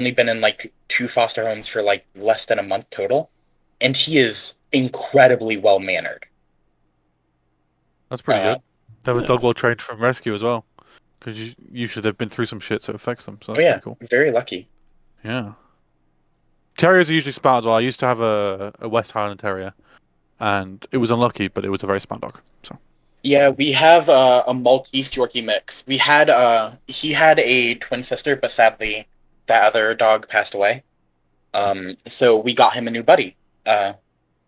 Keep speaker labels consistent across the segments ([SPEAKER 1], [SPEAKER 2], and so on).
[SPEAKER 1] only been in like 2 foster homes for like less than a month total, and he is incredibly well mannered.
[SPEAKER 2] That's pretty
[SPEAKER 1] Uh,
[SPEAKER 2] good. They have a
[SPEAKER 3] Yeah.
[SPEAKER 2] dog well trained from rescue as well, because you should have been through some shit, so it affects them. So
[SPEAKER 1] oh
[SPEAKER 2] that's
[SPEAKER 1] yeah,
[SPEAKER 2] pretty cool.
[SPEAKER 1] very lucky.
[SPEAKER 2] Yeah. Terriers are usually smart as well. I used to have a West Highland Terrier, and it was unlucky, but it was a very smart dog. So
[SPEAKER 1] Yeah, we have a Maltese Yorkie mix. He had a twin sister, but sadly that other dog passed away. So we got him a new buddy. Uh,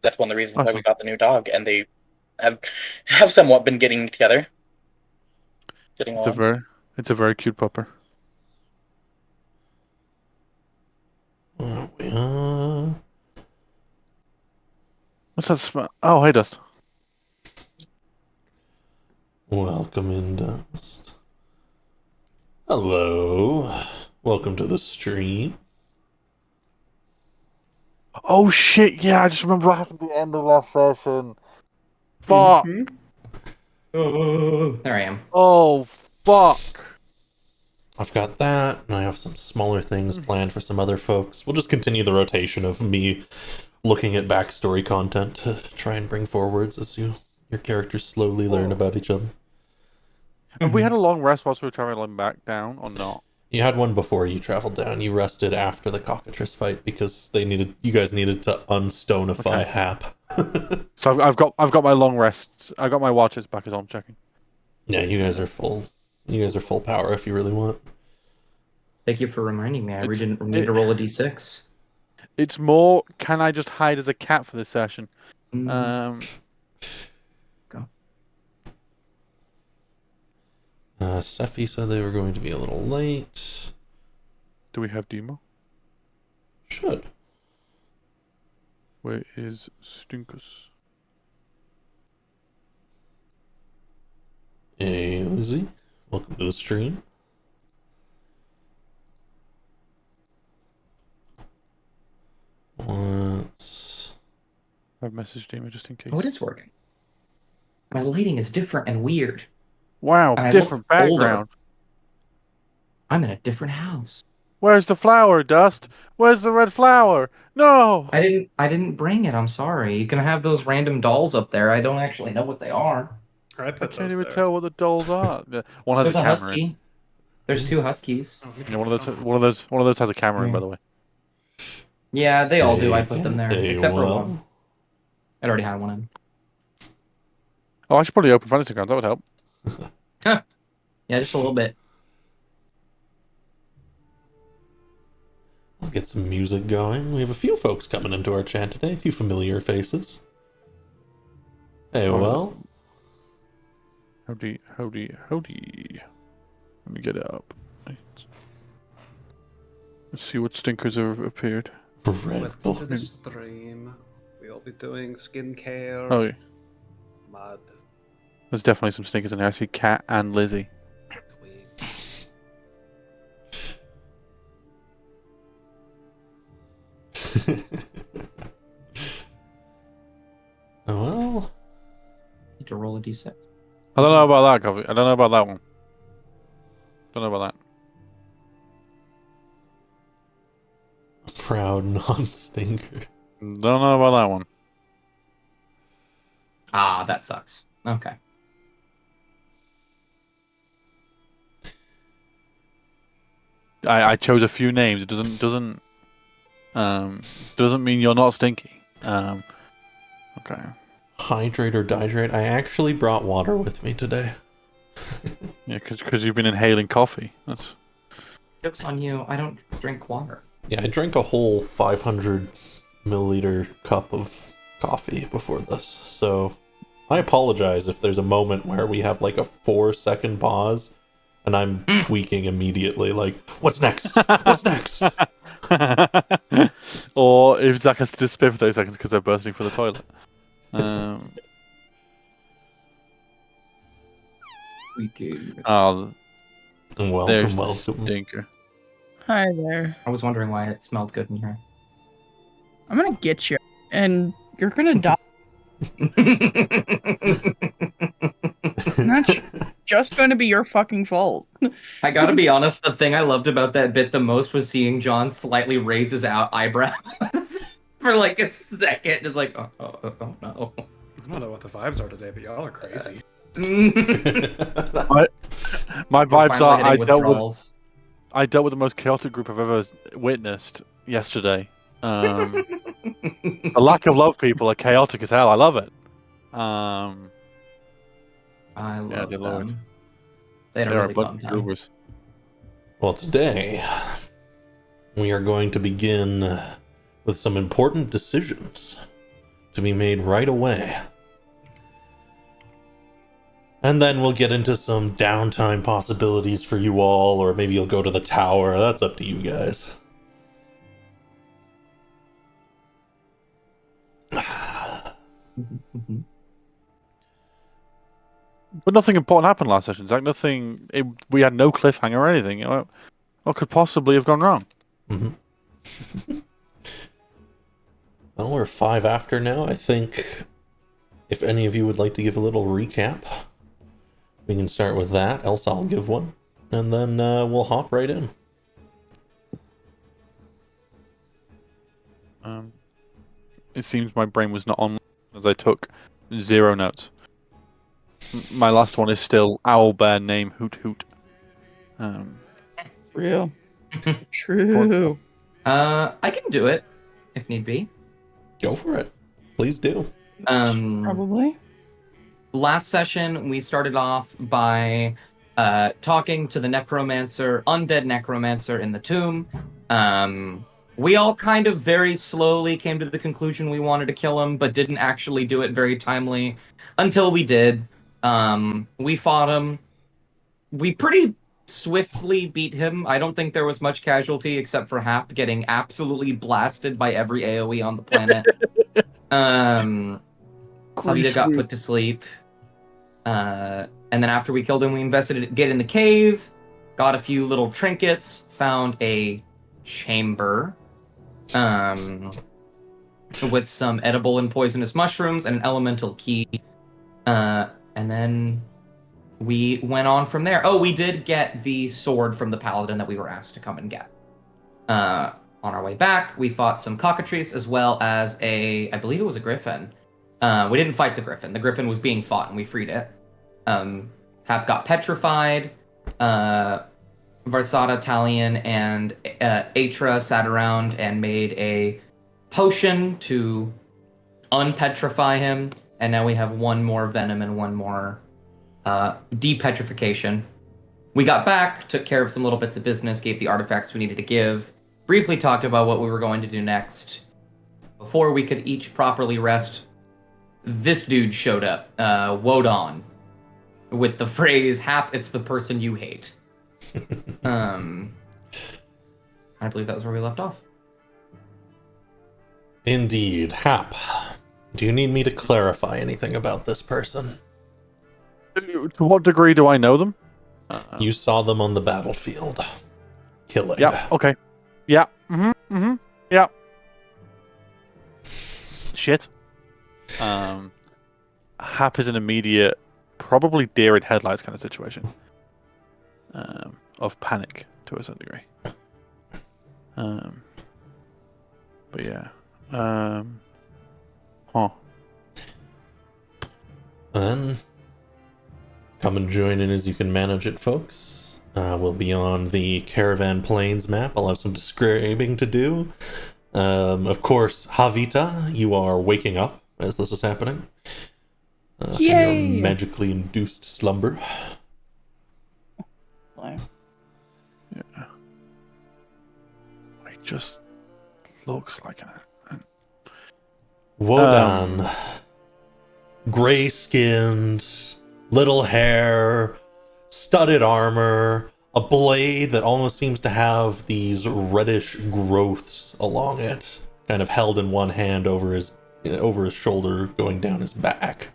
[SPEAKER 1] that's one of the reasons why we
[SPEAKER 2] awesome.
[SPEAKER 1] got the new dog, and they have have somewhat been getting together, getting
[SPEAKER 2] It's a
[SPEAKER 1] along.
[SPEAKER 2] very it's a very cute pupper.
[SPEAKER 3] Uh,
[SPEAKER 2] What's that smell? Oh, hey, Dust.
[SPEAKER 3] welcome in, Dust. Hello. Welcome to the stream.
[SPEAKER 2] Oh shit! Yeah, I just remember what happened at the end of last session. Fuck.
[SPEAKER 4] Oh, there I am.
[SPEAKER 2] Oh fuck.
[SPEAKER 3] I've got that, and I have some smaller things planned for some other folks. We'll just continue the rotation of me looking at backstory content to try and bring forwards as your characters slowly learn about each other.
[SPEAKER 2] Have we had a long rest whilst we were traveling back down, or not?
[SPEAKER 3] You had one before you traveled down. You rested after the cockatrice fight because you guys needed to unstonify
[SPEAKER 2] Okay.
[SPEAKER 3] Hap.
[SPEAKER 2] So I've got my long rests. I got my watches back as I'm checking.
[SPEAKER 3] Yeah, you guys are full. You guys are full power if you really want.
[SPEAKER 4] Thank you for reminding me. I
[SPEAKER 2] It's-
[SPEAKER 4] didn't need to roll a d6.
[SPEAKER 2] It's more. Can I just hide as a cat for this session?
[SPEAKER 4] Go.
[SPEAKER 3] Steffi said they were going to be a little late.
[SPEAKER 2] Do we have Demo?
[SPEAKER 3] Should.
[SPEAKER 2] Where is Stinkus?
[SPEAKER 3] Hey, Lizzie. Welcome to the stream. Let's...
[SPEAKER 2] I've messaged Demo just in case.
[SPEAKER 4] Oh, it is working. My lighting is different and weird.
[SPEAKER 2] Wow,
[SPEAKER 4] And I
[SPEAKER 2] different
[SPEAKER 4] look older.
[SPEAKER 2] background.
[SPEAKER 4] I'm in a different house.
[SPEAKER 2] Where's the flower, Dust? Where's the red flower? No.
[SPEAKER 4] I didn't bring it. I'm sorry. You can have those random dolls up there. I don't actually know what they are.
[SPEAKER 5] I
[SPEAKER 2] I
[SPEAKER 5] put
[SPEAKER 2] can't
[SPEAKER 5] those
[SPEAKER 2] even
[SPEAKER 5] there.
[SPEAKER 2] tell what the dolls are. Yeah, one has
[SPEAKER 4] There's
[SPEAKER 2] a
[SPEAKER 4] a
[SPEAKER 2] camera
[SPEAKER 4] husky. There's 2 huskies.
[SPEAKER 5] Oh,
[SPEAKER 2] in. Yeah, one of those has a camera in, by the way.
[SPEAKER 4] Yeah, they all do. I put them there,
[SPEAKER 3] Hey,
[SPEAKER 4] except for
[SPEAKER 3] well.
[SPEAKER 4] one. I'd already had one in.
[SPEAKER 2] Oh, I should probably open fantasy grounds. That would help.
[SPEAKER 4] Yeah, just a little bit.
[SPEAKER 3] I'll get some music going. We have a few folks coming into our chat today, a few familiar faces. Hey, well.
[SPEAKER 2] Howdy. Let me get it up. Right. Let's see what stinkers have appeared.
[SPEAKER 3] Red
[SPEAKER 5] Welcome to the
[SPEAKER 3] Bull.
[SPEAKER 5] stream. We'll be doing skincare.
[SPEAKER 2] Oh, yeah.
[SPEAKER 5] Mud.
[SPEAKER 2] There's definitely some stinkers in there. I see Cat and Lizzie.
[SPEAKER 5] Twigs.
[SPEAKER 3] Well,
[SPEAKER 4] Need to roll a d6.
[SPEAKER 2] I don't know about that, Coffee. I don't know about that one. Don't know about
[SPEAKER 3] proud non-stinker.
[SPEAKER 2] that. Don't know about that one.
[SPEAKER 4] Ah, that sucks. Okay.
[SPEAKER 2] I chose a few names. It doesn't mean you're not stinky. Okay.
[SPEAKER 3] Hydrate or dihydrate? I actually brought water with me today.
[SPEAKER 2] Yeah, because you've been inhaling coffee. That's
[SPEAKER 4] Joke's on you. I don't drink water.
[SPEAKER 3] Yeah, I drank a whole 500 milliliter cup of coffee before this, so I apologize if there's a moment where we have like a 4-second pause and I'm tweaking immediately, like, what's next? What's next?
[SPEAKER 2] or if Zach has to disappear for 30 seconds because they're bursting for the toilet. Oh, there's
[SPEAKER 3] Welcome,
[SPEAKER 2] the
[SPEAKER 3] welcome.
[SPEAKER 2] stinker.
[SPEAKER 6] Hi there.
[SPEAKER 4] I was wondering why it smelled good in here.
[SPEAKER 6] I'm gonna get you, and you're gonna die. And that's just going to be your fucking fault.
[SPEAKER 4] I gotta be honest, the thing I loved about that bit the most was seeing John slightly raise his eyebrow for like a second, just like, oh no.
[SPEAKER 5] I don't know what the vibes are today, but y'all are crazy.
[SPEAKER 2] My
[SPEAKER 4] We're
[SPEAKER 2] vibes
[SPEAKER 4] finally
[SPEAKER 2] are
[SPEAKER 4] hitting withdrawals.
[SPEAKER 2] I dealt with the most chaotic group I've ever witnessed yesterday. The lack of love people are chaotic as hell. I love it.
[SPEAKER 4] I
[SPEAKER 2] Yeah,
[SPEAKER 4] love
[SPEAKER 2] dear
[SPEAKER 4] them.
[SPEAKER 2] Lord.
[SPEAKER 4] They had a
[SPEAKER 2] They're
[SPEAKER 4] really
[SPEAKER 2] bunch
[SPEAKER 4] fun
[SPEAKER 2] of
[SPEAKER 4] time.
[SPEAKER 2] goobers.
[SPEAKER 3] Well, today we are going to begin with some important decisions to be made right away. And then we'll get into some downtime possibilities for you all, or maybe you'll go to the tower. That's up to you guys.
[SPEAKER 2] But nothing important happened last session, Zach. We had no cliffhanger or anything. What could possibly have gone wrong?
[SPEAKER 3] Mm-hmm. Well, we're 5 after now. I think if any of you would like to give a little recap, we can start with that. Else I'll give one. And then we'll hop right in.
[SPEAKER 2] It seems my brain was not on as I took 0 notes. My last one is still owl bear name hoot hoot.
[SPEAKER 6] Real. True.
[SPEAKER 4] I can do it if need be.
[SPEAKER 3] Go for it. Please do.
[SPEAKER 6] Probably.
[SPEAKER 4] Last session, we started off by talking to the necromancer, undead necromancer in the tomb. We all kind of very slowly came to the conclusion we wanted to kill him, but didn't actually do it very timely until we did. We fought him. We pretty swiftly beat him. I don't think there was much casualty except for Hap getting absolutely blasted by every AoE on the planet. Javita got put to sleep. And then after we killed him, we investigated in the cave, got a few little trinkets, found a chamber with some edible and poisonous mushrooms and an elemental key. And then we went on from there. Oh, we did get the sword from the paladin that we were asked to come and get. On our way back, we fought some cockatrices as well as I believe it was a griffin. We didn't fight the griffin. The griffin was being fought and we freed it. Hap got petrified. Varsada, Talion, and Atra sat around and made a potion to unpetrify him. And now we have one more venom and one more depetrification. We got back, took care of some little bits of business, gave the artifacts we needed to give, briefly talked about what we were going to do next. Before we could each properly rest, this dude showed up, Wodon, with the phrase, Hap, it's the person you hate. I believe that was where we left off.
[SPEAKER 3] Indeed. Hap, do you need me to clarify anything about this person?
[SPEAKER 2] To what degree do I know them?
[SPEAKER 3] You saw them on the battlefield. Killing.
[SPEAKER 2] Yeah, okay. Yeah. Yeah. Shit. Hap is an immediate, probably deer in headlights kind of situation. Of panic to a certain degree. But yeah.
[SPEAKER 3] Then come and join in as you can manage it, folks. We'll be on the Caravan Plains map. I'll have some describing to do. Of course, Javita, you are waking up as this is happening. From your magically induced slumber.
[SPEAKER 6] Wow.
[SPEAKER 2] Yeah. It just looks like an
[SPEAKER 3] Wodan. Gray-skinned, little hair, studded armor, a blade that almost seems to have these reddish growths along it, kind of held in one hand over his shoulder, going down his back.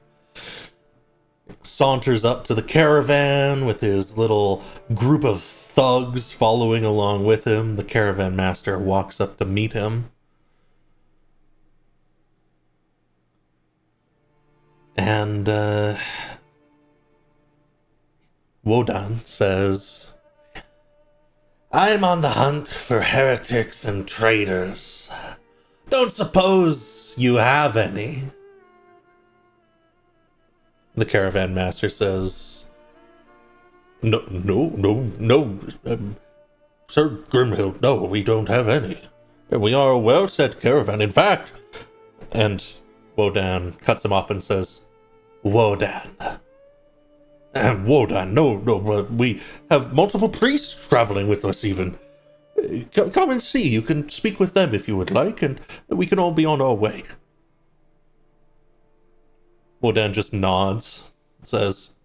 [SPEAKER 3] Saunters up to the caravan with his little group of thugs following along with him. The caravan master walks up to meet him. And Wodan says, I'm on the hunt for heretics and traitors. Don't suppose you have any? The caravan master says, No, Sir Grimhild, no, we don't have any. We are a well-set caravan, in fact. And Wodan cuts him off and says, Wodan, no, we have multiple priests traveling with us even. Come and see, you can speak with them if you would like, and we can all be on our way. Wodan just nods, says,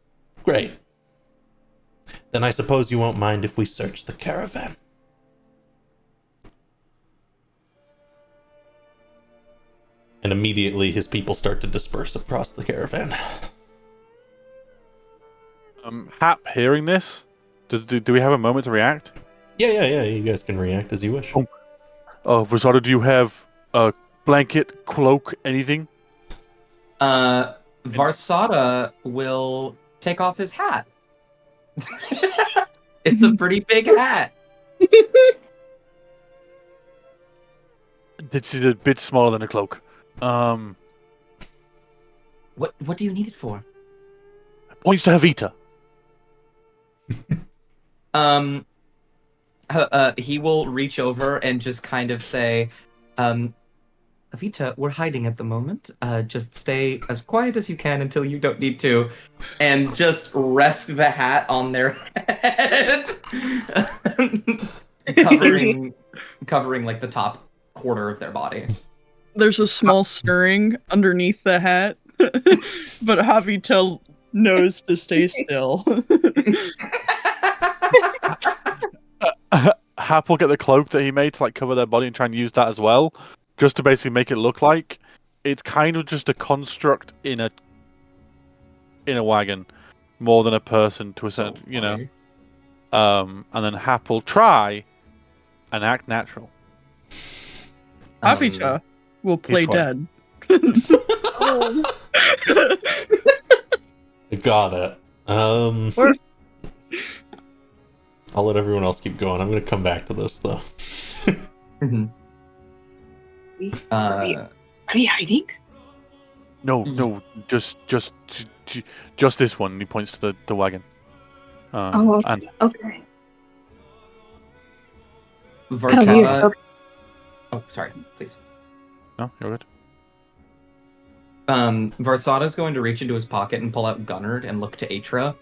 [SPEAKER 3] Great. Then I suppose you won't mind if we search the caravan. And immediately his people start to disperse across the caravan.
[SPEAKER 2] Hap, hearing this, do we have a moment to react?
[SPEAKER 3] Yeah, you guys can react as you wish.
[SPEAKER 2] Rosado, do you have a blanket, cloak, anything?
[SPEAKER 4] Varsada will take off his hat. It's a pretty big hat.
[SPEAKER 2] This is a bit smaller than a cloak.
[SPEAKER 4] What do you need it for?
[SPEAKER 2] Points to Havita.
[SPEAKER 4] He will reach over and just kind of say, Avita, we're hiding at the moment. Just stay as quiet as you can until you don't need to. And just rest the hat on their head. covering like the top quarter of their body.
[SPEAKER 6] There's a small stirring underneath the hat, but Javitel knows to stay still.
[SPEAKER 2] Hap will get the cloak that he made to like cover their body and try and use that as well, just to basically make it look like it's kind of just a construct in a wagon, more than a person to a certain, you know. And then Hap will try and act natural.
[SPEAKER 6] Javitel will play dead.
[SPEAKER 3] Got it. I'll let everyone else keep going. I'm going to come back to this, though.
[SPEAKER 7] Are we hiding?
[SPEAKER 2] No, just this one. He points to the wagon. And
[SPEAKER 7] Okay.
[SPEAKER 4] Varsada. Oh, sorry. Please.
[SPEAKER 2] no, you're good.
[SPEAKER 4] Varsada's going to reach into his pocket and pull out Gunnard and look to Atra,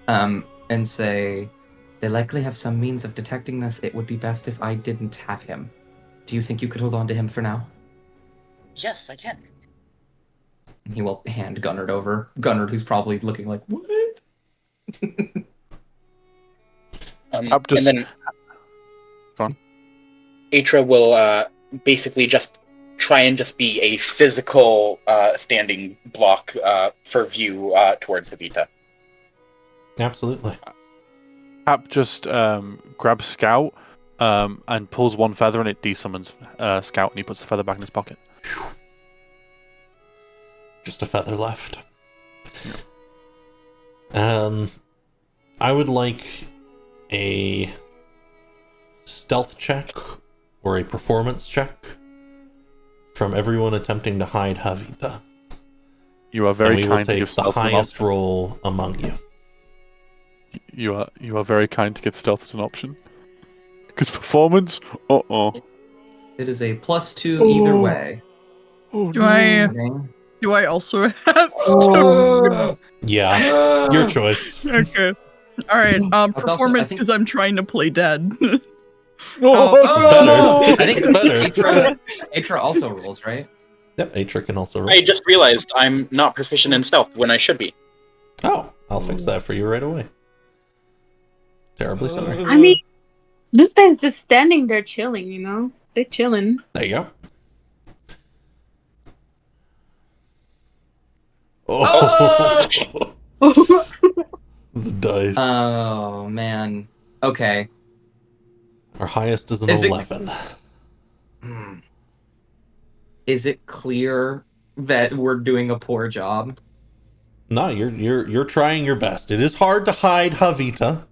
[SPEAKER 4] and say, "They likely have some means of detecting this. It would be best if I didn't have him. Do you think you could hold on to him for now?"
[SPEAKER 1] Yes, I can.
[SPEAKER 4] And he will hand Gunnard over. Gunnard, who's probably looking like, what?
[SPEAKER 1] And
[SPEAKER 2] Just-
[SPEAKER 1] then
[SPEAKER 2] Go on.
[SPEAKER 1] Atra will basically just try and just be a physical standing block for view towards Havita.
[SPEAKER 3] Absolutely.
[SPEAKER 2] Hap just grabs Scout and pulls one feather and it desummons Scout and he puts the feather back in his pocket.
[SPEAKER 3] Just a feather left. I would like a stealth check or a performance check from everyone attempting to hide Havita.
[SPEAKER 2] You are
[SPEAKER 3] And
[SPEAKER 2] very
[SPEAKER 3] we will
[SPEAKER 2] kind to
[SPEAKER 3] take
[SPEAKER 2] give
[SPEAKER 3] the
[SPEAKER 2] stealth an
[SPEAKER 3] highest
[SPEAKER 2] option.
[SPEAKER 3] roll among you.
[SPEAKER 2] You are very kind to get stealth as an option. Because performance,
[SPEAKER 4] It is a +2 either way.
[SPEAKER 6] Do I also have to...
[SPEAKER 3] Yeah, your choice.
[SPEAKER 6] Okay. Alright,
[SPEAKER 4] I
[SPEAKER 6] performance
[SPEAKER 4] think-
[SPEAKER 6] because I'm trying to play dead.
[SPEAKER 3] It's better.
[SPEAKER 4] I think
[SPEAKER 3] It's better.
[SPEAKER 4] Atra also rolls, right?
[SPEAKER 3] Yep, Atra can also roll.
[SPEAKER 1] I just realized I'm not proficient in stealth when I should be.
[SPEAKER 3] Oh, I'll fix that for you right away. Terribly sorry.
[SPEAKER 7] I mean, Lupin's just standing there chilling, you know? They're chilling.
[SPEAKER 3] There you go. Oh, the dice.
[SPEAKER 4] Oh, man. Okay.
[SPEAKER 3] Our highest is an
[SPEAKER 4] Is it-
[SPEAKER 3] 11.
[SPEAKER 4] Is it clear that we're doing a poor job?
[SPEAKER 3] No, you're trying your best. It is hard to hide Havita.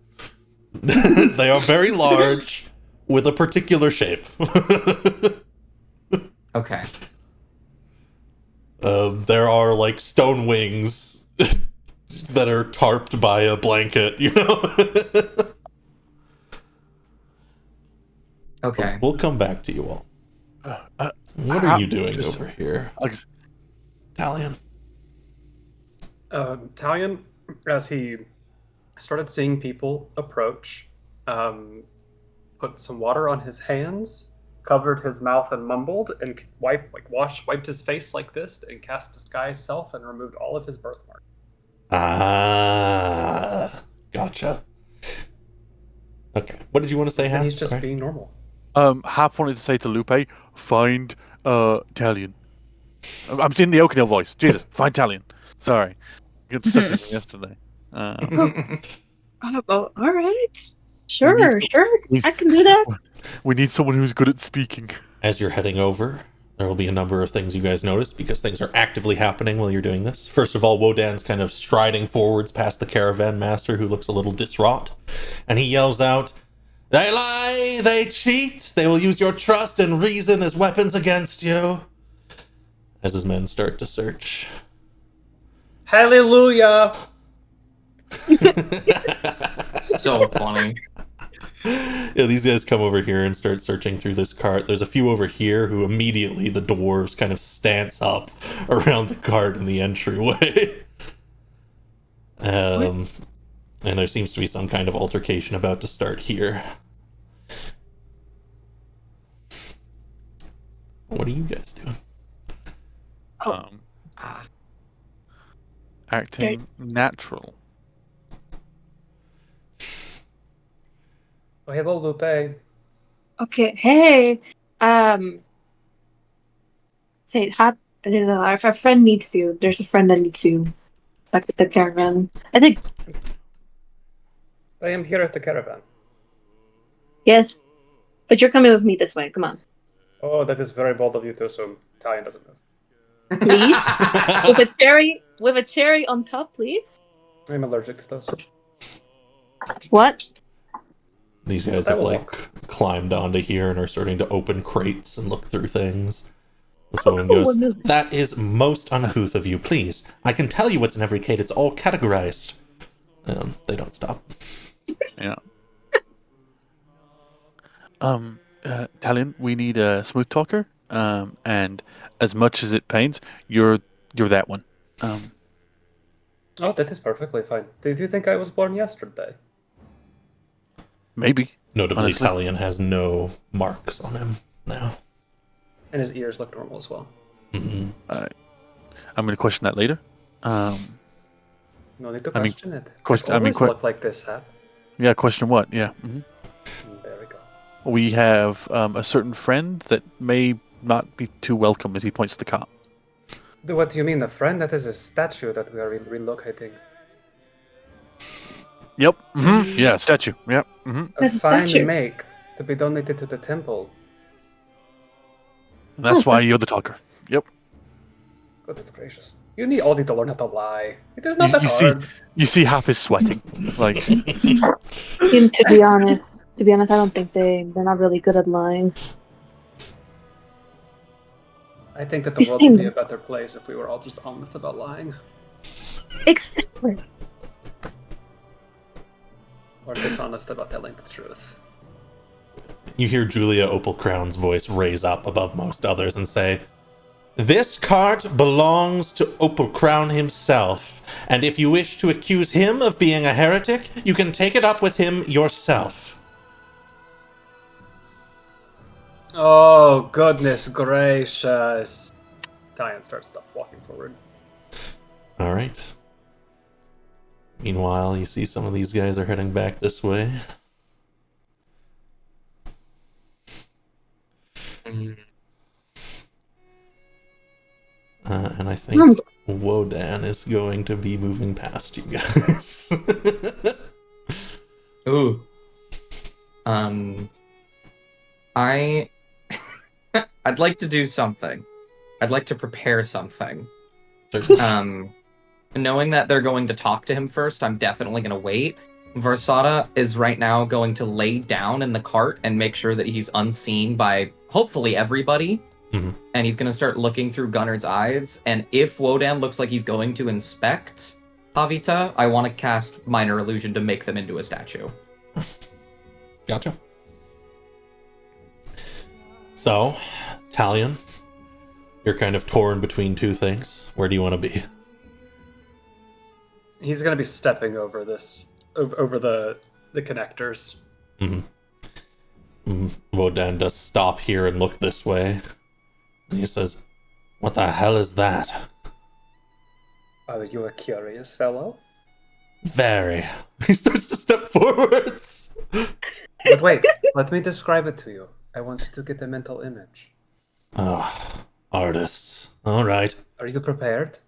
[SPEAKER 3] They are very large with a particular shape.
[SPEAKER 4] Okay.
[SPEAKER 3] There are like stone wings that are tarped by a blanket, you know?
[SPEAKER 4] Okay.
[SPEAKER 3] We'll come back to you all. What are you doing over here, Talion?
[SPEAKER 5] Talion, as he started seeing people approach, put some water on his hands, covered his mouth and mumbled, and wiped his face like this, and cast disguise self, and removed all of his birthmarks.
[SPEAKER 3] Ah, gotcha. Okay, what did you want to say,
[SPEAKER 5] And
[SPEAKER 3] Hap?
[SPEAKER 5] he's just
[SPEAKER 3] Sorry.
[SPEAKER 5] being normal.
[SPEAKER 2] Hap wanted to say to Lupe, find Talion. I'm seeing the Oakdale voice. Jesus, find Talion. Sorry. Good stuff from yesterday.
[SPEAKER 7] All right.
[SPEAKER 2] We need
[SPEAKER 7] Sure,
[SPEAKER 2] to-
[SPEAKER 7] sure.
[SPEAKER 2] we-
[SPEAKER 7] I can do that.
[SPEAKER 2] We need someone who's good at speaking.
[SPEAKER 3] As you're heading over, there will be a number of things you guys notice because things are actively happening while you're doing this. First of all, Wodan's kind of striding forwards past the caravan master who looks a little distraught, and he yells out, "They lie, they cheat, they will use your trust and reason as weapons against you," as his men start to search.
[SPEAKER 5] Hallelujah!
[SPEAKER 4] So funny.
[SPEAKER 3] Yeah, these guys come over here and start searching through this cart. There's a few over here who immediately the dwarves kind of stance up around the cart in the entryway. And there seems to be some kind of altercation about to start here. What are you guys doing?
[SPEAKER 2] Acting natural.
[SPEAKER 5] Oh, hello, Lupe.
[SPEAKER 7] Okay. Hey. Say hot. If a friend needs you, there's a friend that needs you. Back at the caravan. I think
[SPEAKER 5] I am here at the caravan.
[SPEAKER 7] yes. But you're coming with me this way. Come on.
[SPEAKER 5] Oh, that is very bold of you to assume Talion doesn't move.
[SPEAKER 7] Please? With a cherry on top, please.
[SPEAKER 5] I'm allergic to those.
[SPEAKER 7] What?
[SPEAKER 3] These guys
[SPEAKER 5] I
[SPEAKER 3] have
[SPEAKER 5] will
[SPEAKER 3] like climbed onto here and are starting to open crates and look through things. This woman
[SPEAKER 7] cool, we're
[SPEAKER 3] goes,
[SPEAKER 7] moving.
[SPEAKER 3] "That is most uncouth of you, please. I can tell you what's in every crate, it's all categorized." They don't stop.
[SPEAKER 2] Yeah. Talion, we need a smooth talker. And as much as it pains, you're that one.
[SPEAKER 5] Oh, that is perfectly fine. Did you think I was born yesterday?
[SPEAKER 2] Maybe.
[SPEAKER 3] Notably,
[SPEAKER 2] Honestly.
[SPEAKER 3] Talion has no marks on him now.
[SPEAKER 5] And his ears look normal as well.
[SPEAKER 3] Mm-hmm.
[SPEAKER 2] I'm going to question that later.
[SPEAKER 5] No need to
[SPEAKER 2] I mean,
[SPEAKER 5] question it.
[SPEAKER 2] question-
[SPEAKER 5] It
[SPEAKER 2] I mean,
[SPEAKER 5] always look like this, Hap.
[SPEAKER 2] Yeah, question what? Yeah. hmm
[SPEAKER 5] There we go.
[SPEAKER 2] We have a certain friend that may not be too welcome as he points to the cop.
[SPEAKER 5] What do you mean, a friend? That is a statue that we are relocating.
[SPEAKER 2] Yep. Yeah, statue. Yep.
[SPEAKER 5] A
[SPEAKER 7] That's a
[SPEAKER 5] fine
[SPEAKER 7] statue.
[SPEAKER 5] make to be donated to the temple.
[SPEAKER 2] And that's
[SPEAKER 7] Oh,
[SPEAKER 2] why you're the talker. Yep.
[SPEAKER 5] Goodness gracious. You all need to learn how to lie. It is not that
[SPEAKER 2] You
[SPEAKER 5] hard.
[SPEAKER 2] you see Hap is sweating. Like,
[SPEAKER 7] And to be honest, I don't think they're not really good at lying.
[SPEAKER 5] I think that the
[SPEAKER 7] You
[SPEAKER 5] world
[SPEAKER 7] seem-
[SPEAKER 5] would be a better place if we were all just honest about lying.
[SPEAKER 7] Exactly.
[SPEAKER 5] Or dishonest about telling the truth.
[SPEAKER 3] You hear Julia Opal Crown's voice raise up above most others and say, "This cart belongs to Opal Crown himself, and if you wish to accuse him of being a heretic, you can take it up with him yourself."
[SPEAKER 5] Oh, goodness gracious. Talion starts walking forward.
[SPEAKER 3] All right. Meanwhile, you see some of these guys are heading back this way. And I think Wodan is going to be moving past you guys.
[SPEAKER 4] Ooh. I'd like to do something. I'd like to prepare something.
[SPEAKER 3] Certainly.
[SPEAKER 4] knowing that they're going to talk to him first, I'm definitely going to wait. Versada is right now going to lay down in the cart and make sure that he's unseen by hopefully everybody.
[SPEAKER 3] Mhm.
[SPEAKER 4] And he's going to start looking through Gunnard's eyes. And if Wodan looks like he's going to inspect Havita, I want to cast Minor Illusion to make them into a statue.
[SPEAKER 3] Gotcha. So, Talion, you're kind of torn between two things. Where do you want to be?
[SPEAKER 5] He's gonna be stepping over this, over the connectors.
[SPEAKER 3] Wodan does stop here and look this way. And he says, "What the hell is that?"
[SPEAKER 5] Are you a curious fellow?
[SPEAKER 3] Very. He starts to step forwards.
[SPEAKER 5] But wait, let me describe it to you. I want you to get a mental image.
[SPEAKER 3] Oh, artists. All right.
[SPEAKER 5] Are you prepared?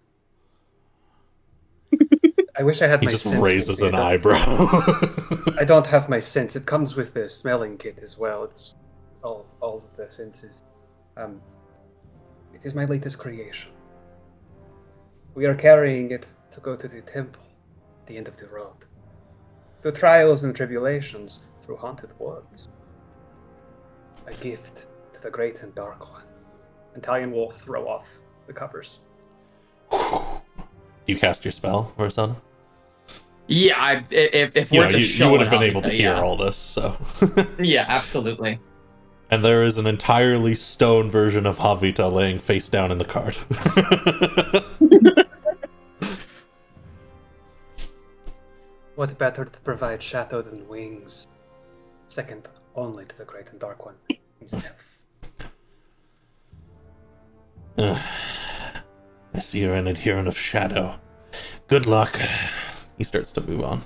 [SPEAKER 5] I wish I had
[SPEAKER 3] He
[SPEAKER 5] my
[SPEAKER 3] just
[SPEAKER 5] sense
[SPEAKER 3] raises
[SPEAKER 5] with me.
[SPEAKER 3] an eyebrow.
[SPEAKER 5] I don't have my sense. It comes with the smelling kit as well. It's all of the senses. It is my latest creation. We are carrying it to go to the temple, the end of the road. Through trials and tribulations, through haunted woods. A gift to the great and dark one. And Talion will throw off the covers.
[SPEAKER 3] You cast your spell, Versada?
[SPEAKER 4] Yeah, if
[SPEAKER 3] You
[SPEAKER 4] we're
[SPEAKER 3] know,
[SPEAKER 4] just
[SPEAKER 3] you would
[SPEAKER 4] showing
[SPEAKER 3] have been able to
[SPEAKER 4] Havita,
[SPEAKER 3] hear
[SPEAKER 4] yeah.
[SPEAKER 3] all this, so.
[SPEAKER 4] Yeah, absolutely.
[SPEAKER 3] And there is an entirely stone version of Havita laying face down in the cart.
[SPEAKER 5] What better to provide shadow than wings? Second only to the great and dark one himself.
[SPEAKER 3] I see you're an adherent of shadow. Good luck. He starts to move on.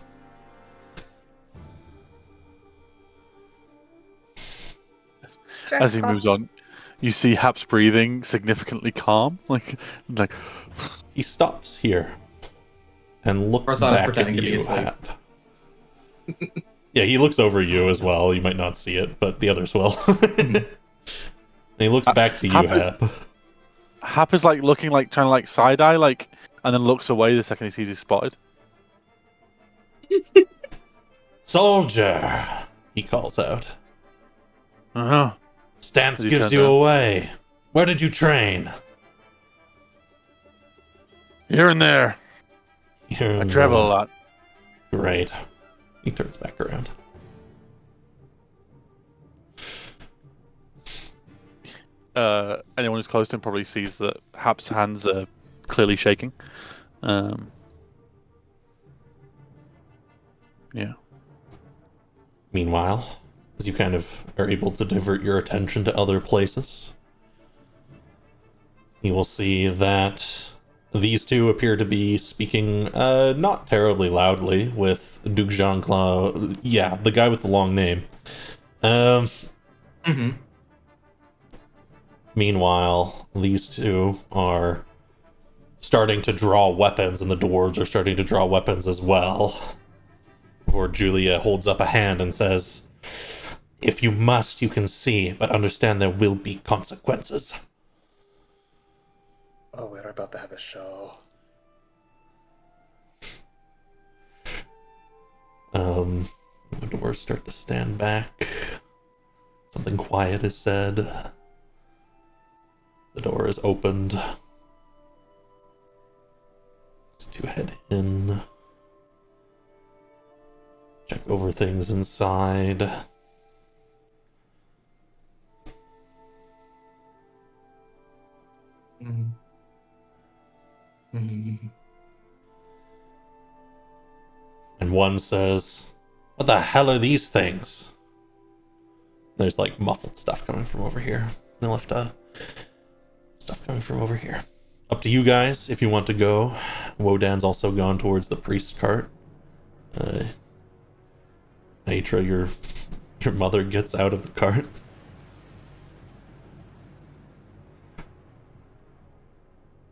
[SPEAKER 2] As he moves on, you see Hap's breathing significantly calm. Like
[SPEAKER 3] He stops here and looks
[SPEAKER 4] Versada's
[SPEAKER 3] back at
[SPEAKER 4] pretending to be
[SPEAKER 3] you,
[SPEAKER 4] asleep.
[SPEAKER 3] Hap. Yeah, he looks over you as well. You might not see it, but the others will. And he looks back to you, Hap.
[SPEAKER 2] Hap is like looking like trying to like side eye like, and then looks away the second he sees he's spotted.
[SPEAKER 3] Soldier, he calls out.
[SPEAKER 2] Uh-huh.
[SPEAKER 3] Stance
[SPEAKER 2] As he
[SPEAKER 3] gives
[SPEAKER 2] turns
[SPEAKER 3] you
[SPEAKER 2] around.
[SPEAKER 3] away. Where did you train?
[SPEAKER 2] Here and there.
[SPEAKER 3] Here
[SPEAKER 2] I
[SPEAKER 3] in
[SPEAKER 2] travel
[SPEAKER 3] the-
[SPEAKER 2] a lot.
[SPEAKER 3] Great. He turns back around.
[SPEAKER 2] Anyone who's close to him probably sees that Hap's hands are clearly shaking. Yeah.
[SPEAKER 3] Meanwhile, as you kind of are able to divert your attention to other places, you will see that these two appear to be speaking not terribly loudly with Duke Jean-Claude. Yeah, the guy with the long name. Meanwhile, these two are starting to draw weapons, and the dwarves are starting to draw weapons as well. Before Julia holds up a hand and says, "If you must, you can see, but understand there will be consequences."
[SPEAKER 5] Oh, we're about to have a show.
[SPEAKER 3] The dwarves start to stand back. Something quiet is said. The door is opened. These two head in. Check over things inside. And one says, "What the hell are these things?" There's like muffled stuff coming from over here. They left stuff coming from over here. Up to you guys if you want to go. Wodan's also gone towards the priest cart. Aitra, your mother gets out of the cart.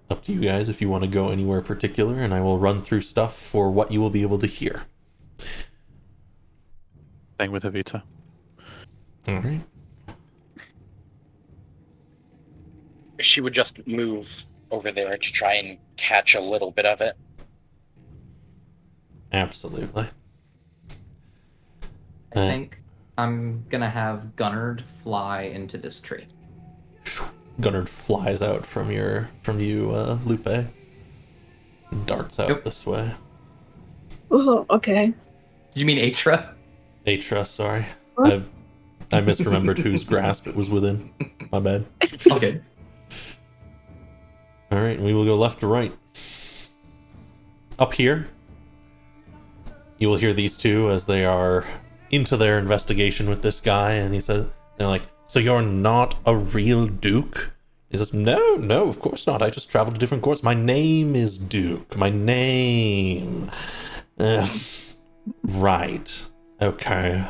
[SPEAKER 3] Up to you guys if you want to go anywhere particular, and I will run through stuff for what you will be able to hear.
[SPEAKER 2] Staying with Havita.
[SPEAKER 3] Alright.
[SPEAKER 1] She would just move over there to try and catch a little bit of it.
[SPEAKER 3] Absolutely.
[SPEAKER 4] I think I'm gonna have Gunnard fly into this tree.
[SPEAKER 3] Gunnard flies out from you, Lupe. Darts out this way.
[SPEAKER 7] Oh, okay.
[SPEAKER 4] Did you mean Atra?
[SPEAKER 3] Atra, sorry.
[SPEAKER 7] What?
[SPEAKER 3] I misremembered whose grasp it was within. My bad.
[SPEAKER 4] Okay.
[SPEAKER 3] Alright, we will go left to right. Up here, you will hear these two as they are into their investigation with this guy, and they're like, so you're not a real Duke? He says, no, of course not. I just traveled to different courts. My name is Duke. My name. Right. Okay.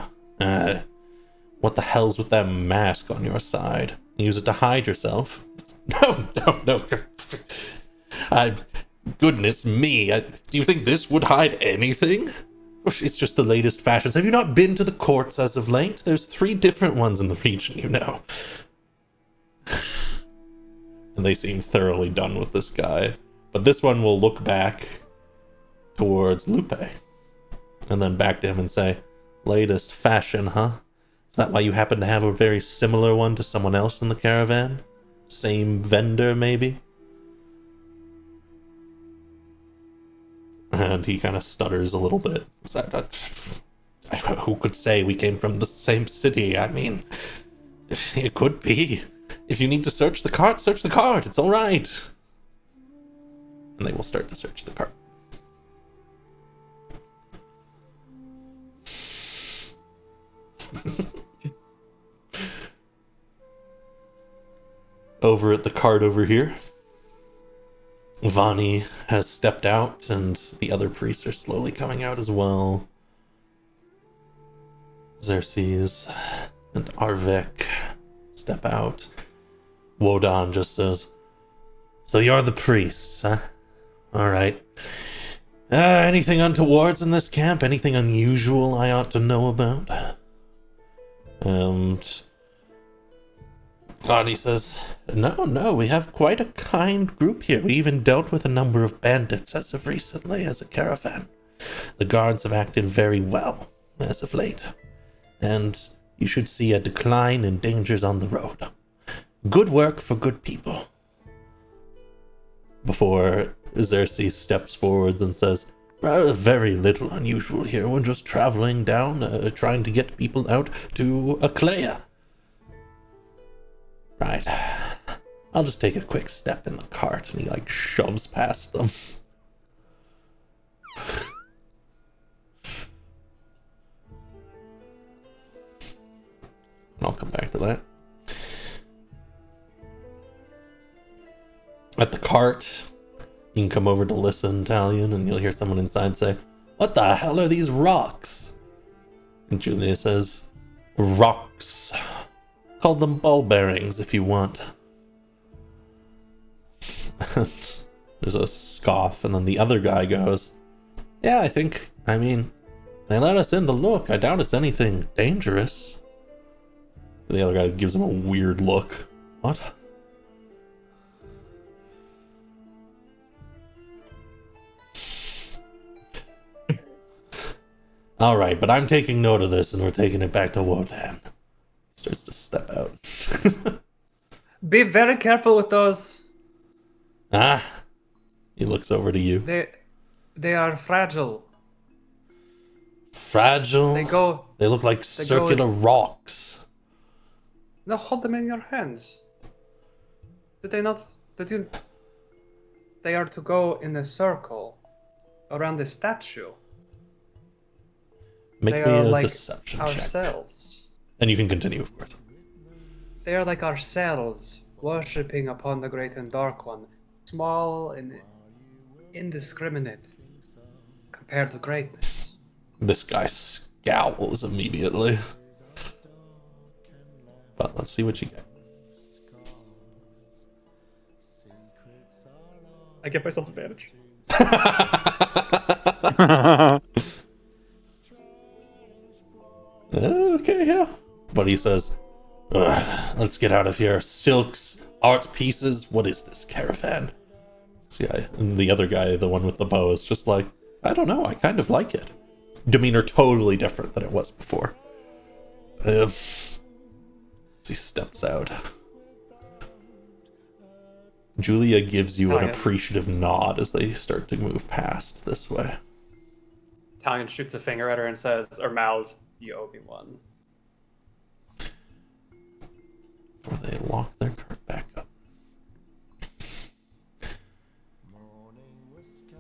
[SPEAKER 3] What the hell's with that mask on your side? You use it to hide yourself? No. Goodness me. Do you think this would hide anything? It's just the latest fashions. Have you not been to the courts as of late? There's 3 different ones in the region, you know. And they seem thoroughly done with this guy. But this one will look back towards Lupe. And then back to him and say, latest fashion, huh? Is that why you happen to have a very similar one to someone else in the caravan? Same vendor, maybe? And he kind of stutters a little bit. Who could say we came from the same city? I mean, it could be. If you need to search the cart, search the cart. It's all right. And they will start to search the cart. Over at the cart over here, Vani has stepped out, and the other priests are slowly coming out as well. Xerxes and Arvik step out. Wodan just says, so you're the priests, huh? Alright. Anything untowards in this camp? Anything unusual I ought to know about? And Vani says, no, we have quite a kind group here. We even dealt with a number of bandits as of recently as a caravan. The guards have acted very well as of late, and you should see a decline in dangers on the road. Good work for good people. Before Xerxes steps forwards and says, very little unusual here. We're just traveling down, trying to get people out to Aclea. Right. I'll just take a quick step in the cart, and he shoves past them. I'll come back to that. At the cart, you can come over to listen, Talion, and you'll hear someone inside say, what the hell are these rocks? And Julia says, rocks. Call them ball bearings if you want. And there's a scoff, and then the other guy goes, yeah, I mean, they let us in to look. I doubt it's anything dangerous. And the other guy gives him a weird look. What? Alright, but I'm taking note of this, and we're taking it back to Wodan. Starts to step out.
[SPEAKER 5] Be very careful with those.
[SPEAKER 3] Ah! He looks over to you.
[SPEAKER 5] They are fragile.
[SPEAKER 3] Fragile? They look like circular rocks.
[SPEAKER 5] No, hold them in your hands. Did they not? They are to go in a circle around the statue.
[SPEAKER 3] Make
[SPEAKER 5] they
[SPEAKER 3] me
[SPEAKER 5] are
[SPEAKER 3] a
[SPEAKER 5] like
[SPEAKER 3] deception
[SPEAKER 5] ourselves.
[SPEAKER 3] Check. And you can continue, of course.
[SPEAKER 5] They are like ourselves, worshipping upon the Great and Dark One. Small and indiscriminate compared to greatness.
[SPEAKER 3] This guy scowls immediately. But let's see what you get.
[SPEAKER 5] I get myself advantage.
[SPEAKER 3] Okay, yeah. But he says, let's get out of here. Silks, art pieces. What is this caravan? This guy, and the other guy, the one with the bow, is just like, I don't know. I kind of like it. Demeanor totally different than it was before. As he steps out. Julia gives you an
[SPEAKER 5] Italian.
[SPEAKER 3] appreciative nod as they start to move past this way.
[SPEAKER 5] Italian shoots a finger at her and says, or mouths, "You owe me one."
[SPEAKER 3] Before they lock their cart back up.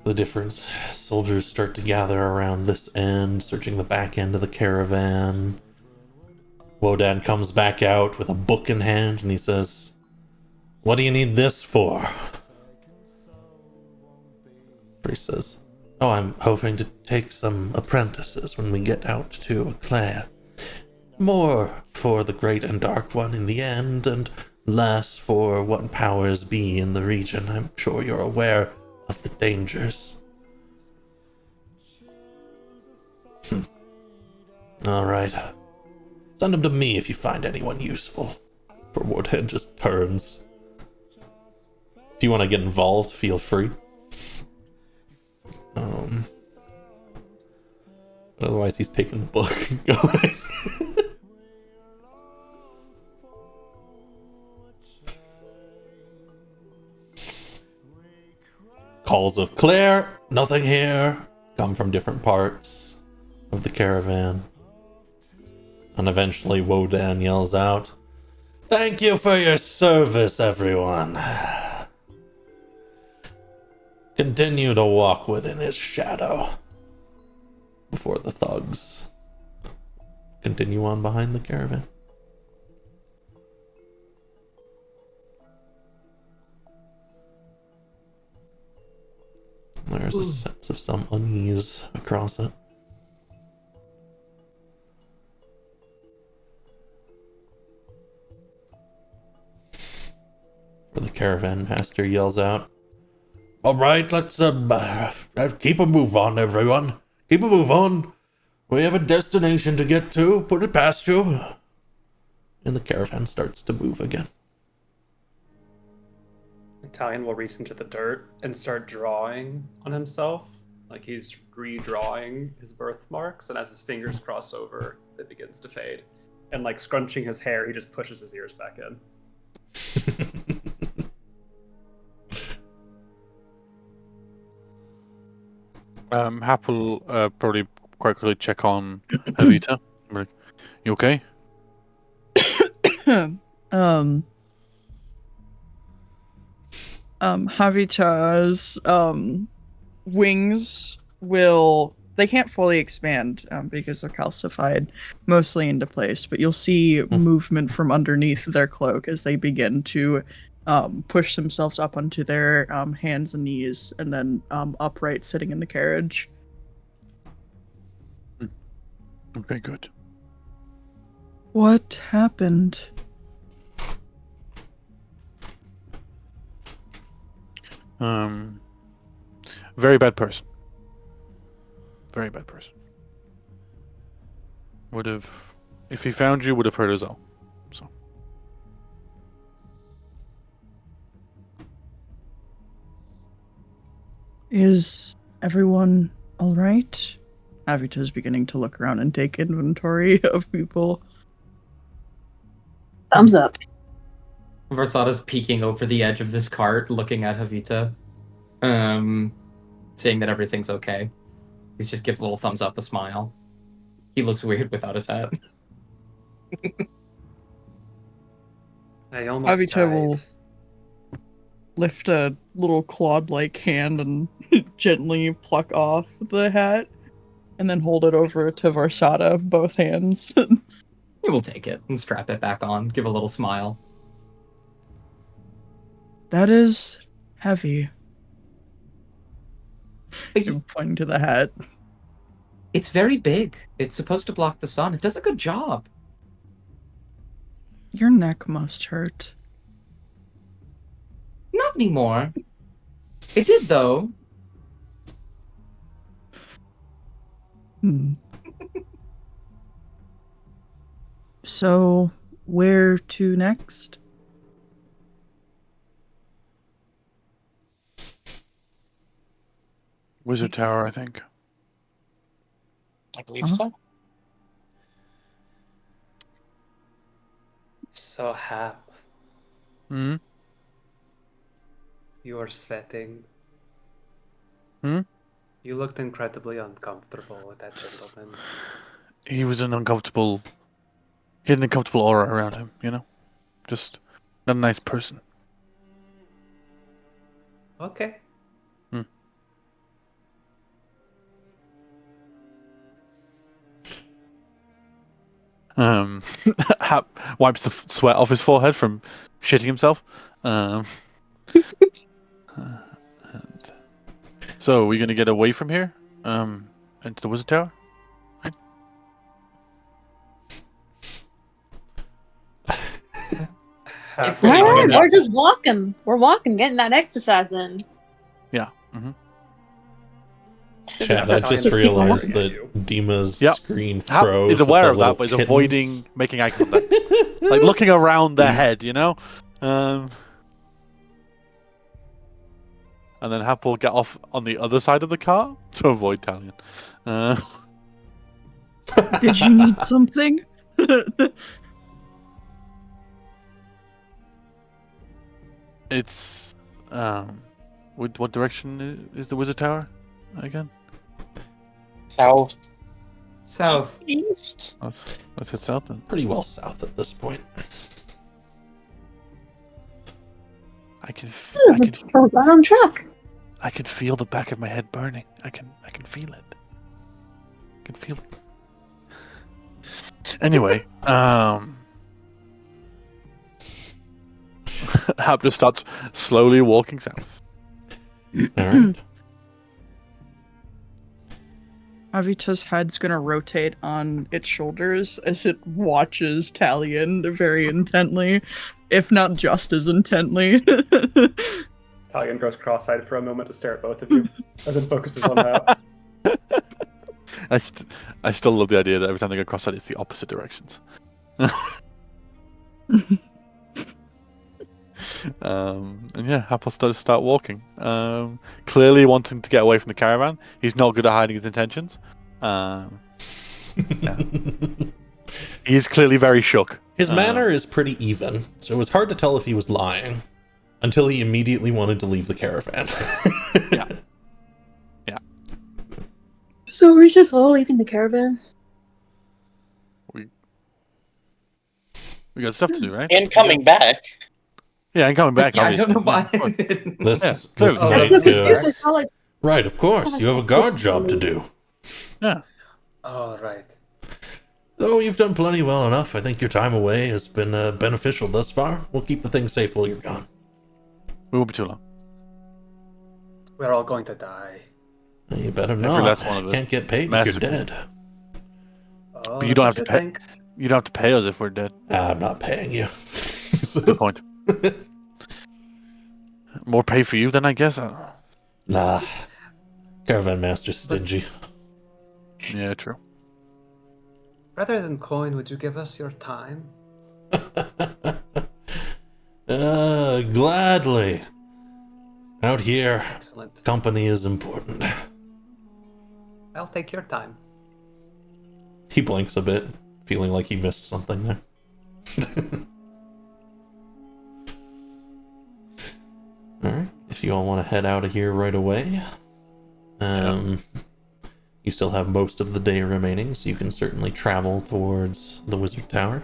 [SPEAKER 3] The different soldiers start to gather around this end, searching the back end of the caravan. Wodan comes back out with a book in hand and he says, "What do you need this for?" Priest says, "Oh, I'm hoping to take some apprentices when we get out to Eclair. More for the Great and Dark One in the end, and less for what powers be in the region. I'm sure you're aware of the dangers." Alright. Send them to me if you find anyone useful. For Wodan just turns. If you want to get involved, feel free. Otherwise, he's taking the book and going. Calls of "Claire, nothing here," come from different parts of the caravan. And eventually Wodan yells out, "Thank you for your service, everyone. Continue to walk within his shadow." Before the thugs continue on behind the caravan. There's a sense of some unease across it. For the caravan master yells out, "Alright, let's keep a move on, everyone. Keep a move on. We have a destination to get to. Put it past you." And the caravan starts to move again.
[SPEAKER 5] Italian will reach into the dirt and start drawing on himself, like he's redrawing his birthmarks. And as his fingers cross over, it begins to fade. And like scrunching his hair, he just pushes his ears back in.
[SPEAKER 2] Hap will probably quite quickly check on Havita. Like, you okay?
[SPEAKER 6] Havita's wings will, they can't fully expand because they're calcified mostly into place, but you'll see movement from underneath their cloak as they begin to push themselves up onto their hands and knees and then upright sitting in the carriage.
[SPEAKER 2] Okay, good.
[SPEAKER 6] What happened?
[SPEAKER 2] Very bad person. Very bad person. Would have, if he found you, would have hurt us all. So.
[SPEAKER 6] Is everyone all right? Avita's beginning to look around and take inventory of people.
[SPEAKER 7] Thumbs up.
[SPEAKER 4] Versada's peeking over the edge of this cart, looking at Havita, saying that everything's okay. He just gives a little thumbs up, a smile. He looks weird without his hat.
[SPEAKER 5] I almost
[SPEAKER 6] Avita
[SPEAKER 5] died.
[SPEAKER 6] will lift a little clawed-like hand and gently pluck off the hat, and then hold it over to Versada, both hands.
[SPEAKER 4] He will take it and strap it back on, give a little smile.
[SPEAKER 6] That is heavy. I'm pointing to the hat.
[SPEAKER 4] It's very big. It's supposed to block the sun. It does a good job.
[SPEAKER 6] Your neck must hurt.
[SPEAKER 4] Not anymore. It did, though.
[SPEAKER 6] So, where to next?
[SPEAKER 2] Wizard Tower, I think.
[SPEAKER 1] I believe
[SPEAKER 6] Uh-huh.
[SPEAKER 1] so.
[SPEAKER 5] So, Hap,
[SPEAKER 2] Hmm?
[SPEAKER 5] you were sweating.
[SPEAKER 2] Hmm?
[SPEAKER 5] You looked incredibly uncomfortable with that gentleman.
[SPEAKER 2] He was an uncomfortable... He had an uncomfortable aura around him, you know? Just not a nice person.
[SPEAKER 5] Okay.
[SPEAKER 2] Um, Hap wipes the sweat off his forehead from shitting himself. And so, we're gonna get away from here? Into the Wizard Tower?
[SPEAKER 5] Hap
[SPEAKER 4] If we're
[SPEAKER 5] will
[SPEAKER 4] not
[SPEAKER 7] Alright,
[SPEAKER 4] gonna-
[SPEAKER 5] notice-
[SPEAKER 7] we're just walking. We're walking, getting that exercise in.
[SPEAKER 2] Yeah. Mm-hmm.
[SPEAKER 3] Chad, I
[SPEAKER 5] Italian
[SPEAKER 3] just
[SPEAKER 5] is
[SPEAKER 3] realized
[SPEAKER 5] staring at
[SPEAKER 3] that Dima's
[SPEAKER 2] Yep.
[SPEAKER 3] screen
[SPEAKER 2] Hap
[SPEAKER 3] froze.
[SPEAKER 2] is
[SPEAKER 3] with
[SPEAKER 2] aware
[SPEAKER 3] the
[SPEAKER 2] of that,
[SPEAKER 3] little
[SPEAKER 2] but is
[SPEAKER 3] kittens.
[SPEAKER 2] avoiding making eye contact. Like looking around their head, you know? And then Hap will get off on the other side of the car to avoid Talion.
[SPEAKER 6] Did you need something?
[SPEAKER 2] It's what direction is the Wizard Tower again?
[SPEAKER 1] South
[SPEAKER 4] South.
[SPEAKER 1] east.
[SPEAKER 2] Let's hit south then.
[SPEAKER 3] Pretty well south at this point.
[SPEAKER 2] I can
[SPEAKER 7] We're right on track.
[SPEAKER 2] I can feel the back of my head burning. I can feel it. I can feel it. Anyway, Hap just starts slowly walking south.
[SPEAKER 3] All right.
[SPEAKER 6] Avita's head's gonna rotate on its shoulders as it watches Talion very intently, if not just as intently.
[SPEAKER 5] Talion goes cross-eyed for a moment to stare at both of you, and then focuses on Hap.
[SPEAKER 2] I still love the idea that every time they go cross-eyed, it's the opposite directions. And yeah, Hap will start walking. Clearly wanting to get away from the caravan. He's not good at hiding his intentions. Yeah. He is clearly very shook.
[SPEAKER 3] His manner is pretty even, so it was hard to tell if he was lying until he immediately wanted to leave the caravan.
[SPEAKER 2] Yeah.
[SPEAKER 7] So we're just all leaving the caravan.
[SPEAKER 2] We got stuff to do, right?
[SPEAKER 1] And coming back.
[SPEAKER 2] Yeah, and coming back.
[SPEAKER 4] Yeah, I don't know
[SPEAKER 2] obviously.
[SPEAKER 4] why.
[SPEAKER 2] Yeah, of course.
[SPEAKER 3] This
[SPEAKER 2] Yeah,
[SPEAKER 3] this
[SPEAKER 2] clearly.
[SPEAKER 5] Oh,
[SPEAKER 3] night
[SPEAKER 5] that's
[SPEAKER 3] goes.
[SPEAKER 5] nice.
[SPEAKER 3] Right, of course. You have a guard job to do.
[SPEAKER 2] Yeah.
[SPEAKER 5] All right.
[SPEAKER 3] Though you've done plenty well enough, I think your time away has been beneficial thus far. We'll keep the things safe while you're gone.
[SPEAKER 2] We won't be too long.
[SPEAKER 5] We're all going to die.
[SPEAKER 3] You better
[SPEAKER 2] Every
[SPEAKER 3] not.
[SPEAKER 2] last one of us.
[SPEAKER 3] Can't get paid if
[SPEAKER 2] Massacre.
[SPEAKER 3] you're dead.
[SPEAKER 5] Oh,
[SPEAKER 2] But you don't have
[SPEAKER 5] that's
[SPEAKER 2] to
[SPEAKER 5] what
[SPEAKER 2] pay.
[SPEAKER 5] you think?
[SPEAKER 2] You don't have to pay us if we're dead.
[SPEAKER 3] I'm not paying you.
[SPEAKER 2] Good point. More pay for you then, I guess.
[SPEAKER 3] Nah. Caravan master's stingy.
[SPEAKER 2] Yeah, true.
[SPEAKER 5] Rather than coin, would you give us your time?
[SPEAKER 3] Gladly. Out here,
[SPEAKER 5] Excellent.
[SPEAKER 3] company is important.
[SPEAKER 5] I'll take your time.
[SPEAKER 3] He blinks a bit, feeling like he missed something there. Alright, if you all want to head out of here right away, you still have most of the day remaining, so you can certainly travel towards the Wizard Tower.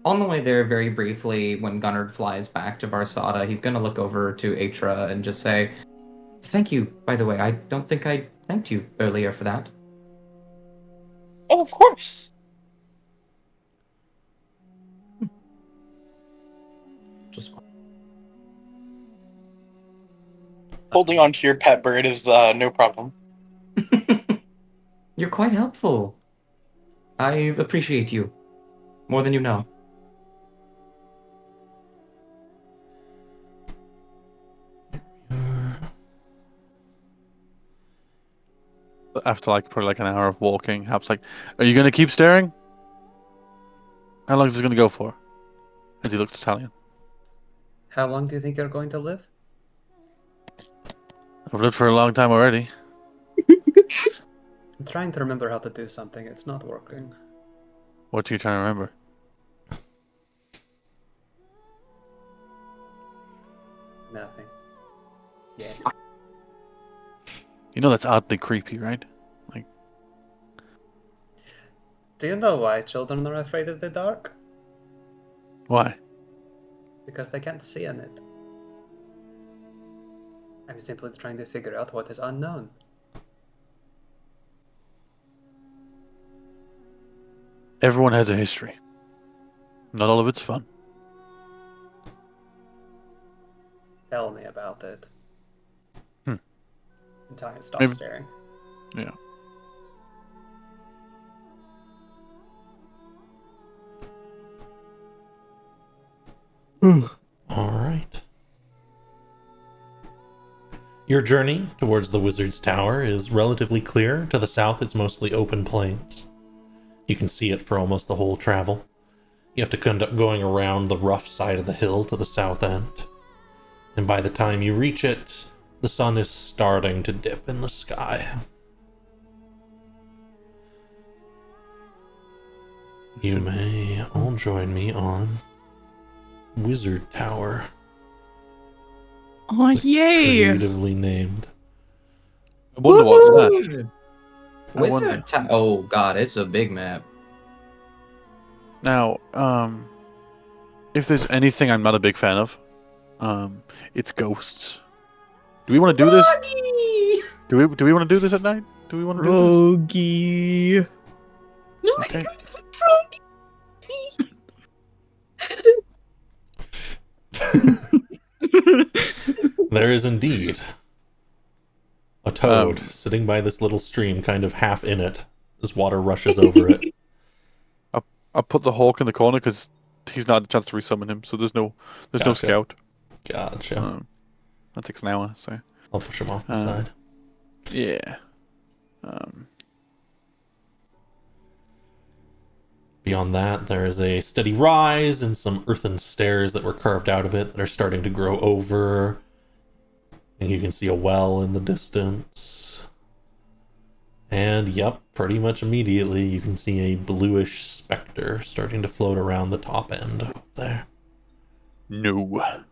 [SPEAKER 4] On the way there, very briefly, when Gunnard flies back to Varsada, he's gonna look over to Atra and just say, "Thank you, by the way. I don't think I thanked you earlier for that."
[SPEAKER 1] Oh, of course.
[SPEAKER 4] Just
[SPEAKER 1] Holding on to your pet bird is no problem.
[SPEAKER 4] You're quite helpful. I appreciate you more than you know.
[SPEAKER 2] After probably an hour of walking, Hap's like, "Are you gonna keep staring? How long is this gonna go for?" As he looks to Talion.
[SPEAKER 5] How long do you think you're going to live?
[SPEAKER 2] I've lived for a long time already.
[SPEAKER 5] I'm trying to remember how to do something. It's not working.
[SPEAKER 2] What are you trying to remember?
[SPEAKER 5] Nothing. Yeah.
[SPEAKER 2] You know that's oddly creepy, right?
[SPEAKER 5] Do you know why children are afraid of the dark?
[SPEAKER 2] Why?
[SPEAKER 5] Because they can't see in it. I'm simply trying to figure out what is unknown.
[SPEAKER 2] Everyone has a history. Not all of it's fun.
[SPEAKER 5] Tell me about it.
[SPEAKER 2] Hmm.
[SPEAKER 5] Until I stop
[SPEAKER 2] Maybe-
[SPEAKER 5] staring.
[SPEAKER 2] Yeah.
[SPEAKER 3] All right. Your journey towards the Wizard's Tower is relatively clear. To the south, it's mostly open plains. You can see it for almost the whole travel. You have to end up going around the rough side of the hill to the south end. And by the time you reach it, the sun is starting to dip in the sky. You may all join me on Wizard Tower.
[SPEAKER 6] Oh, yay!
[SPEAKER 3] Creatively named.
[SPEAKER 2] I wonder what's that. I wonder.
[SPEAKER 4] Wizard Town. Oh god, it's a big map.
[SPEAKER 2] Now, if there's anything I'm not a big fan of, it's ghosts. Do we want to do this?
[SPEAKER 4] Froggy!
[SPEAKER 2] Do we want to do this at night? Do we want to do
[SPEAKER 6] Rogie.
[SPEAKER 7] No,
[SPEAKER 2] Okay.
[SPEAKER 3] There is indeed a toad
[SPEAKER 2] Um,
[SPEAKER 3] sitting by this little stream, kind of half in it, as water rushes over it.
[SPEAKER 2] I'll put the hawk in the corner because he's not had a chance to resummon him, so there's no
[SPEAKER 3] Gotcha.
[SPEAKER 2] scout.
[SPEAKER 3] Gotcha.
[SPEAKER 2] That takes an hour, so
[SPEAKER 3] I'll push him off the
[SPEAKER 2] uh,
[SPEAKER 3] side.
[SPEAKER 2] yeah.
[SPEAKER 3] Beyond that, there is a steady rise and some earthen stairs that were carved out of it that are starting to grow over. And you can see a well in the distance. And yep, pretty much immediately you can see a bluish specter starting to float around the top end up there.
[SPEAKER 2] No.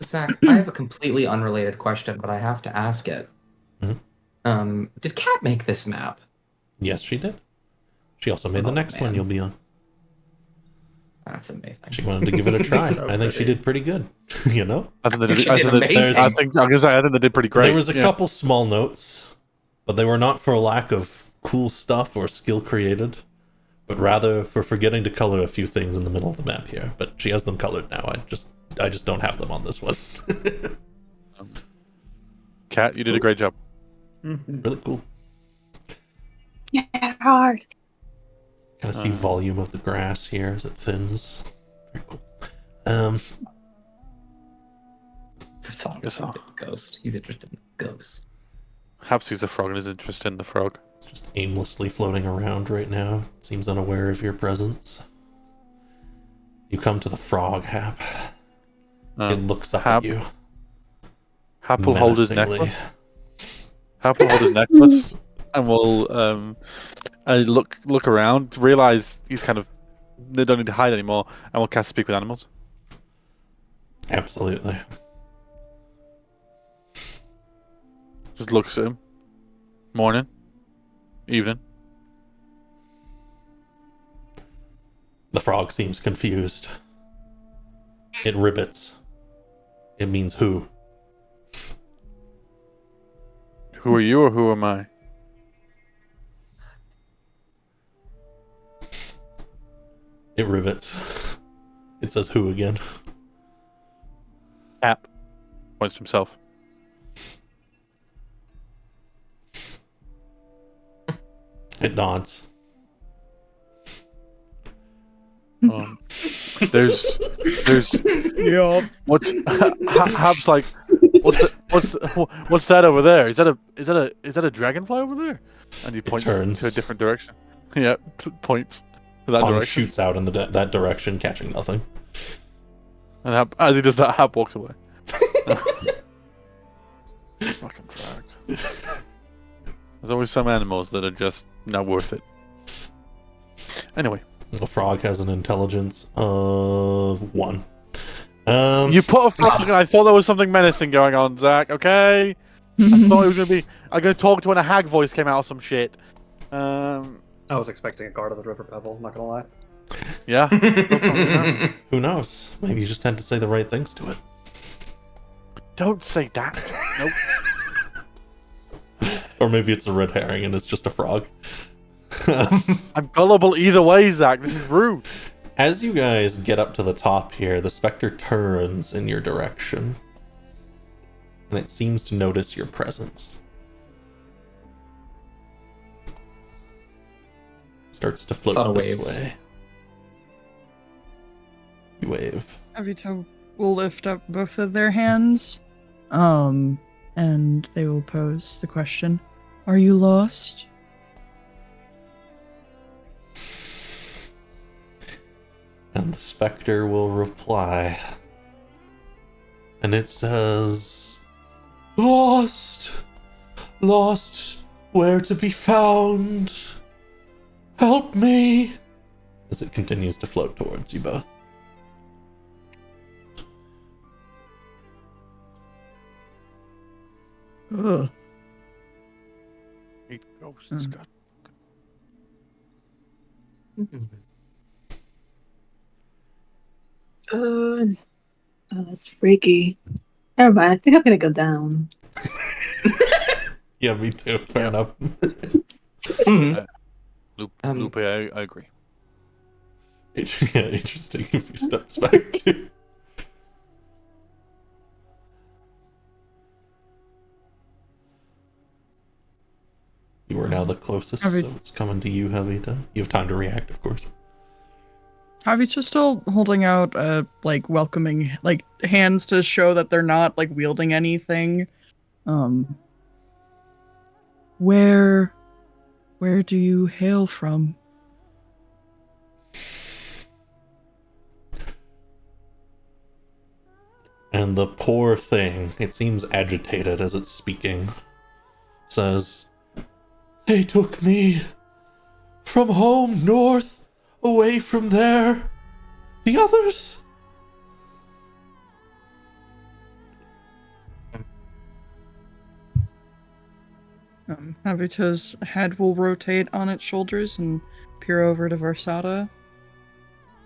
[SPEAKER 4] Zach, I have a completely unrelated question, but I have to ask it.
[SPEAKER 3] Mhm.
[SPEAKER 4] Did Kat make this map?
[SPEAKER 3] Yes, she did. She also made the
[SPEAKER 4] Oh,
[SPEAKER 3] next one
[SPEAKER 4] man.
[SPEAKER 3] you'll be on.
[SPEAKER 4] That's amazing.
[SPEAKER 3] She wanted to give it a try.
[SPEAKER 5] So
[SPEAKER 3] I think she
[SPEAKER 5] pretty.
[SPEAKER 3] did pretty good. You know?
[SPEAKER 2] I think they
[SPEAKER 4] think
[SPEAKER 2] did.
[SPEAKER 4] she
[SPEAKER 2] I
[SPEAKER 4] did
[SPEAKER 2] think they-
[SPEAKER 4] amazing.
[SPEAKER 2] I think I'm gonna say I think they did pretty great.
[SPEAKER 3] There was a
[SPEAKER 2] yeah.
[SPEAKER 3] couple small notes, but they were not for lack of cool stuff or skill created, but rather for forgetting to color a few things in the middle of the map here. But she has them colored now. I just don't have them on this one.
[SPEAKER 2] Kat, you did a great job.
[SPEAKER 5] Mhm.
[SPEAKER 3] Really cool.
[SPEAKER 7] Yeah, hard.
[SPEAKER 3] Kind of see volume of the grass here as it thins. Very cool.
[SPEAKER 4] For some
[SPEAKER 2] Yes, sir.
[SPEAKER 4] ghost. He's interested in ghosts.
[SPEAKER 2] Perhaps he's a frog and is interested in the frog.
[SPEAKER 3] It's just aimlessly floating around right now. It seems unaware of your presence. You come to the frog, Hap. It looks up
[SPEAKER 2] Hap-
[SPEAKER 3] at you.
[SPEAKER 2] Hap will hold his
[SPEAKER 3] menacingly.
[SPEAKER 2] necklace. Hap will hold his necklace, and we'll look around, realize he's kind of they don't need to hide anymore, and we'll cast Speak with Animals.
[SPEAKER 3] Absolutely.
[SPEAKER 2] Just looks at him. Morning, evening.
[SPEAKER 3] The frog seems confused. It ribbits. It means who?
[SPEAKER 2] Who are you or who am I?
[SPEAKER 3] It ribbits. It says who again?
[SPEAKER 2] Hap points to himself.
[SPEAKER 3] It nods.
[SPEAKER 2] There's
[SPEAKER 6] Yup.
[SPEAKER 2] what's Hap's like. What's that over there? Is that a dragonfly over there? And he points
[SPEAKER 3] turns.
[SPEAKER 2] to a different direction. Yeah, points to that
[SPEAKER 3] Pong
[SPEAKER 2] direction.
[SPEAKER 3] shoots out in that direction, catching nothing.
[SPEAKER 2] And as he does that, Hap walks away. Fucking frogs. There's always some animals that are just not worth it. Anyway.
[SPEAKER 3] The frog has an intelligence of 1.
[SPEAKER 2] You put a frog and I thought there was something menacing going on, Zach, okay? I thought it was going to be... I'm going to talk to when a hag voice came out or some shit.
[SPEAKER 5] I was expecting a guard of the River Pebble, not gonna lie.
[SPEAKER 2] Yeah?
[SPEAKER 3] Who knows? Maybe you just had to say the right things to it.
[SPEAKER 2] Don't say that. Nope.
[SPEAKER 3] Or maybe it's a red herring and it's just a frog.
[SPEAKER 2] I'm gullible either way, Zach. This is rude.
[SPEAKER 3] As you guys get up to the top here, the specter turns in your direction. And it seems to notice your presence. It starts to float
[SPEAKER 4] Sort of
[SPEAKER 3] this
[SPEAKER 4] waves.
[SPEAKER 3] way. You wave.
[SPEAKER 6] Avito will lift up both of their hands, and they will pose the question, "Are you lost?"
[SPEAKER 3] And the specter will reply. And it says, "Lost! Lost, where to be found? Help me!" As it continues to float towards you both.
[SPEAKER 6] Ugh.
[SPEAKER 2] Hate ghosts, God.
[SPEAKER 7] Oh, that's freaky. Never mind. I think I'm gonna go down.
[SPEAKER 3] Yeah, me too. Fair enough.
[SPEAKER 2] Lupe, I agree.
[SPEAKER 3] Yeah, interesting if he steps back too. You are now the closest, so it's coming to you, Javita. You have time to react, of course.
[SPEAKER 6] Javito's still holding out, like, welcoming, like, hands to show that they're not, like, wielding anything. Where do you hail from?
[SPEAKER 3] And the poor thing, it seems agitated as it's speaking, says, "They took me from home north, away from there. The others?"
[SPEAKER 6] Javito's head will rotate on its shoulders and peer over to Versata.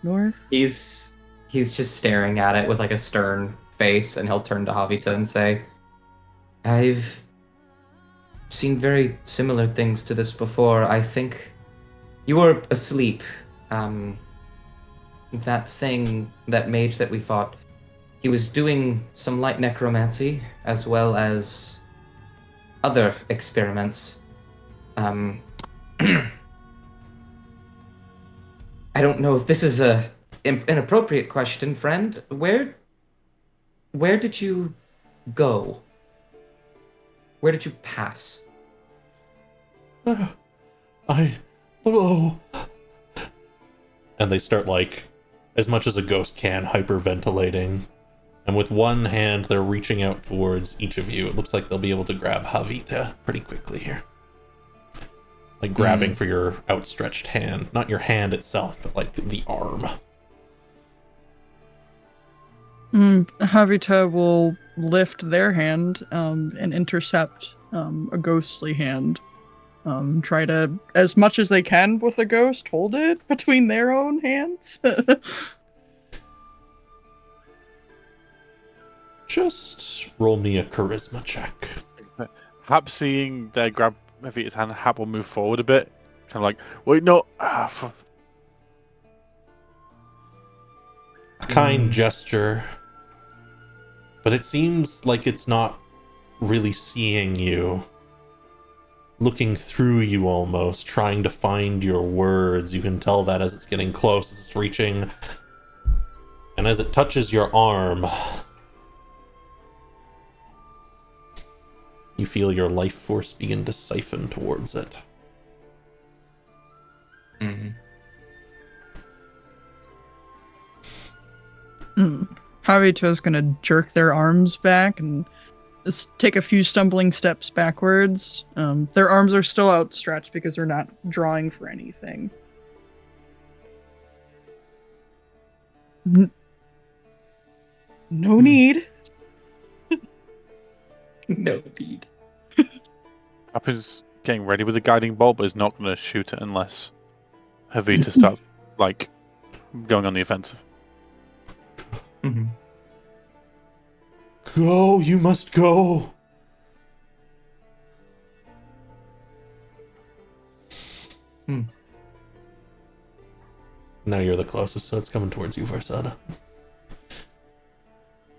[SPEAKER 6] North?
[SPEAKER 4] He's just staring at it with like a stern face, and he'll turn to Javita and say, "I've seen very similar things to this before. I think you were asleep. That thing, that mage that we fought, he was doing some light necromancy as well as other experiments. I don't know if this is an inappropriate question, friend. Where did you go? Where did you pass?"
[SPEAKER 3] Oh. And they start, like, as much as a ghost can, hyperventilating. And with one hand, they're reaching out towards each of you. It looks like they'll be able to grab Javita pretty quickly here. Like, grabbing for your outstretched hand. Not your hand itself, but, like, the arm.
[SPEAKER 6] Javita will lift their hand and intercept a ghostly hand. Try to, as much as they can with the ghost, hold it between their own hands.
[SPEAKER 3] Just roll me a charisma check.
[SPEAKER 2] Hap seeing their grab Javita's hand, Hap will move forward a bit. Kind of like, wait, no.
[SPEAKER 3] A kind gesture. But it seems like it's not really seeing you. Looking through you almost, trying to find your words. You can tell that as it's getting close, as it's reaching. And as it touches your arm, you feel your life force begin to siphon towards it.
[SPEAKER 6] Javito's gonna jerk their arms back and take a few stumbling steps backwards. Their arms are still outstretched because they're not drawing for anything. No need.
[SPEAKER 4] No need.
[SPEAKER 2] Up is getting ready with the guiding bolt, but is not going to shoot it unless Javita starts like going on the offensive.
[SPEAKER 4] Mm-hmm.
[SPEAKER 3] Go, you must go. Now you're the closest, so it's coming towards you, Varsada.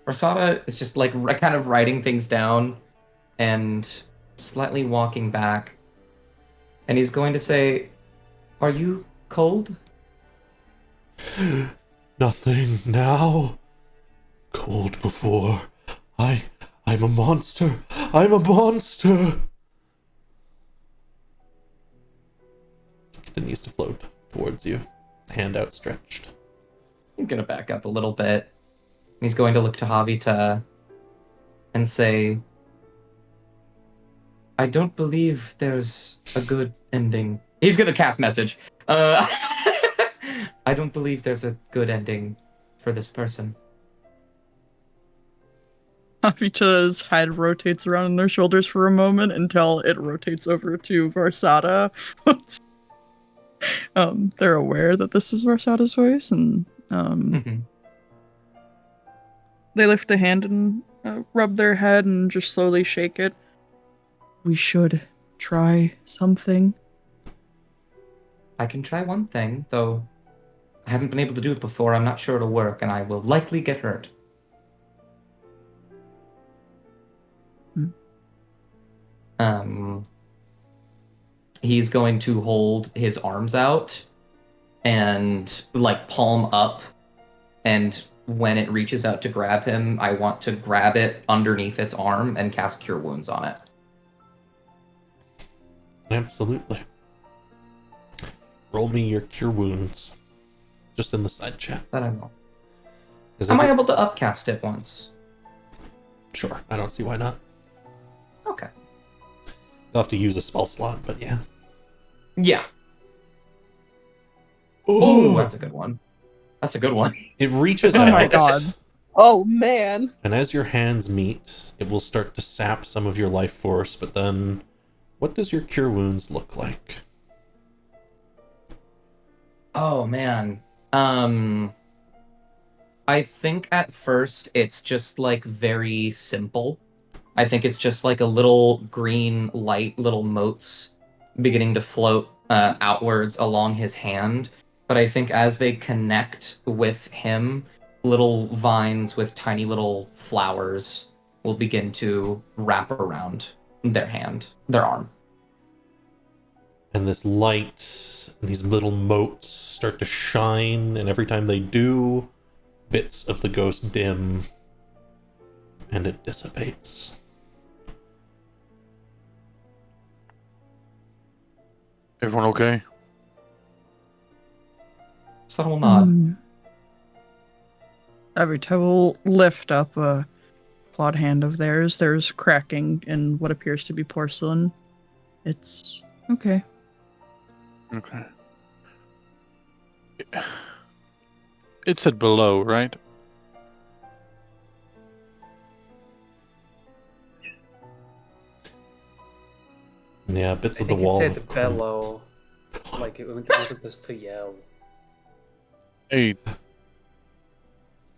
[SPEAKER 4] Varsada is just like kind of writing things down and slightly walking back. And he's going to say, "Are you cold?"
[SPEAKER 3] Nothing now. Cold before. I'm a monster. I'm a monster. Continues to float towards you, hand outstretched.
[SPEAKER 4] He's going to back up a little bit. He's going to look to Javita and say, "I don't believe there's a good ending." He's going to cast message. I don't believe there's a good ending for this person.
[SPEAKER 6] Javita's head rotates around on their shoulders for a moment until it rotates over to Varsada. They're aware that this is Varsada's voice, and they lift a hand and rub their head and just slowly shake it. We should try something.
[SPEAKER 4] I can try one thing, though I haven't been able to do it before. I'm not sure it'll work, and I will likely get hurt. He's going to hold his arms out and like palm up, and when it reaches out to grab him, I want to grab it underneath its arm and cast Cure Wounds on it.
[SPEAKER 3] Absolutely. Roll me your Cure Wounds. Just in the side chat.
[SPEAKER 4] That I will. Am I able to upcast it once?
[SPEAKER 3] Sure, I don't see why not.
[SPEAKER 4] Okay.
[SPEAKER 3] You'll have to use a spell slot, but yeah.
[SPEAKER 4] Yeah. Oh, that's a good one. That's a good one.
[SPEAKER 3] It reaches
[SPEAKER 6] Oh
[SPEAKER 3] out.
[SPEAKER 6] my god.
[SPEAKER 7] Oh man.
[SPEAKER 3] And as your hands meet, it will start to sap some of your life force, but then what does your Cure Wounds look like?
[SPEAKER 4] Oh man. I think at first it's just like very simple. I think it's just like a little green light, little motes beginning to float outwards along his hand. But I think as they connect with him, little vines with tiny little flowers will begin to wrap around their hand, their arm.
[SPEAKER 3] And this light, these little motes start to shine, and every time they do, bits of the ghost dim, and it dissipates.
[SPEAKER 2] Everyone okay?
[SPEAKER 4] Subtle nod.
[SPEAKER 6] Javita will lift up a clawed hand of theirs. There's cracking in what appears to be porcelain. It's okay.
[SPEAKER 2] Okay. It said below, right?
[SPEAKER 3] Yeah, bits
[SPEAKER 5] I
[SPEAKER 3] of the
[SPEAKER 5] think it
[SPEAKER 3] wall.
[SPEAKER 5] said
[SPEAKER 3] have crumbled.
[SPEAKER 5] bellow. Like it wanted us to yell.
[SPEAKER 2] I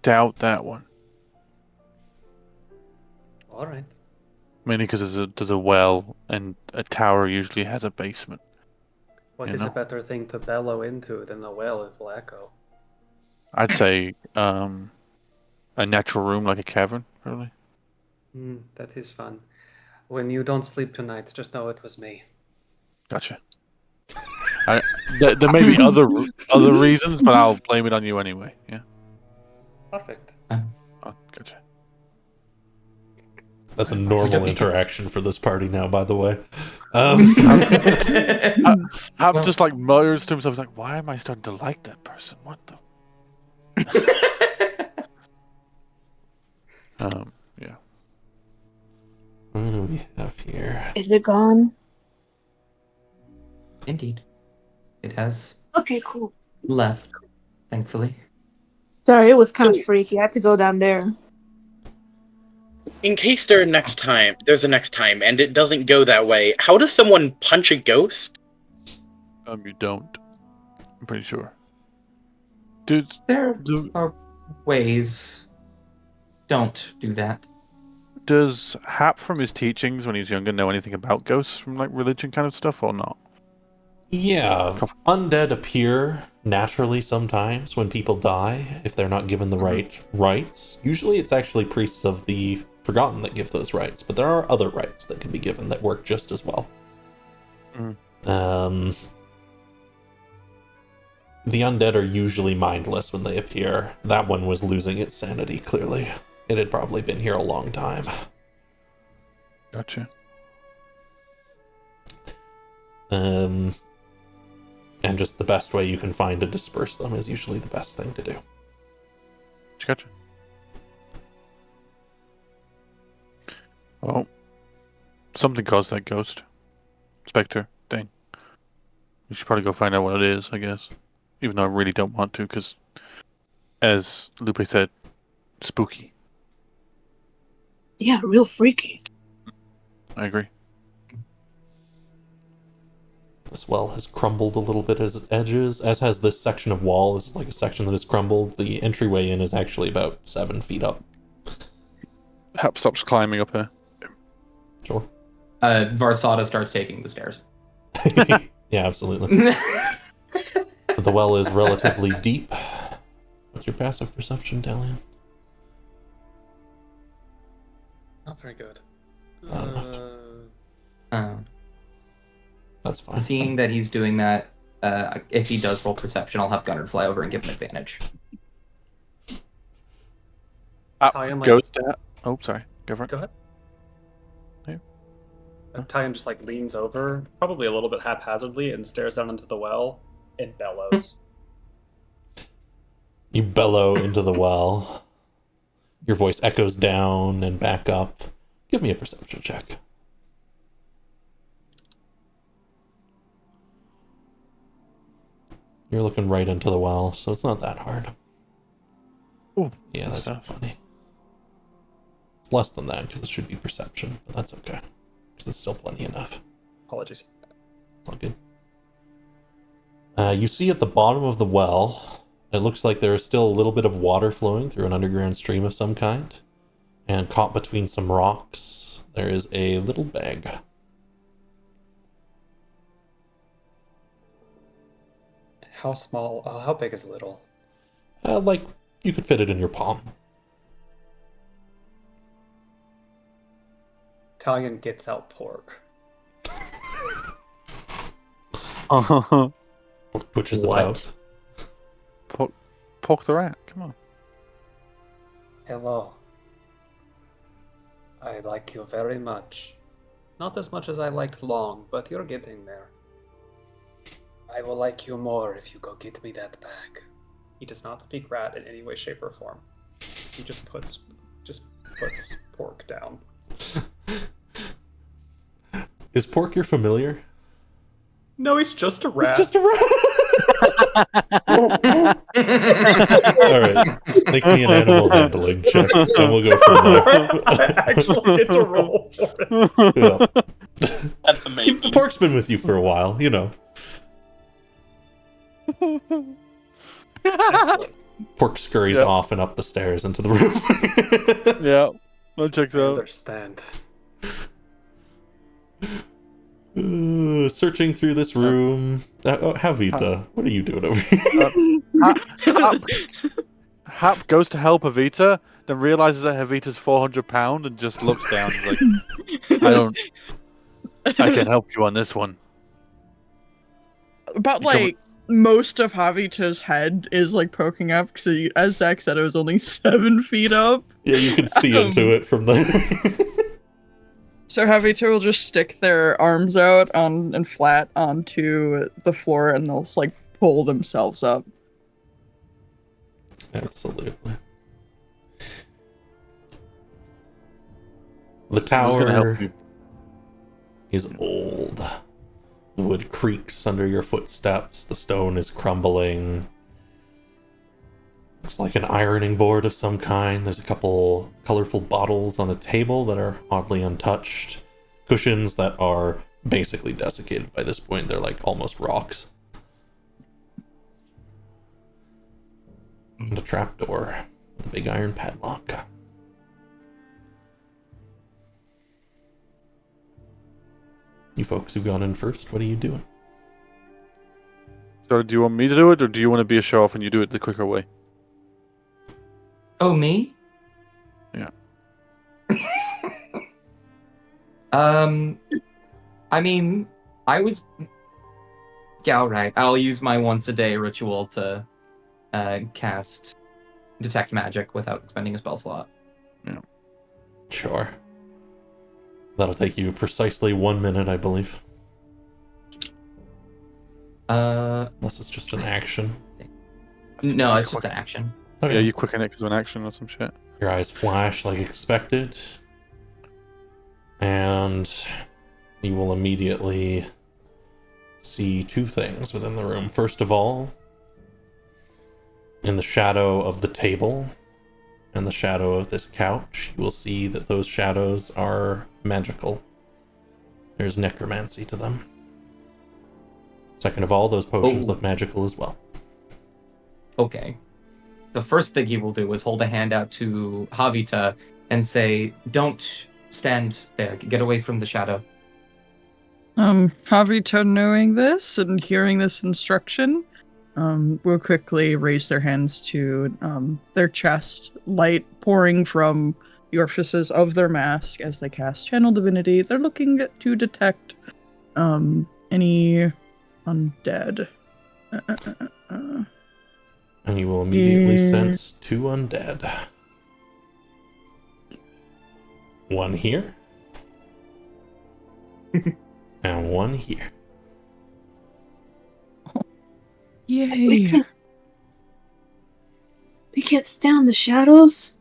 [SPEAKER 2] doubt that one.
[SPEAKER 5] All right.
[SPEAKER 2] Mainly because there's a well, and a tower usually has a basement.
[SPEAKER 5] What
[SPEAKER 2] You
[SPEAKER 5] is
[SPEAKER 2] know?
[SPEAKER 5] a better thing to bellow into than a well? It will echo.
[SPEAKER 2] I'd say a natural room like a cavern, probably.
[SPEAKER 5] That is fun. When you don't sleep tonight, just know it was me.
[SPEAKER 2] Gotcha. There may be other reasons, but I'll blame it on you anyway. Yeah.
[SPEAKER 5] Perfect.
[SPEAKER 2] Oh, gotcha.
[SPEAKER 3] That's a normal interaction for this party now, by the way.
[SPEAKER 2] Hap just like mutters to himself, like, "Why am I starting to like that person? What the?" Yeah.
[SPEAKER 3] What do we have here?
[SPEAKER 7] Is it gone?
[SPEAKER 4] Indeed. It has
[SPEAKER 7] Okay, cool.
[SPEAKER 4] left, thankfully.
[SPEAKER 7] Sorry, it was kind of freaky. I had to go down there.
[SPEAKER 1] In case there's a next time, and it doesn't go that way, how does someone punch a ghost?
[SPEAKER 2] You don't. I'm pretty sure. Dude,
[SPEAKER 4] There
[SPEAKER 2] do,
[SPEAKER 4] are ways. Don't do that.
[SPEAKER 2] does Hap from his teachings when he's younger know anything about ghosts from like religion kind of stuff or not?
[SPEAKER 3] Yeah, undead appear naturally sometimes when people die if they're not given the right rites. Usually it's actually priests of the Forgotten that give those rites, but there are other rites that can be given that work just as well. The undead are usually mindless when they appear. That one was losing its sanity, clearly. It had probably been here a long time.
[SPEAKER 2] Gotcha.
[SPEAKER 3] And just the best way you can find to disperse them is usually the best thing to do.
[SPEAKER 2] Gotcha. Well, something caused that ghost. Spectre thing. We should probably go find out what it is, I guess. Even though I really don't want to, because, as Lupe said, spooky.
[SPEAKER 7] Yeah, real freaky.
[SPEAKER 2] I agree.
[SPEAKER 3] This well has crumbled a little bit at its edges, as has this section of wall. This is like a section that has crumbled. The entryway in is actually about 7 feet up.
[SPEAKER 2] Hap stops climbing up here.
[SPEAKER 3] Sure.
[SPEAKER 4] Varsada starts taking the stairs.
[SPEAKER 3] Yeah, absolutely. The well is relatively deep. What's your passive perception, Dalian?
[SPEAKER 5] Not very good.
[SPEAKER 4] Oh.
[SPEAKER 3] That's fine.
[SPEAKER 4] Seeing that he's doing that, if he does roll perception, I'll have Gunnar fly over and give him advantage.
[SPEAKER 5] Talion, like-
[SPEAKER 2] Goes to... Oh, sorry. Go for it.
[SPEAKER 5] Go ahead.
[SPEAKER 2] Yeah.
[SPEAKER 5] Talion just like leans over, probably a little bit haphazardly, and stares down into the well and bellows.
[SPEAKER 3] You bellow into the well. Your voice echoes down and back up. Give me a perception check. You're looking right into the well, so it's not that hard.
[SPEAKER 2] Ooh,
[SPEAKER 3] Yeah, that's
[SPEAKER 2] stuff.
[SPEAKER 3] funny. It's less than that because it should be perception, but that's okay. Because it's still plenty enough.
[SPEAKER 5] Apologies.
[SPEAKER 3] It's all good. You see at the bottom of the well, it looks like there is still a little bit of water flowing through an underground stream of some kind. And caught between some rocks, there is a little bag.
[SPEAKER 5] How small? How big is little?
[SPEAKER 3] Like, you could fit it in your palm.
[SPEAKER 5] Talion gets out pork.
[SPEAKER 3] Which is
[SPEAKER 4] What?
[SPEAKER 3] about...
[SPEAKER 2] Poke the rat. Come on.
[SPEAKER 5] Hello. I like you very much. Not as much as I liked Long, but you're getting there. I will like you more if you go get me that bag. He does not speak rat in any way, shape, or form. He just puts pork down.
[SPEAKER 3] Is pork your familiar?
[SPEAKER 5] No, he's just a rat.
[SPEAKER 3] It's just a rat! Alright, make me an animal handling check, and we'll go from there.
[SPEAKER 5] I actually get to roll for it.
[SPEAKER 3] Yeah.
[SPEAKER 1] That's amazing.
[SPEAKER 3] The pork's been with you for a while, you know.
[SPEAKER 5] Excellent.
[SPEAKER 3] Pork scurries
[SPEAKER 2] Yeah.
[SPEAKER 3] off and up the stairs into the room.
[SPEAKER 2] Yeah. I'll check
[SPEAKER 5] I
[SPEAKER 2] that.
[SPEAKER 5] understand.
[SPEAKER 3] Searching through this room. Havita, what are you doing over here?
[SPEAKER 2] Hap goes to help Evita, then realizes that Evita's 400 pounds and just looks down. He's like, I can help you on this one.
[SPEAKER 6] About
[SPEAKER 2] You come-
[SPEAKER 6] like most of Javita's head is like poking up because, as Zach said, it was only 7 feet up.
[SPEAKER 3] Yeah, you can see into it from there.
[SPEAKER 6] So Javita will just stick their arms out and flat onto the floor, and they'll just, like pull themselves up.
[SPEAKER 3] Absolutely. The
[SPEAKER 2] Who's gonna help
[SPEAKER 3] tower
[SPEAKER 2] me?
[SPEAKER 3] is old. The wood creaks under your footsteps. The stone is crumbling. Looks like an ironing board of some kind. There's a couple colorful bottles on a table that are oddly untouched. Cushions that are basically desiccated by this point. They're like almost rocks. And a trapdoor with a big iron padlock. You folks who've gone in first, what are you doing?
[SPEAKER 2] So, do you want me to do it, or do you want to be a show off and you do it the quicker way?
[SPEAKER 4] Oh, me?
[SPEAKER 2] Yeah.
[SPEAKER 4] I mean, I was. Yeah, all right. I'll use my once a day ritual to cast detect magic without spending a spell slot.
[SPEAKER 3] Sure. That'll take you precisely 1 minute, I believe. Unless it's just an action.
[SPEAKER 4] No, it's just an action.
[SPEAKER 3] Okay.
[SPEAKER 2] Yeah, you quicken it because of an action or some shit.
[SPEAKER 3] Your eyes flash like expected. And you will immediately see two things within the room. First of all, in the shadow of the table and the shadow of this couch, you will see that those shadows are magical. There's necromancy to them. Second of all, those potions look magical as well.
[SPEAKER 4] Okay. The first thing he will do is hold a hand out to Havita and say, "Don't stand there. Get away from the shadow."
[SPEAKER 6] Havita, knowing this and hearing this instruction, will quickly raise their hands to their chest, light pouring from the orifices of their mask as they cast Channel Divinity. They're looking to detect any undead.
[SPEAKER 3] And you will immediately sense two undead. One here. And one here.
[SPEAKER 6] Yay!
[SPEAKER 7] We can't stand the shadows.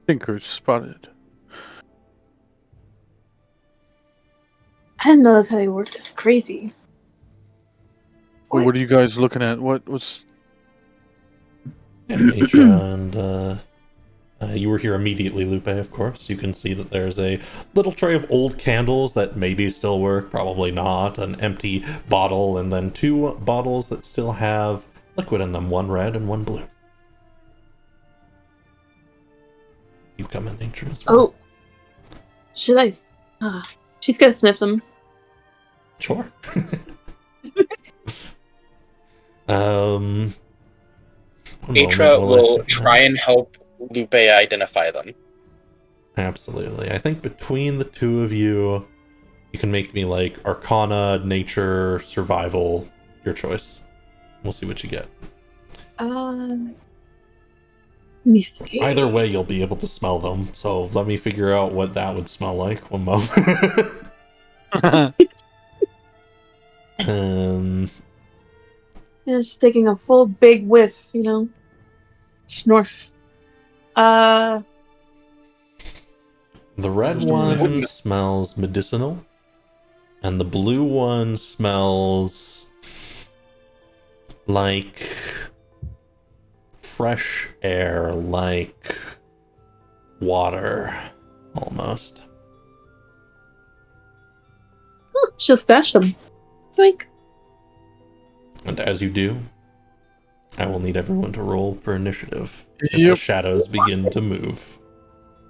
[SPEAKER 2] Thinkers spotted.
[SPEAKER 7] I didn't know that's how they work. That's crazy.
[SPEAKER 2] Well, what are you guys looking at? What's...
[SPEAKER 3] Yeah, Mitra and you were here immediately, Lupe, of course. You can see that there's a little tray of old candles that maybe still work, probably not, an empty bottle, and then two bottles that still have liquid in them, one red and one blue. You come in, Nature, as well.
[SPEAKER 7] Oh. Should I? She's gonna sniff them.
[SPEAKER 3] Sure.
[SPEAKER 1] Atra will try and help Lupe identify them.
[SPEAKER 3] Absolutely. I think between the two of you, you can make me like Arcana, Nature, Survival, your choice. We'll see what you get.
[SPEAKER 7] Let me see.
[SPEAKER 3] Either way, you'll be able to smell them. So let me figure out what that would smell like. One moment.
[SPEAKER 7] Yeah, she's taking a full big whiff, you know. Snorf.
[SPEAKER 3] The red one smells medicinal, and the blue one smells like fresh air, like water, almost.
[SPEAKER 7] Oh, she'll stash them. Like.
[SPEAKER 3] And as you do, I will need everyone to roll for initiative as the shadows begin to move.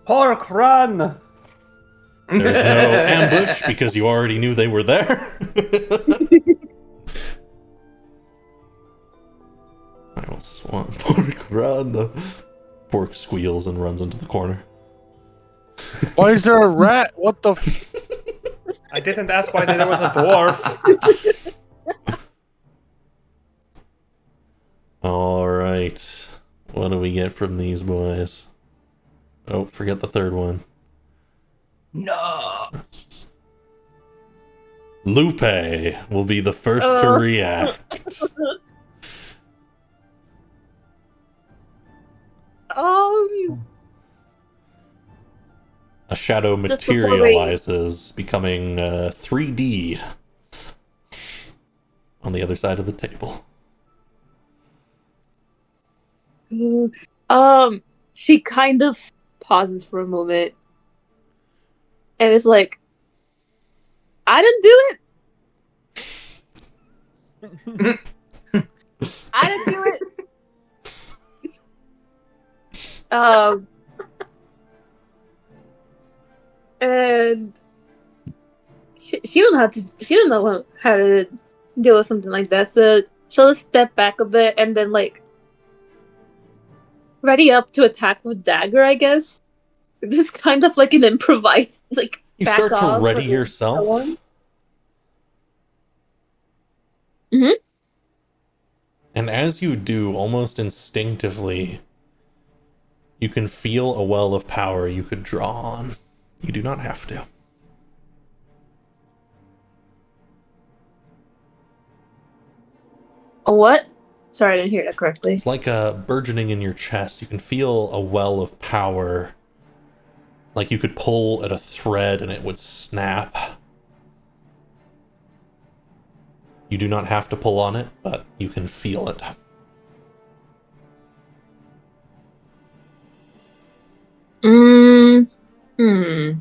[SPEAKER 5] Pork, run!
[SPEAKER 3] There's no ambush because you already knew they were there. I will swan Pork, run. The Pork squeals and runs into the corner.
[SPEAKER 2] Why is there a rat? What the
[SPEAKER 5] I didn't ask why there was a dwarf.
[SPEAKER 3] Alright. What do we get from these boys? Oh, forget the third one.
[SPEAKER 4] No.
[SPEAKER 3] Lupe will be the first to react. A shadow
[SPEAKER 7] Just before we-
[SPEAKER 3] materializes, becoming 3D on the other side of the table.
[SPEAKER 7] Ooh. She kind of pauses for a moment, and it's like, I didn't do it. I didn't do it. And she don't know how to. She don't know how to deal with something like that. So she'll just step back a bit and then like ready up to attack with dagger. I guess this is kind of like an improvised like
[SPEAKER 3] You
[SPEAKER 7] back
[SPEAKER 3] start to
[SPEAKER 7] off.
[SPEAKER 3] ready
[SPEAKER 7] or
[SPEAKER 3] yourself.
[SPEAKER 7] so on. Mhm.
[SPEAKER 3] And as you do, almost instinctively, you can feel a well of power you could draw on. You do not have to.
[SPEAKER 7] A what? Sorry, I didn't hear that correctly.
[SPEAKER 3] It's like a burgeoning in your chest. You can feel a well of power. Like you could pull at a thread and it would snap. You do not have to pull on it, but you can feel it.
[SPEAKER 7] Hmm.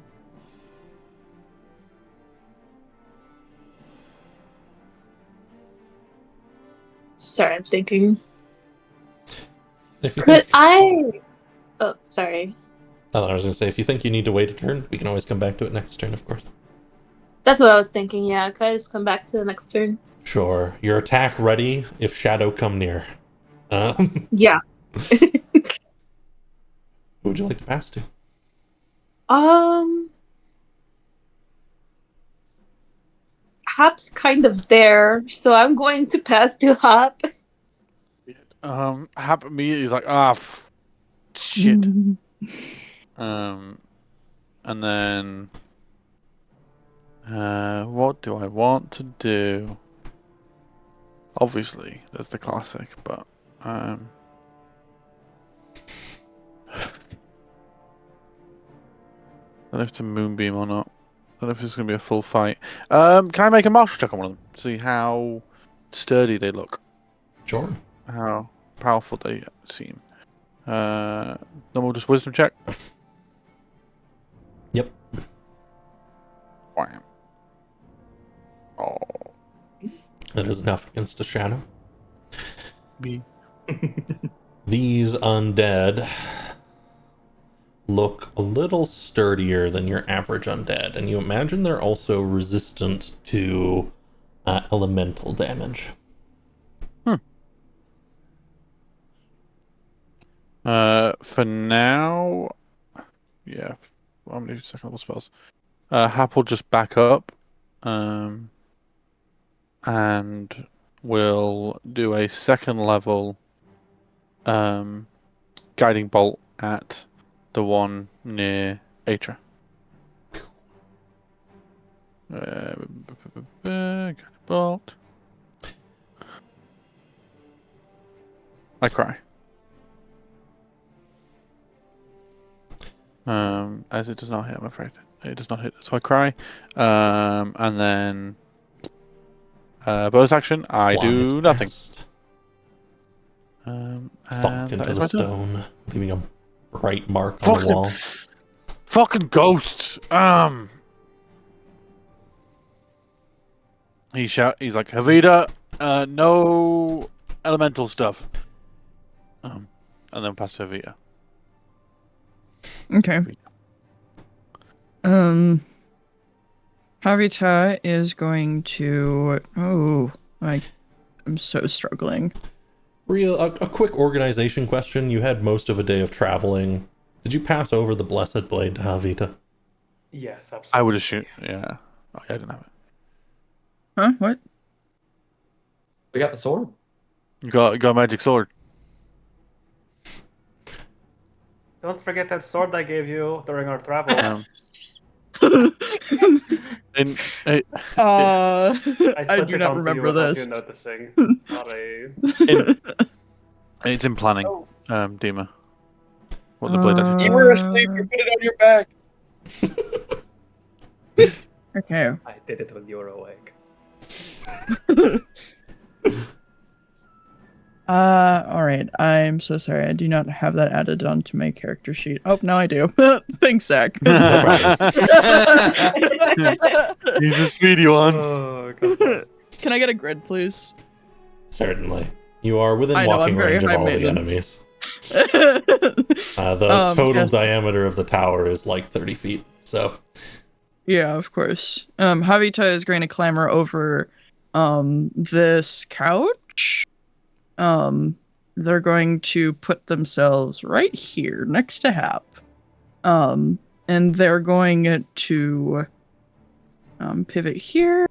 [SPEAKER 7] Sorry, I'm thinking.
[SPEAKER 3] If you
[SPEAKER 7] Could
[SPEAKER 3] think,
[SPEAKER 7] I? Oh, sorry.
[SPEAKER 3] I was going to say, if you think you need to wait a turn, we can always come back to it next turn, of course.
[SPEAKER 7] That's what I was thinking. Yeah, could I just come back to the next turn?
[SPEAKER 3] Sure. Your attack ready if shadow come near.
[SPEAKER 7] Yeah.
[SPEAKER 3] Who would you like to pass to?
[SPEAKER 7] Hop's kind of there, so I'm going to pass to Hop.
[SPEAKER 2] Hap immediately is like, shit. And then, what do I want to do? Obviously, there's the classic, but I don't know if it's a moonbeam or not. I don't know if it's going to be a full fight. Can I make a martial check on one of them? See how sturdy they look,
[SPEAKER 3] Sure.
[SPEAKER 2] how powerful they seem. Then we'll just wisdom check.
[SPEAKER 3] Yep.
[SPEAKER 2] Wham. Oh.
[SPEAKER 3] That is enough against a shadow.
[SPEAKER 2] Me.
[SPEAKER 3] These undead look a little sturdier than your average undead, and you imagine they're also resistant to elemental damage.
[SPEAKER 2] For now, yeah. How many second level spells? Hap will just back up, and we'll do a second level, guiding bolt at the one near Atra. Guiding bolt. I cry. As it does not hit, I'm afraid. It does not hit, so I cry. And then bonus action, I
[SPEAKER 3] Flies
[SPEAKER 2] do nothing.
[SPEAKER 3] past.
[SPEAKER 2] And
[SPEAKER 3] Thunk
[SPEAKER 2] that
[SPEAKER 3] into
[SPEAKER 2] is
[SPEAKER 3] the
[SPEAKER 2] my turn.
[SPEAKER 3] stone, leaving a bright mark on the wall.
[SPEAKER 2] Fucking ghosts. He's like, Havita, no elemental stuff. And then pass to Havita.
[SPEAKER 6] Okay. Havita is going to. Oh, I'm so struggling.
[SPEAKER 3] Real, a quick organization question. You had most of a day of traveling. Did you pass over the Blessed Blade to Havita?
[SPEAKER 5] Yes, absolutely.
[SPEAKER 2] I would assume, yeah. Oh, I didn't have it.
[SPEAKER 6] Huh? What?
[SPEAKER 4] We got the sword.
[SPEAKER 2] You got a magic sword.
[SPEAKER 5] Don't forget that sword I gave you during our travel.
[SPEAKER 2] And
[SPEAKER 5] I
[SPEAKER 6] I
[SPEAKER 5] slipped
[SPEAKER 6] do
[SPEAKER 5] it
[SPEAKER 6] not
[SPEAKER 5] onto
[SPEAKER 6] remember
[SPEAKER 5] you without
[SPEAKER 6] this.
[SPEAKER 5] you noticing. Sorry.
[SPEAKER 2] it's in planning,
[SPEAKER 1] Oh.
[SPEAKER 2] Dima. What the blade actually
[SPEAKER 1] You were asleep. You put it on your back.
[SPEAKER 6] Okay.
[SPEAKER 5] I did it when you were awake.
[SPEAKER 6] All right. I'm so sorry. I do not have that added onto my character sheet. Oh, now I do. Thanks, Zach.
[SPEAKER 3] No problem.
[SPEAKER 2] He's a speedy one.
[SPEAKER 5] Oh, God.
[SPEAKER 6] Can I get a grid, please?
[SPEAKER 3] Certainly. You are within
[SPEAKER 6] I know,
[SPEAKER 3] walking
[SPEAKER 6] I'm very
[SPEAKER 3] range of
[SPEAKER 6] high
[SPEAKER 3] all the
[SPEAKER 6] maintenance.
[SPEAKER 3] enemies. The total
[SPEAKER 6] Yes.
[SPEAKER 3] diameter of the tower is like 30 feet, so...
[SPEAKER 6] Yeah, of course. Havita is going to clamber over this couch. They're going to put themselves right here next to Hap. And they're going to pivot here.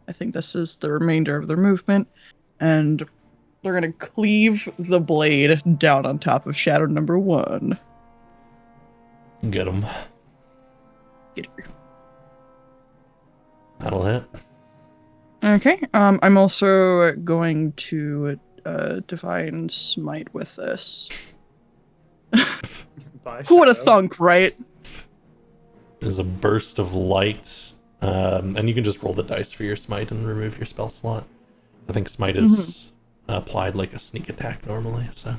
[SPEAKER 6] I think this is the remainder of their movement. And they're going to cleave the blade down on top of shadow number 1.
[SPEAKER 3] Get him.
[SPEAKER 6] Get here.
[SPEAKER 3] That'll hit.
[SPEAKER 6] Okay. I'm also going to divine smite with this. Who would have thunk, right?
[SPEAKER 3] There's a burst of light, and you can just roll the dice for your smite and remove your spell slot. I think smite is applied like a sneak attack normally, so...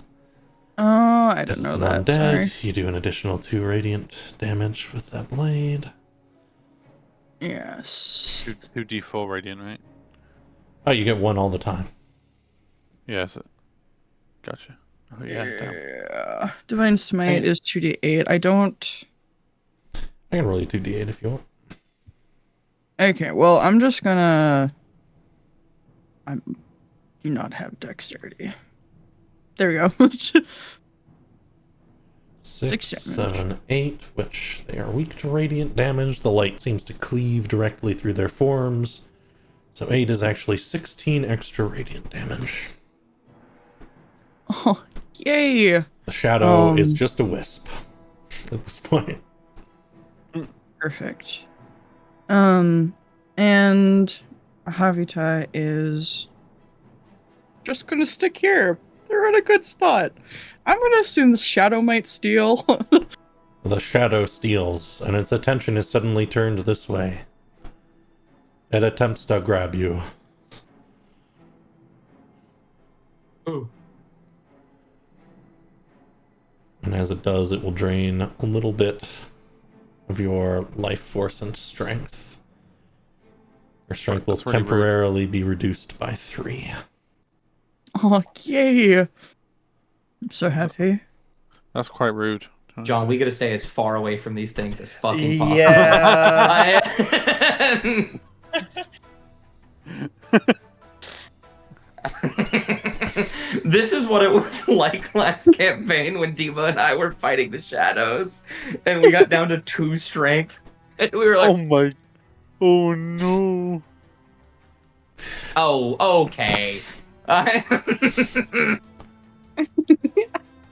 [SPEAKER 6] Oh, I
[SPEAKER 3] This
[SPEAKER 6] didn't
[SPEAKER 3] is
[SPEAKER 6] know
[SPEAKER 3] an
[SPEAKER 6] that.
[SPEAKER 3] undead.
[SPEAKER 6] Sorry.
[SPEAKER 3] You do an additional 2 radiant damage with that blade.
[SPEAKER 6] Yes.
[SPEAKER 2] 2d4 radiant, right?
[SPEAKER 3] Oh, you get 1 all the time.
[SPEAKER 2] Yes. Gotcha. Oh, yeah. Damn.
[SPEAKER 6] Yeah. Divine smite is 2d8. I don't.
[SPEAKER 3] I can roll you 2d8 if you want.
[SPEAKER 6] Okay. Well, I'm just gonna. I do not have dexterity. There we go.
[SPEAKER 3] 6,
[SPEAKER 6] damage.
[SPEAKER 3] 7, 8, which they are weak to radiant damage. The light seems to cleave directly through their forms. So 8 is actually 16 extra radiant damage.
[SPEAKER 6] Oh, yay!
[SPEAKER 3] The shadow is just a wisp at this point.
[SPEAKER 6] Perfect. And Havita is just gonna stick here. They're in a good spot. I'm gonna assume the shadow might steal.
[SPEAKER 3] The shadow steals, and its attention is suddenly turned this way. It attempts to grab you.
[SPEAKER 4] Ooh.
[SPEAKER 3] And as it does, it will drain a little bit of your life force and strength. Your strength will
[SPEAKER 2] That's really rude.
[SPEAKER 3] temporarily be reduced by 3.
[SPEAKER 6] Oh, yay! I'm so happy.
[SPEAKER 2] That's quite rude.
[SPEAKER 4] John, we gotta stay as far away from these things as fucking possible.
[SPEAKER 5] Yeah.
[SPEAKER 4] This is what it was like last campaign when Dima and I were fighting the shadows, and we got down to 2 strength, and we were like,
[SPEAKER 2] Oh my. Oh no.
[SPEAKER 4] "Oh, okay."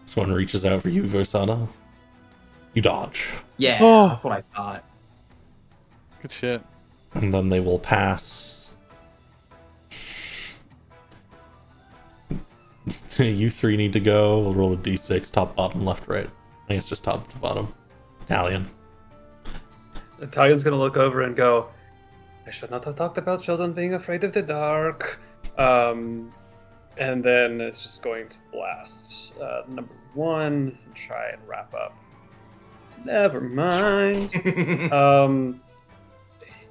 [SPEAKER 3] This one reaches out for you, Versana. You dodge.
[SPEAKER 4] Yeah,
[SPEAKER 2] Oh.
[SPEAKER 4] that's what I thought.
[SPEAKER 2] Good shit.
[SPEAKER 3] And then they will pass. You 3 need to go. We'll roll a d6, top, bottom, left, right. I think it's just top to bottom. Italian.
[SPEAKER 5] Italian's gonna look over and go, I should not have talked about children being afraid of the dark. And then it's just going to blast number 1 and try and wrap up. Never mind.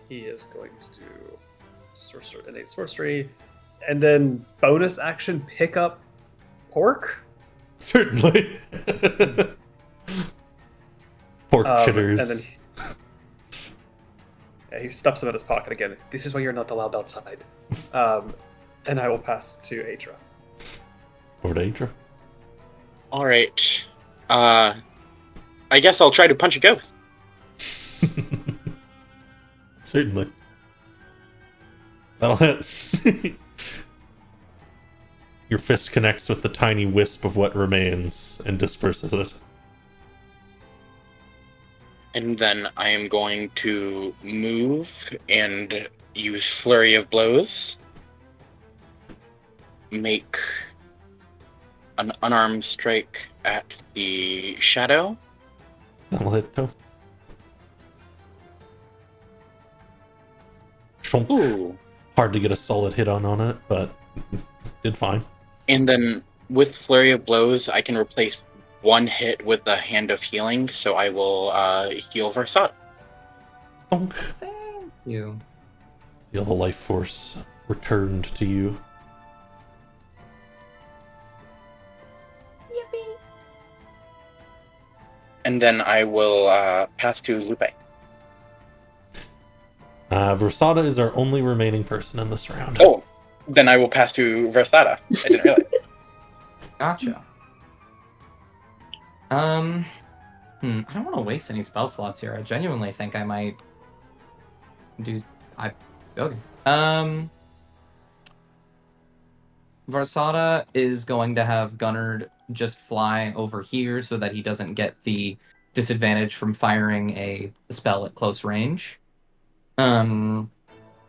[SPEAKER 5] He is going to do innate sorcery, and then bonus action pick up pork.
[SPEAKER 3] Certainly. Pork chitters.
[SPEAKER 5] And then he stuffs them in his pocket again. This is why you're not allowed outside. And I will pass to Adra.
[SPEAKER 3] Over to Adra.
[SPEAKER 1] All right. I guess I'll try to punch a ghost.
[SPEAKER 3] Certainly. That'll hit. Your fist connects with the tiny wisp of what remains and disperses it.
[SPEAKER 1] And then I am going to move and use Flurry of Blows. Make an unarmed strike at the shadow.
[SPEAKER 3] That'll hit too.
[SPEAKER 1] Ooh.
[SPEAKER 3] Hard to get a solid hit on it, but did fine.
[SPEAKER 1] And then with Flurry of Blows, I can replace one hit with the Hand of Healing, so I will heal Versata.
[SPEAKER 3] Bonk.
[SPEAKER 4] Thank you.
[SPEAKER 3] Feel the life force returned to you.
[SPEAKER 7] Yippee.
[SPEAKER 1] And then I will pass to Lupe.
[SPEAKER 3] Versata is our only remaining person in this round.
[SPEAKER 1] Oh, then I will pass to Versata. I didn't realize.
[SPEAKER 4] Gotcha. I don't want to waste any spell slots here. I genuinely think I might do. Okay. Versata is going to have Gunnard just fly over here so that he doesn't get the disadvantage from firing a spell at close range. And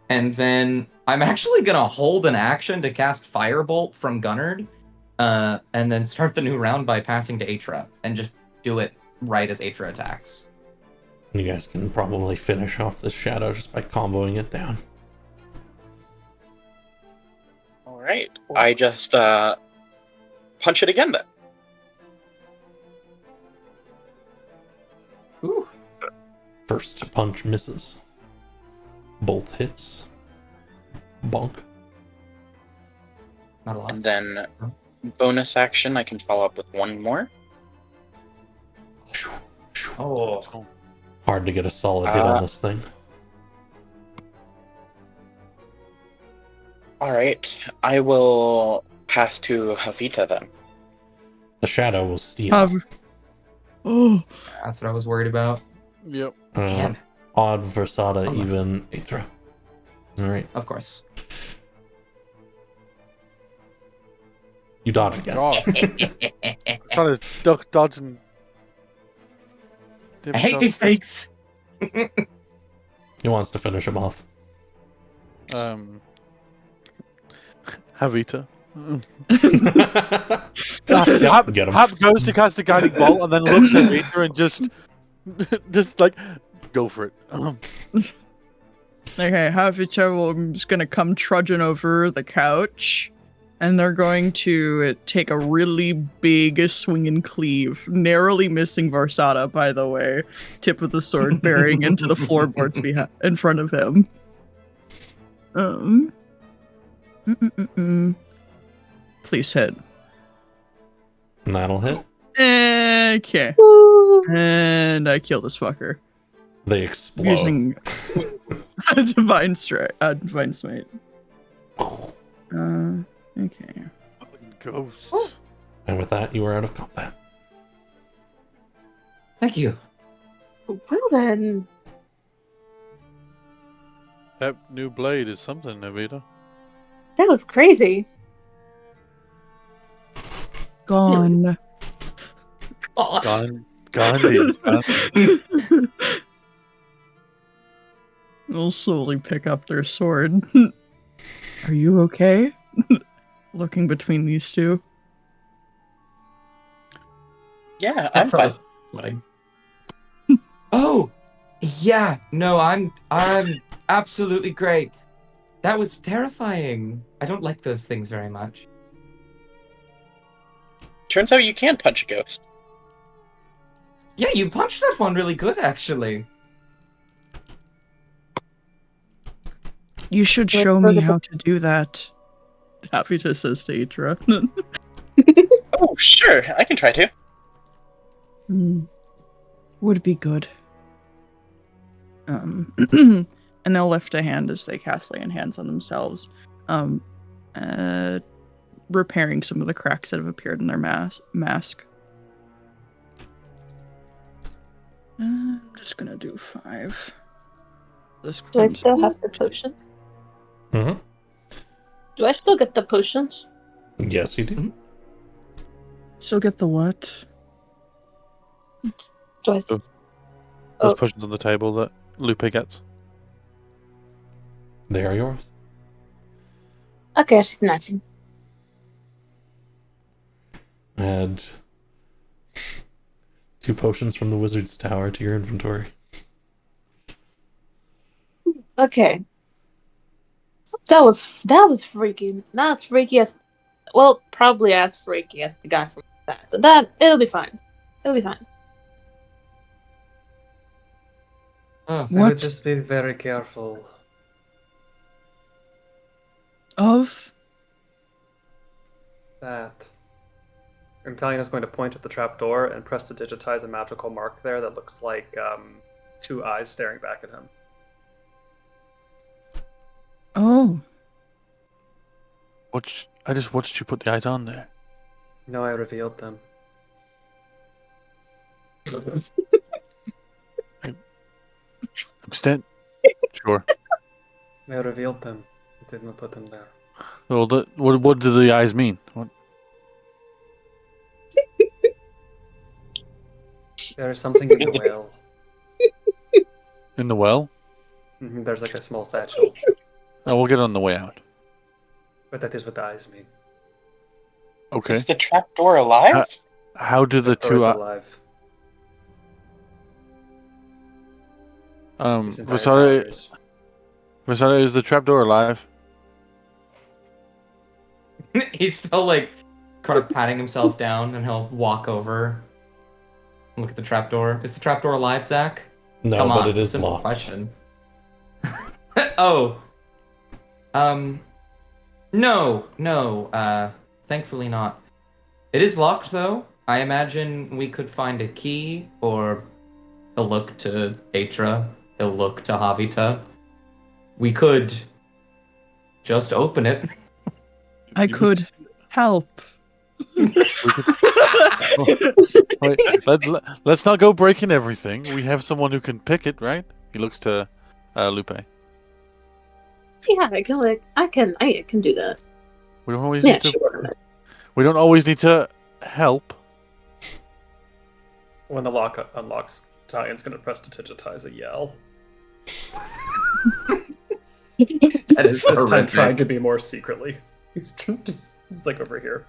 [SPEAKER 4] then I'm actually gonna hold an action to cast Firebolt from Gunnard, and then start the new round by passing to Atra and just do it right as Atra attacks.
[SPEAKER 3] You guys can probably finish off this shadow just by comboing it down.
[SPEAKER 1] All right. I just punch it again then.
[SPEAKER 4] Ooh.
[SPEAKER 3] First punch misses. Bolt hits. Bonk.
[SPEAKER 4] Not a lot.
[SPEAKER 1] And then bonus action, I can follow up with one more.
[SPEAKER 4] Oh.
[SPEAKER 3] Hard to get a solid hit on this thing.
[SPEAKER 1] All right. I will pass to Havita then.
[SPEAKER 3] The shadow will steal.
[SPEAKER 6] Oh,
[SPEAKER 4] That's what I was worried about.
[SPEAKER 2] Yep.
[SPEAKER 4] Damn.
[SPEAKER 3] Odd, Versata,
[SPEAKER 4] Oh.
[SPEAKER 3] even Atra. Alright.
[SPEAKER 4] Of course.
[SPEAKER 3] You dodge again.
[SPEAKER 2] God. Trying to duck, dodge, and.
[SPEAKER 4] I hate these things.
[SPEAKER 3] He wants to finish him off.
[SPEAKER 2] Havita.
[SPEAKER 3] Get him.
[SPEAKER 2] Hap goes to cast a guiding bolt and then looks at Havita and just like, go for it.
[SPEAKER 6] okay. Havita will just gonna come trudging over the couch, and they're going to take a really big swing and cleave, narrowly missing Varsata, by the way. Tip of the sword bearing into the floorboards in front of him. Please hit.
[SPEAKER 3] And that'll hit.
[SPEAKER 6] Okay.
[SPEAKER 7] Woo.
[SPEAKER 6] And I kill this fucker.
[SPEAKER 3] They explode.
[SPEAKER 6] Using a divine strike, divine smite. Okay.
[SPEAKER 2] Ghosts.
[SPEAKER 3] And with that, you are out of combat.
[SPEAKER 4] Thank you.
[SPEAKER 7] Well then.
[SPEAKER 2] That new blade is something, Havita.
[SPEAKER 7] That was crazy.
[SPEAKER 6] Gone.
[SPEAKER 2] Gandhi.
[SPEAKER 6] They'll slowly pick up their sword. Are you okay? Looking between these two.
[SPEAKER 1] Yeah, I'm fine.
[SPEAKER 4] Sweating. Oh, yeah. No, I'm absolutely great. That was terrifying. I don't like those things very much.
[SPEAKER 1] Turns out you can punch a ghost.
[SPEAKER 4] Yeah, you punched that one really good, actually.
[SPEAKER 6] You should show me how to do that. Havita says to Itra.
[SPEAKER 1] Oh, sure. I can try to.
[SPEAKER 6] Would be good. And they'll lift a hand as they cast lay on hands on themselves, repairing some of the cracks that have appeared in their mask. I'm just gonna do 5. This
[SPEAKER 7] Do I
[SPEAKER 6] comes-
[SPEAKER 7] still have the potions?
[SPEAKER 3] Mm-hmm.
[SPEAKER 7] Do I still get the potions?
[SPEAKER 3] Yes, you do.
[SPEAKER 6] Still get the what?
[SPEAKER 7] Do I?
[SPEAKER 2] Those
[SPEAKER 7] Oh.
[SPEAKER 2] potions on the table that Lupe gets.
[SPEAKER 3] They are yours.
[SPEAKER 7] Okay, she's nothing.
[SPEAKER 3] Add 2 potions from the wizard's tower to your inventory.
[SPEAKER 7] Okay. That was freaking. That's freaky as. Well, probably as freaky as the guy from that. But it'll be fine. It'll be fine.
[SPEAKER 4] Oh,
[SPEAKER 5] I would
[SPEAKER 6] What
[SPEAKER 5] just be very careful.
[SPEAKER 6] of?
[SPEAKER 5] That. Italian is going to point at the trapdoor and press to digitize a magical mark there that looks like two eyes staring back at him.
[SPEAKER 6] Oh,
[SPEAKER 2] I just watched you put the eyes on there.
[SPEAKER 5] No, I revealed them.
[SPEAKER 2] Extent? Sure.
[SPEAKER 5] I revealed them. I did not put them there.
[SPEAKER 2] Well, what do the eyes mean? What?
[SPEAKER 5] There is something in the well.
[SPEAKER 2] In the well?
[SPEAKER 5] There's like a small statue.
[SPEAKER 2] Oh, we'll get it on the way out.
[SPEAKER 5] But that is what the eyes mean.
[SPEAKER 2] Okay.
[SPEAKER 1] Is the trapdoor alive?
[SPEAKER 2] How do the
[SPEAKER 5] Thor is
[SPEAKER 2] two
[SPEAKER 5] alive. His entire
[SPEAKER 2] Vasari,
[SPEAKER 5] powers.
[SPEAKER 2] Vasari, is the trapdoor alive?
[SPEAKER 4] He's still like kind of patting himself down, and he'll walk over and look at the trapdoor. Is the trapdoor alive, Zach?
[SPEAKER 3] No,
[SPEAKER 4] Come on,
[SPEAKER 3] but it
[SPEAKER 4] it's a
[SPEAKER 3] is
[SPEAKER 4] simple
[SPEAKER 3] locked.
[SPEAKER 4] question. Oh. No. Thankfully not. It is locked though. I imagine we could find a key, or he'll look to Atra. He'll look to Havita. We could just open it.
[SPEAKER 6] I could help.
[SPEAKER 2] Wait, let's not go breaking everything. We have someone who can pick it, right? He looks to Lupe.
[SPEAKER 7] Yeah, I can do that.
[SPEAKER 2] We don't always
[SPEAKER 7] Yeah,
[SPEAKER 2] need to.
[SPEAKER 7] sure.
[SPEAKER 2] We don't always need to help.
[SPEAKER 5] When the lock unlocks, Italian's going to press to digitize a yell.
[SPEAKER 4] That is
[SPEAKER 5] This time
[SPEAKER 4] horrific.
[SPEAKER 5] trying to be more secretly. He's just like over here.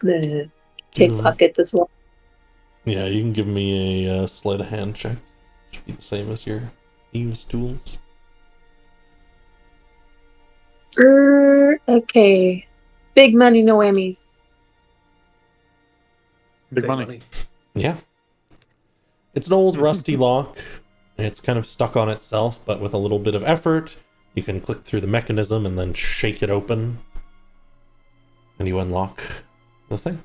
[SPEAKER 7] The pickpocket this one.
[SPEAKER 3] Yeah, you can give me a sleight of hand check. Should be the same as your thieves' tools.
[SPEAKER 7] Okay. Big money, no whammies.
[SPEAKER 2] Big money.
[SPEAKER 3] Yeah. It's an old rusty lock. It's kind of stuck on itself, but with a little bit of effort, you can click through the mechanism and then shake it open. And you unlock the thing.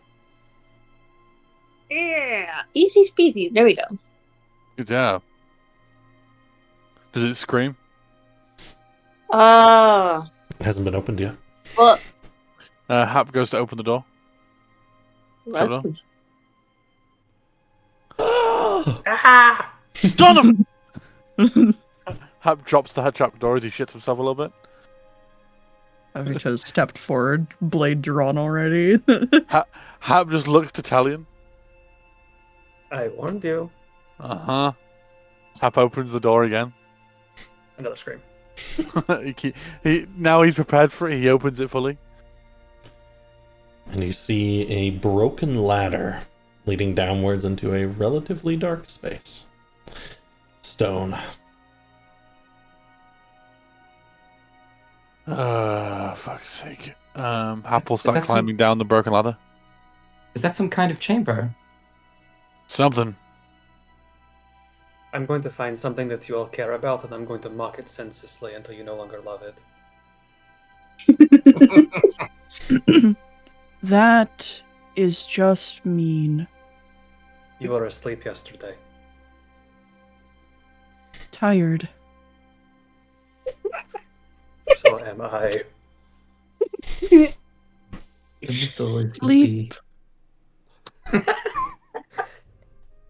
[SPEAKER 7] Yeah. Easy speasy. There we go.
[SPEAKER 2] Good job. Does it scream?
[SPEAKER 7] Ah.
[SPEAKER 3] It hasn't been opened yet.
[SPEAKER 7] Well,
[SPEAKER 2] Hap goes to open the door.
[SPEAKER 7] that's
[SPEAKER 2] Shut
[SPEAKER 5] Ah!
[SPEAKER 2] Son of! Hap drops the trap door as he shits himself a little bit.
[SPEAKER 6] Avita stepped forward, blade drawn already.
[SPEAKER 2] Hap just looks to Talion.
[SPEAKER 5] I warned you.
[SPEAKER 2] Hap opens the door again.
[SPEAKER 5] Another scream.
[SPEAKER 2] Now he's prepared for it. He opens it fully.
[SPEAKER 3] And you see a broken ladder leading downwards into a relatively dark space. Stone.
[SPEAKER 2] Fuck's sake. Hap will start
[SPEAKER 4] that some-
[SPEAKER 2] climbing down the broken ladder.
[SPEAKER 4] Is that some kind of chamber?
[SPEAKER 2] Something.
[SPEAKER 5] I'm going to find something that you all care about, and I'm going to mock it senselessly until you no longer love it.
[SPEAKER 6] That is just mean.
[SPEAKER 5] You were asleep yesterday.
[SPEAKER 6] Tired.
[SPEAKER 5] So am I.
[SPEAKER 6] Sleep.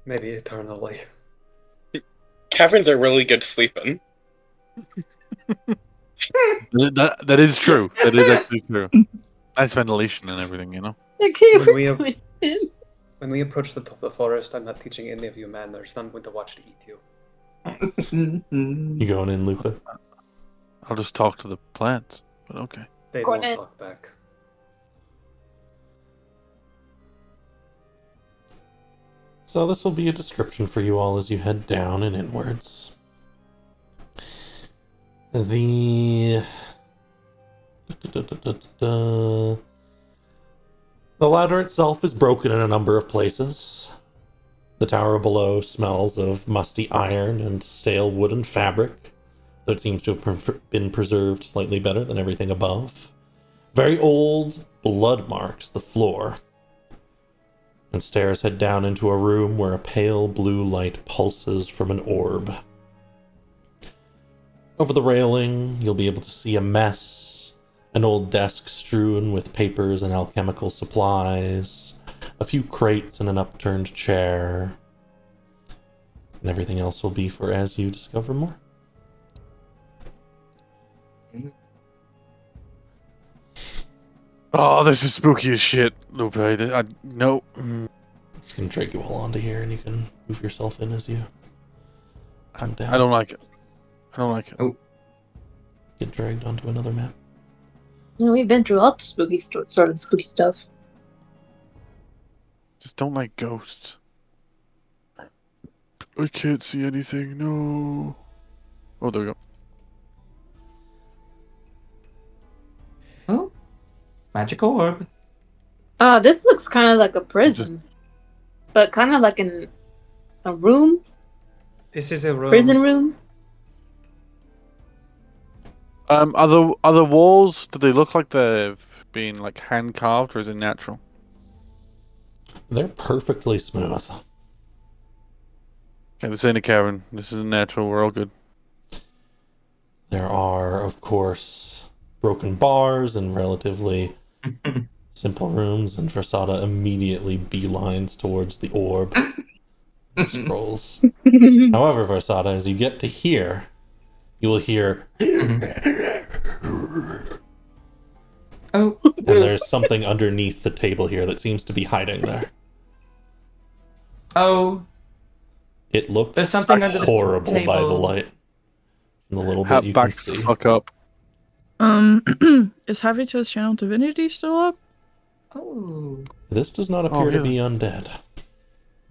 [SPEAKER 5] Maybe eternally.
[SPEAKER 1] Caverns are really good sleeping.
[SPEAKER 2] That is true. That is actually true. Nice ventilation and everything, you know?
[SPEAKER 7] I can't
[SPEAKER 5] When we have-
[SPEAKER 7] believe it.
[SPEAKER 5] When we approach the forest, I'm not teaching any of you manners. I'm going to watch it eat you.
[SPEAKER 3] You going in, Lupa?
[SPEAKER 2] I'll just talk to the plants. But okay.
[SPEAKER 5] They
[SPEAKER 7] Go
[SPEAKER 5] won't
[SPEAKER 7] ahead.
[SPEAKER 5] talk back.
[SPEAKER 3] So this will be a description for you all as you head down and inwards. The the ladder itself is broken in a number of places. The tower below smells of musty iron and stale wooden fabric, though it seems to have been preserved slightly better than everything above. Very old blood marks the floor, and stairs head down into a room where a pale blue light pulses from an orb. Over the railing, you'll be able to see a mess, an old desk strewn with papers and alchemical supplies, a few crates and an upturned chair, and everything else will be for as you discover more.
[SPEAKER 2] Oh, this is spooky as shit, Lupe. No.
[SPEAKER 3] Just gonna drag you all onto here, and you can move yourself in as you come down.
[SPEAKER 2] I don't like it. I don't like it.
[SPEAKER 4] Oh.
[SPEAKER 3] Get dragged onto another map.
[SPEAKER 7] We've been through all the spooky sort of spooky stuff.
[SPEAKER 2] Just don't like ghosts. I can't see anything. No. Oh, there we go.
[SPEAKER 4] Oh, magic orb.
[SPEAKER 7] This looks kind of like a prison, but kind of like a room,
[SPEAKER 5] This is a room.
[SPEAKER 7] prison room.
[SPEAKER 2] Are the walls? Do they look like they've been like hand carved, or is it natural?
[SPEAKER 3] They're perfectly smooth.
[SPEAKER 2] Okay, this ain't a cavern. This is natural. We're all good.
[SPEAKER 3] There are, of course, broken bars and relatively simple rooms, and Versada immediately beelines towards the orb and scrolls. However, Versada, as you get to here, you will hear
[SPEAKER 4] Oh,
[SPEAKER 3] and there's something underneath the table here that seems to be hiding there.
[SPEAKER 4] oh,
[SPEAKER 3] It looks
[SPEAKER 4] There's something under the
[SPEAKER 3] horrible by the
[SPEAKER 4] table.
[SPEAKER 3] light. And the little bit you can
[SPEAKER 2] Back the
[SPEAKER 3] see.
[SPEAKER 2] fuck up.
[SPEAKER 6] Is Havita's channel divinity still up?
[SPEAKER 4] oh.
[SPEAKER 3] This does not appear to
[SPEAKER 2] really?
[SPEAKER 3] be undead.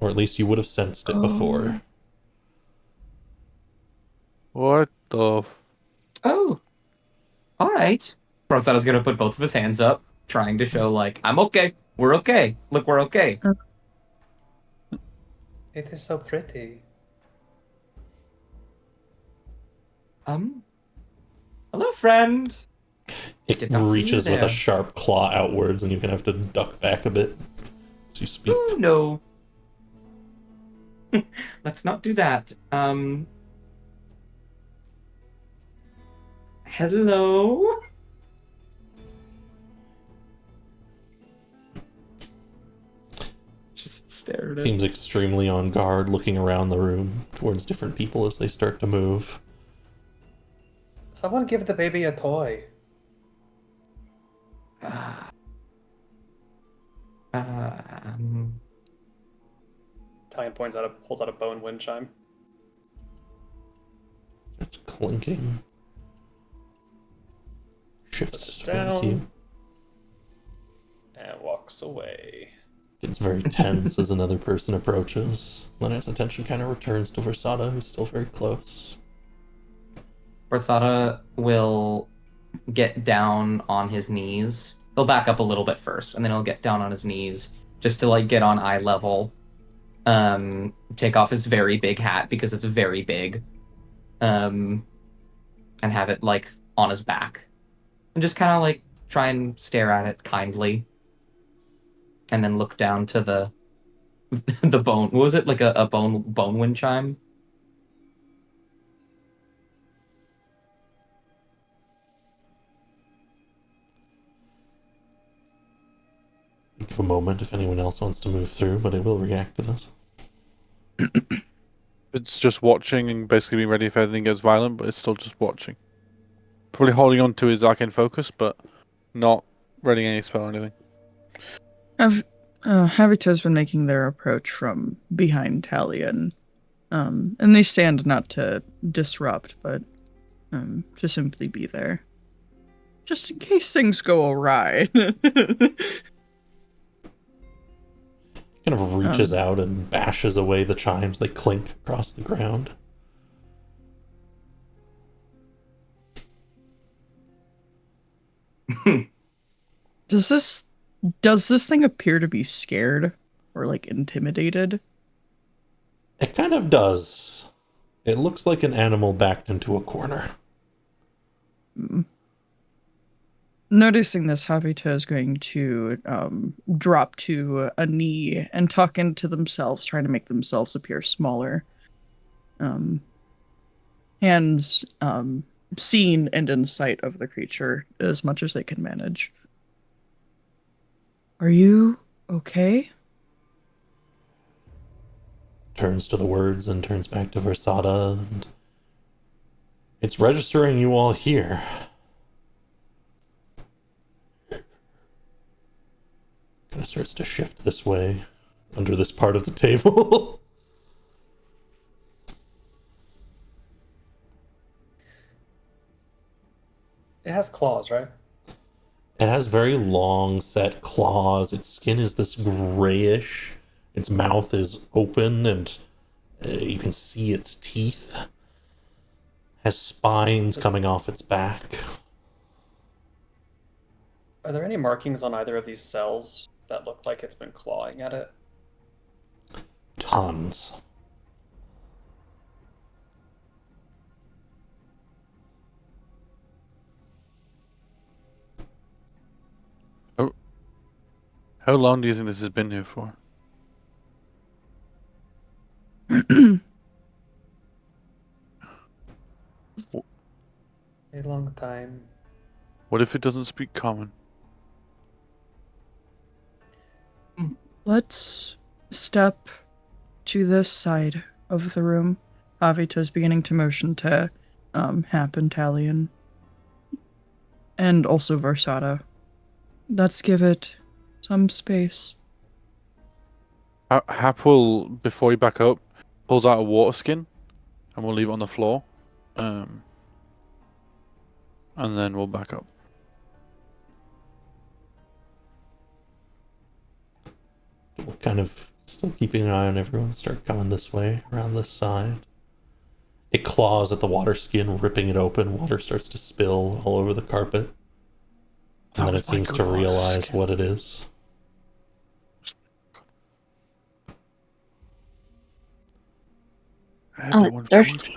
[SPEAKER 3] Or at least you would have sensed it before.
[SPEAKER 2] What the?
[SPEAKER 4] Oh. All right. Rosada's gonna put both of his hands up, trying to show like, I'm okay. We're okay. Look, we're okay.
[SPEAKER 5] It is so pretty.
[SPEAKER 4] Hello, friend.
[SPEAKER 3] It
[SPEAKER 4] Did not see you
[SPEAKER 3] reaches with
[SPEAKER 4] there.
[SPEAKER 3] a sharp claw outwards, and you can have to duck back a bit as you speak.
[SPEAKER 4] Oh no. Let's not do that. Hello. Just stare at it.
[SPEAKER 3] Seems extremely on guard, looking around the room towards different people as they start to move.
[SPEAKER 5] Someone give the baby a toy. Tyan pulls out a bone wind chime
[SPEAKER 3] It's clinking. Shifts
[SPEAKER 5] Puts it
[SPEAKER 3] towards
[SPEAKER 5] down.
[SPEAKER 3] you.
[SPEAKER 5] and walks away.
[SPEAKER 3] Gets very tense as another person approaches. Then his attention kind of returns to Versada, who's still very close.
[SPEAKER 4] Rosada will get down on his knees. He'll back up a little bit first, and then he'll get down on his knees just to like get on eye level. Take off his very big hat because it's very big. And have it like on his back. And just kind of like try and stare at it kindly. And then look down to the the bone. What was it? Like a bone wind chime?
[SPEAKER 3] Give a moment if anyone else wants to move through, but I will react to this.
[SPEAKER 2] It's just watching and basically being ready if anything gets violent, but it's still just watching. Probably holding on to his arcane focus, but not reading any spell or anything.
[SPEAKER 6] Havita's been making their approach from behind Talion. And they stand not to disrupt, but to simply be there. Just in case things go awry.
[SPEAKER 3] Kind of reaches out and bashes away the chimes. They clink across the ground.
[SPEAKER 6] Does this thing appear to be scared or like intimidated?
[SPEAKER 3] It kind of does. It looks like an animal backed into a corner.
[SPEAKER 6] Mm. Noticing this, Havita is going to drop to a knee and tuck into themselves, trying to make themselves appear smaller. Hands seen and in sight of the creature as much as they can manage. Are you okay?
[SPEAKER 3] Turns to the words and turns back to Versada, and it's registering you all here. Kind of starts to shift this way, under this part of the table.
[SPEAKER 5] It has claws, right?
[SPEAKER 3] It has very long set claws. Its skin is this grayish. Its mouth is open and you can see its teeth. Has spines coming off its back.
[SPEAKER 5] Are there any markings on either of these cells that look like it's been clawing at it?
[SPEAKER 3] Tons.
[SPEAKER 2] How long do you think this has been here for?
[SPEAKER 5] A long time.
[SPEAKER 2] What if it doesn't speak common?
[SPEAKER 6] Let's step to this side of the room. Avita's beginning to motion to Hap and Talion. And also Versada. Let's give it some space.
[SPEAKER 2] Hap will, before we back up, pulls out a water skin, and we'll leave it on the floor. And then we'll back up.
[SPEAKER 3] We're kind of still keeping an eye on everyone. Start coming this way, around this side. It claws at the water skin, ripping it open. Water starts to spill all over the carpet. And then it seems to realize what it is.
[SPEAKER 7] Oh, it's thirsty.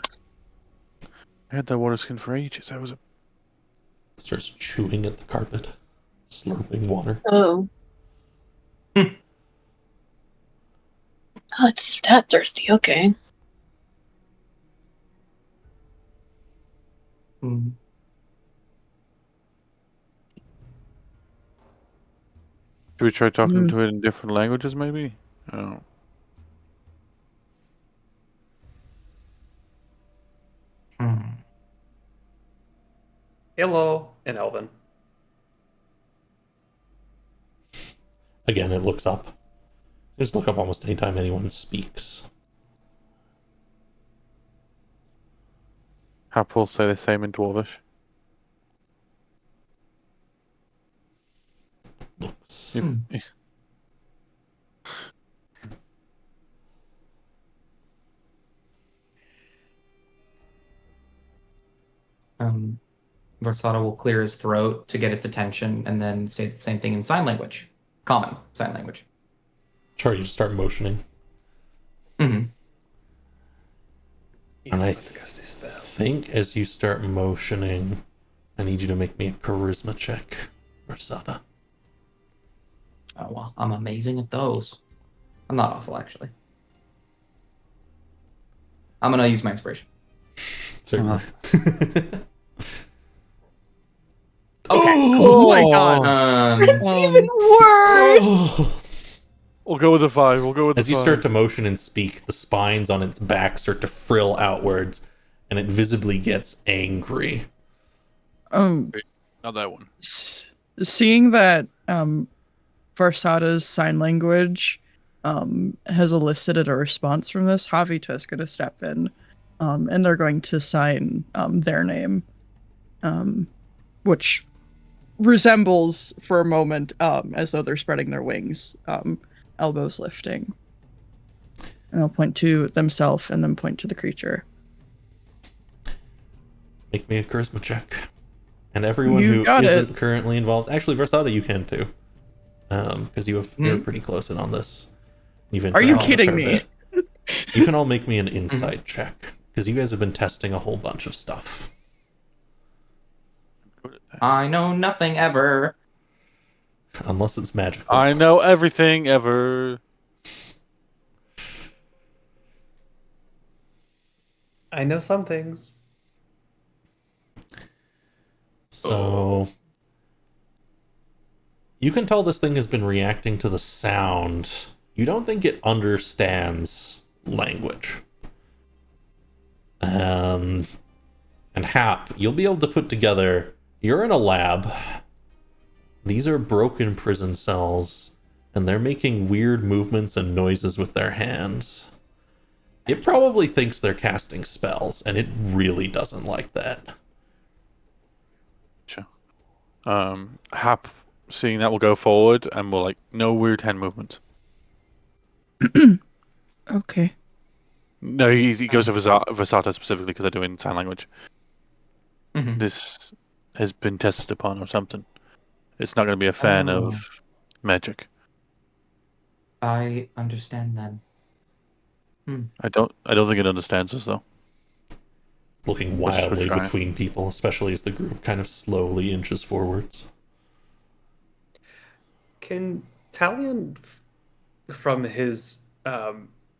[SPEAKER 2] I had that water skin for ages. I was a...
[SPEAKER 3] Starts chewing at the carpet, slurping water.
[SPEAKER 7] Oh. Oh, it's that thirsty. Okay.
[SPEAKER 4] Mm.
[SPEAKER 2] Should we try talking to it in different languages, maybe? Oh.
[SPEAKER 5] Hello, in Elven.
[SPEAKER 3] Again, it looks up. Just look up almost anytime anyone speaks.
[SPEAKER 2] Hap will say the same in Dwarvish.
[SPEAKER 3] Looks.
[SPEAKER 4] Versada will clear his throat to get its attention and then say the same thing in sign language. Common sign language.
[SPEAKER 3] Sure, you just start motioning.
[SPEAKER 4] Mm-hmm.
[SPEAKER 3] And I think as you start motioning, I need you to make me a charisma check, Versada.
[SPEAKER 4] Oh, well, I'm amazing at those. I'm not awful, actually. I'm going to use my inspiration.
[SPEAKER 3] Certainly.
[SPEAKER 4] Okay,
[SPEAKER 6] Oh my god.
[SPEAKER 7] Even worse.
[SPEAKER 2] We'll go with a 5. We'll go with
[SPEAKER 3] As you start to motion and speak, the spines on its back start to frill outwards, and it visibly gets angry.
[SPEAKER 2] Not that one.
[SPEAKER 6] Seeing that Versada's sign language has elicited a response from this, Havita's going to step in, and they're going to sign their name, which resembles for a moment as though they're spreading their wings, elbows lifting. And they'll point to themselves and then point to the creature.
[SPEAKER 3] Make me a charisma check. And everyone
[SPEAKER 6] You
[SPEAKER 3] who
[SPEAKER 6] got
[SPEAKER 3] isn't
[SPEAKER 6] it.
[SPEAKER 3] currently involved, actually, Versata, you can too, because you're pretty close in on this. You've
[SPEAKER 6] Are you
[SPEAKER 3] interacted a
[SPEAKER 6] kidding
[SPEAKER 3] fair
[SPEAKER 6] me?
[SPEAKER 3] bit. You can all make me an insight check because you guys have been testing a whole bunch of stuff.
[SPEAKER 4] I know nothing ever.
[SPEAKER 3] Unless it's magical.
[SPEAKER 2] I know everything ever.
[SPEAKER 5] I know some things.
[SPEAKER 3] So you can tell this thing has been reacting to the sound. You don't think it understands language. And Hap, you'll be able to put together, you're in a lab. These are broken prison cells, and they're making weird movements and noises with their hands. It probably thinks they're casting spells, and it really doesn't like that.
[SPEAKER 2] Sure. Hap, seeing that, will go forward and will no weird hand movements.
[SPEAKER 6] Okay.
[SPEAKER 2] No, he goes to Versata specifically because they're doing sign language.
[SPEAKER 4] Mhm.
[SPEAKER 2] This has been tested upon or something. It's not going to be a fan
[SPEAKER 4] Oh.
[SPEAKER 2] of magic.
[SPEAKER 4] I understand then.
[SPEAKER 2] I don't think it understands us though.
[SPEAKER 3] Looking
[SPEAKER 2] Which
[SPEAKER 3] wildly
[SPEAKER 2] try.
[SPEAKER 3] between people, especially as the group kind of slowly inches forwards.
[SPEAKER 5] Can Talion, from his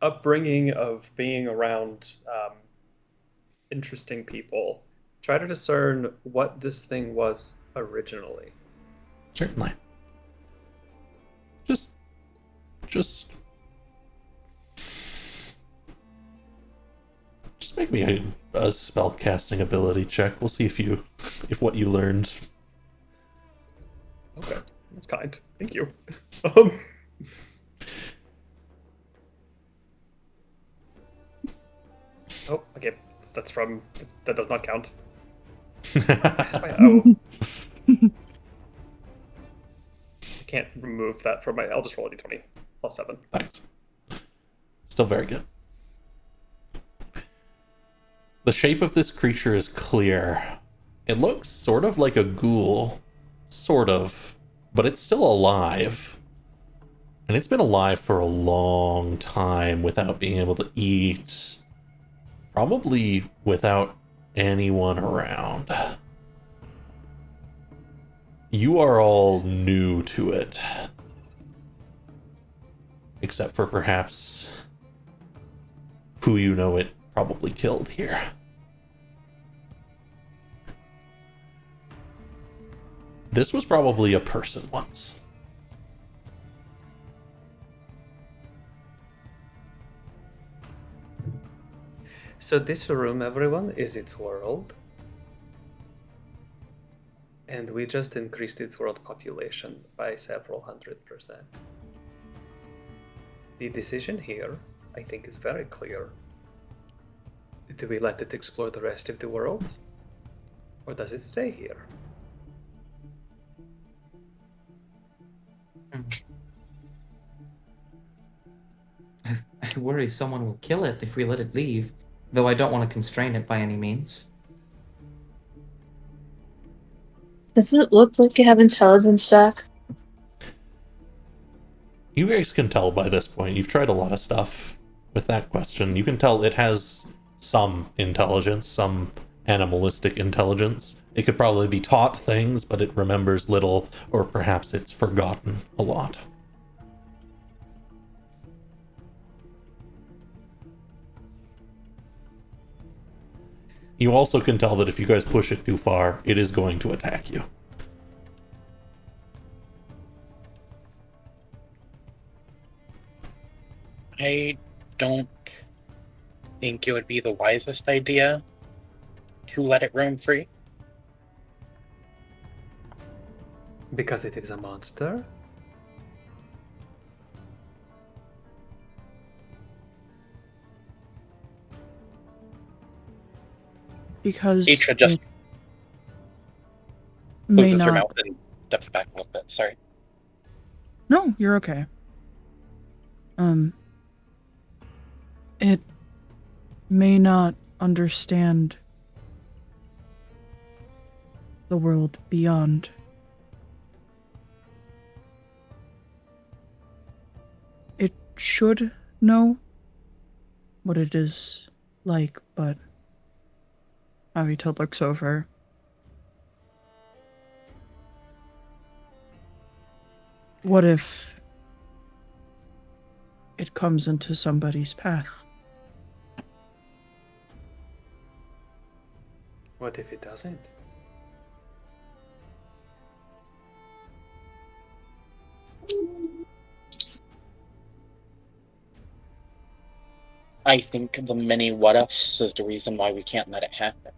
[SPEAKER 5] upbringing of being around interesting people, try to discern what this thing was originally?
[SPEAKER 3] Certainly. Just make me a spell casting ability check. We'll see if what you learned.
[SPEAKER 5] Okay, that's kind. Thank you. Um, oh, okay. That's from. That does not count. Oh. I can't remove that from my. I'll just roll a d20 plus 7.
[SPEAKER 3] Thanks. Still very good. The shape of this creature is clear. It looks sort of like a ghoul. Sort of. But it's still alive. And it's been alive for a long time without being able to eat. Probably without anyone around. You are all new to it. Except for perhaps who you know it probably killed here. This was probably a person once.
[SPEAKER 5] So this room, everyone, is its world. And we just increased its world population by several 100%. The decision here, I think, is very clear. Do we let it explore the rest of the world? Or does it stay here?
[SPEAKER 4] I worry someone will kill it if we let it leave, though I don't want to constrain it by any means.
[SPEAKER 7] Does it look like you have intelligence, Jack?
[SPEAKER 3] You guys can tell by this point. You've tried a lot of stuff with that question. You can tell it has some intelligence, some animalistic intelligence. It could probably be taught things, but it remembers little, or perhaps it's forgotten a lot. You also can tell that if you guys push it too far, it is going to attack you.
[SPEAKER 1] I don't think it would be the wisest idea to let it roam free.
[SPEAKER 5] Because it is a monster?
[SPEAKER 6] Because
[SPEAKER 1] Atra just
[SPEAKER 6] it may
[SPEAKER 1] closes her
[SPEAKER 6] not.
[SPEAKER 1] mouth and steps back a little bit. Sorry.
[SPEAKER 6] No, you're okay. It may not understand the world beyond. It should know what it is like, but Avita looks over. What if it comes into somebody's path?
[SPEAKER 5] What if it doesn't?
[SPEAKER 1] I think the many what ifs is the reason why we can't let it happen.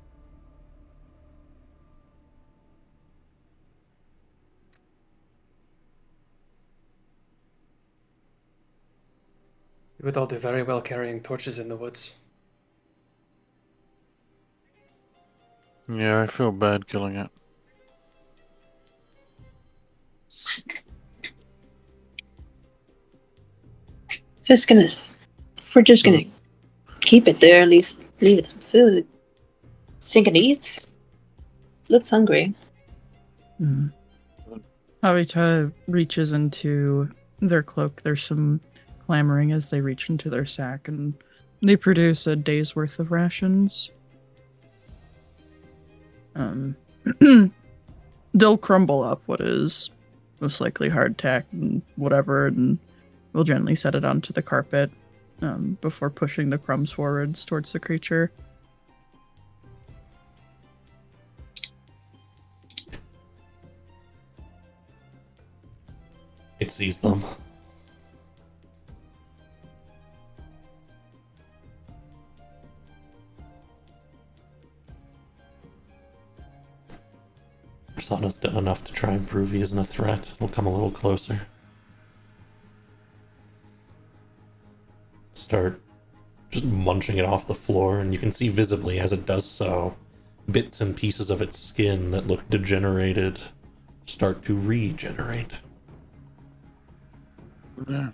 [SPEAKER 5] We would all do very well carrying torches in the woods.
[SPEAKER 2] Yeah, I feel bad killing it.
[SPEAKER 7] Just gonna. If we're just gonna keep it there, at least leave it some food. Think it eats. Looks hungry.
[SPEAKER 6] Avita reaches into their cloak. There's some clamoring as they reach into their sack, and they produce a day's worth of rations. They'll crumble up what is most likely hardtack and whatever, and will gently set it onto the carpet before pushing the crumbs forwards towards the creature.
[SPEAKER 3] It sees them. Persana's done enough to try and prove he isn't a threat. We'll come a little closer. Start just munching it off the floor, and you can see visibly as it does so, bits and pieces of its skin that look degenerated start to regenerate.
[SPEAKER 2] Yeah.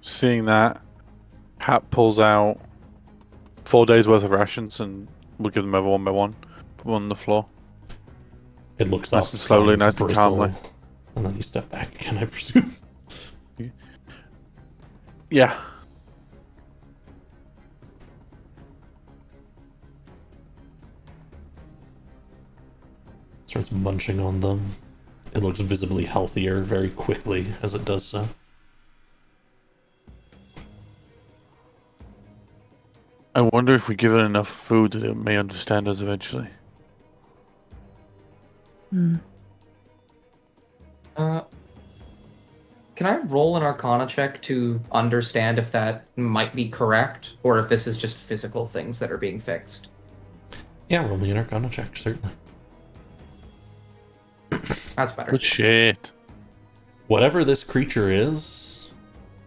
[SPEAKER 2] Seeing that, Hap pulls out 4 days worth of rations and we'll give them over one by one. Put them on the floor.
[SPEAKER 3] It looks
[SPEAKER 2] Nice
[SPEAKER 3] up
[SPEAKER 2] and slowly,
[SPEAKER 3] spines
[SPEAKER 2] nice and
[SPEAKER 3] bristle,
[SPEAKER 2] calmly.
[SPEAKER 3] and then you step back again, I presume.
[SPEAKER 2] Yeah.
[SPEAKER 3] Starts munching on them. It looks visibly healthier very quickly as it does so.
[SPEAKER 2] I wonder if we give it enough food that it may understand us eventually.
[SPEAKER 4] Can I roll an Arcana check to understand if that might be correct, or if this is just physical things that are being fixed?
[SPEAKER 3] Yeah, roll me an Arcana check, certainly.
[SPEAKER 4] That's better.
[SPEAKER 2] Good shit.
[SPEAKER 3] Whatever this creature is,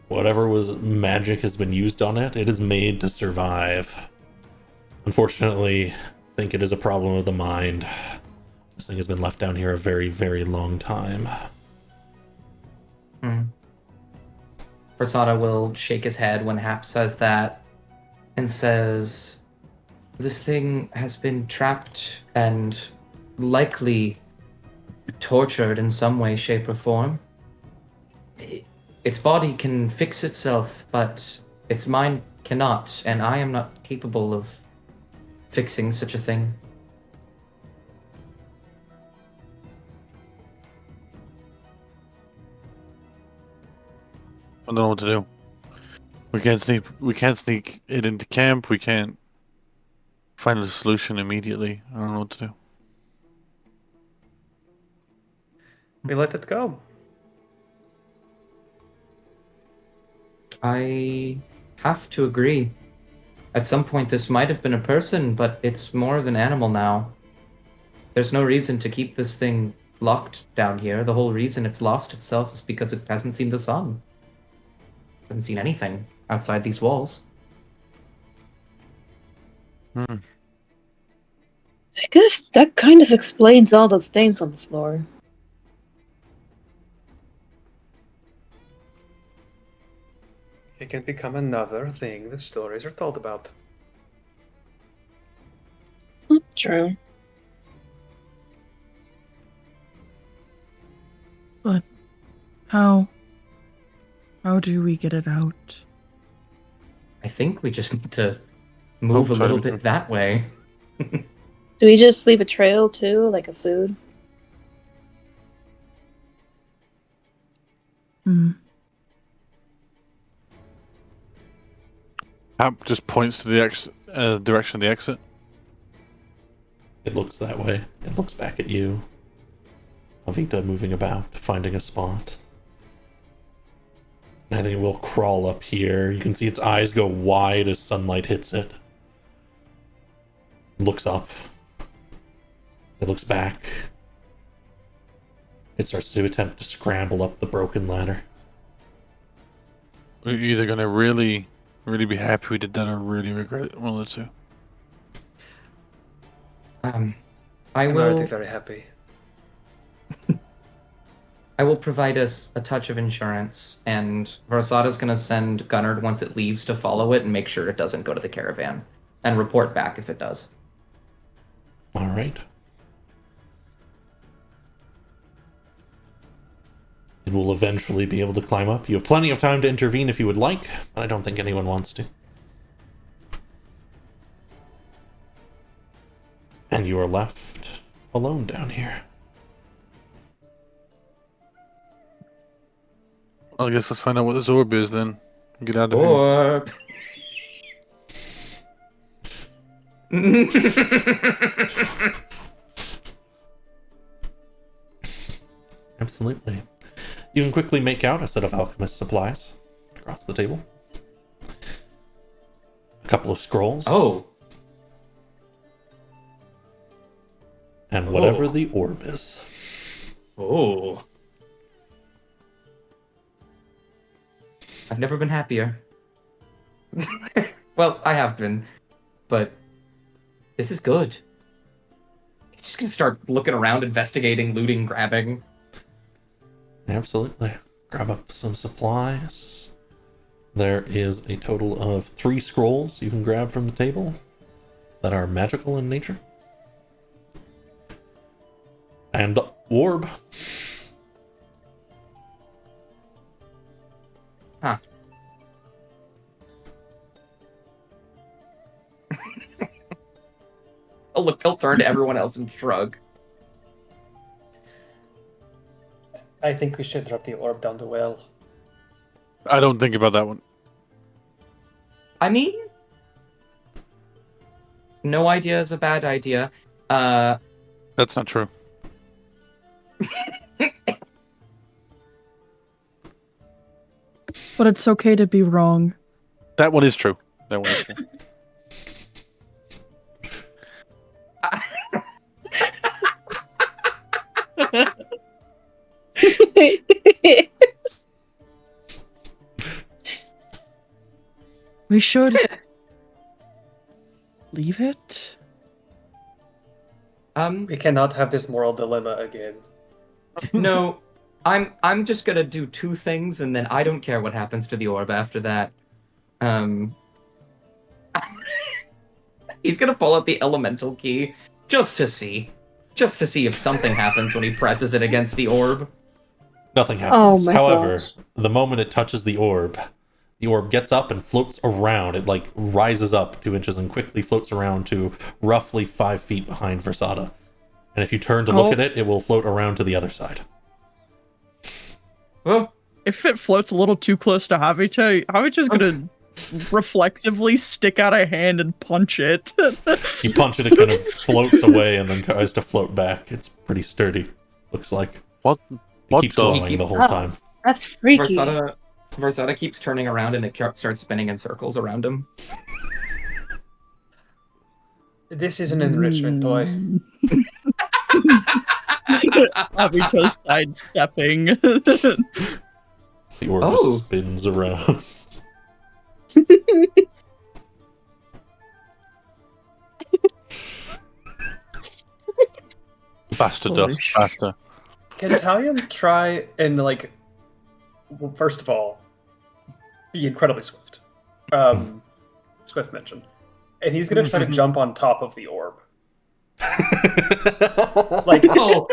[SPEAKER 3] whatever was magic has been used on it, it is made to survive. Unfortunately, I think it is a problem of the mind. This thing has been left down here a very, very long time.
[SPEAKER 4] Prasada will shake his head when Hap says that and says, "This thing has been trapped and likely tortured in some way, shape, or form. Its body can fix itself, but its mind cannot, and I am not capable of fixing such a thing."
[SPEAKER 2] I don't know what to do. We can't sneak it into camp. We can't find a solution immediately. I don't know what to do.
[SPEAKER 5] We let it go.
[SPEAKER 4] I have to agree. At some point, this might have been a person, but it's more of an animal now. There's no reason to keep this thing locked down here. The whole reason it's lost itself is because it hasn't seen the sun. Hasn't seen anything outside these walls.
[SPEAKER 7] I guess that kind of explains all the stains on the floor.
[SPEAKER 5] It can become another thing that stories are told about.
[SPEAKER 7] True.
[SPEAKER 6] But how do we get it out?
[SPEAKER 4] I think we just need to move a
[SPEAKER 2] sorry,
[SPEAKER 4] little
[SPEAKER 2] Victor.
[SPEAKER 4] bit that way.
[SPEAKER 7] Do we just leave a trail too, like a food?
[SPEAKER 6] Hmm.
[SPEAKER 2] Hap just points to the direction of the exit.
[SPEAKER 3] It looks that way. It looks back at you. Avita moving about, finding a spot. I think it will crawl up here. You can see its eyes go wide as sunlight hits it. It looks up. It looks back. It starts to attempt to scramble up the broken ladder.
[SPEAKER 2] We're either gonna really be happy we did that or really regret it. One of the two.
[SPEAKER 4] I
[SPEAKER 5] I'm already
[SPEAKER 4] will.
[SPEAKER 5] very happy.
[SPEAKER 4] I will provide us a touch of insurance, and Versada's gonna send Gunnard once it leaves to follow it and make sure it doesn't go to the caravan, and report back if it does.
[SPEAKER 3] Alright. It will eventually be able to climb up. You have plenty of time to intervene if you would like, but I don't think anyone wants to. And you are left alone down here.
[SPEAKER 2] I guess let's find out what this orb is then. Get out of here.
[SPEAKER 4] Orb.
[SPEAKER 3] Absolutely. You can quickly make out a set of alchemist supplies across the table. A couple of scrolls.
[SPEAKER 4] Oh.
[SPEAKER 3] And whatever
[SPEAKER 4] Oh.
[SPEAKER 3] the orb is.
[SPEAKER 4] Oh. I've never been happier. Well, I have been, but this is good. He's just gonna start looking around, investigating, looting, grabbing.
[SPEAKER 3] Absolutely. Grab up some supplies. There is a total of 3 scrolls you can grab from the table that are magical in nature. And orb.
[SPEAKER 4] Huh. Oh, look, he'll turn to everyone else and shrug.
[SPEAKER 5] I think we should drop the orb down the well.
[SPEAKER 2] I don't think about that one.
[SPEAKER 4] I mean, no idea is a bad idea.
[SPEAKER 2] That's not true.
[SPEAKER 6] But it's okay to be wrong.
[SPEAKER 2] That one is true. That one is true.
[SPEAKER 6] We should leave it.
[SPEAKER 5] We cannot have this moral dilemma again.
[SPEAKER 4] No, I'm just gonna do 2 things, and then I don't care what happens to the orb after that. He's gonna pull out the elemental key just to see if something happens when he presses it against the orb.
[SPEAKER 3] Nothing
[SPEAKER 7] Oh
[SPEAKER 3] happens.
[SPEAKER 7] my
[SPEAKER 3] However,
[SPEAKER 7] gosh.
[SPEAKER 3] the moment it touches the orb gets up and floats around. It like rises up 2 inches and quickly floats around to roughly 5 feet behind Versada. And if you turn to look
[SPEAKER 6] Oh.
[SPEAKER 3] at it, it will float around to the other side.
[SPEAKER 4] Oh,
[SPEAKER 6] If it floats a little too close to Havita, Havita's gonna reflexively stick out a hand and punch it.
[SPEAKER 3] You punch it, it kind of floats away and then tries to float back. It's pretty sturdy, looks like.
[SPEAKER 2] What?
[SPEAKER 3] It
[SPEAKER 2] What
[SPEAKER 3] keeps
[SPEAKER 2] the?
[SPEAKER 3] glowing the whole time.
[SPEAKER 7] That's freaky.
[SPEAKER 4] Versada keeps turning around, and it starts spinning in circles around him.
[SPEAKER 5] This is an enrichment toy.
[SPEAKER 6] Havita's sidestepping.
[SPEAKER 3] The orb
[SPEAKER 4] Oh.
[SPEAKER 3] just spins around.
[SPEAKER 2] Faster,
[SPEAKER 6] Holy
[SPEAKER 2] Dust.
[SPEAKER 6] sh-
[SPEAKER 2] Faster.
[SPEAKER 5] Can Talion try and like, well, first of all, be incredibly swift? Swift mentioned, and he's gonna try to jump on top of the orb. Like,
[SPEAKER 4] Oh,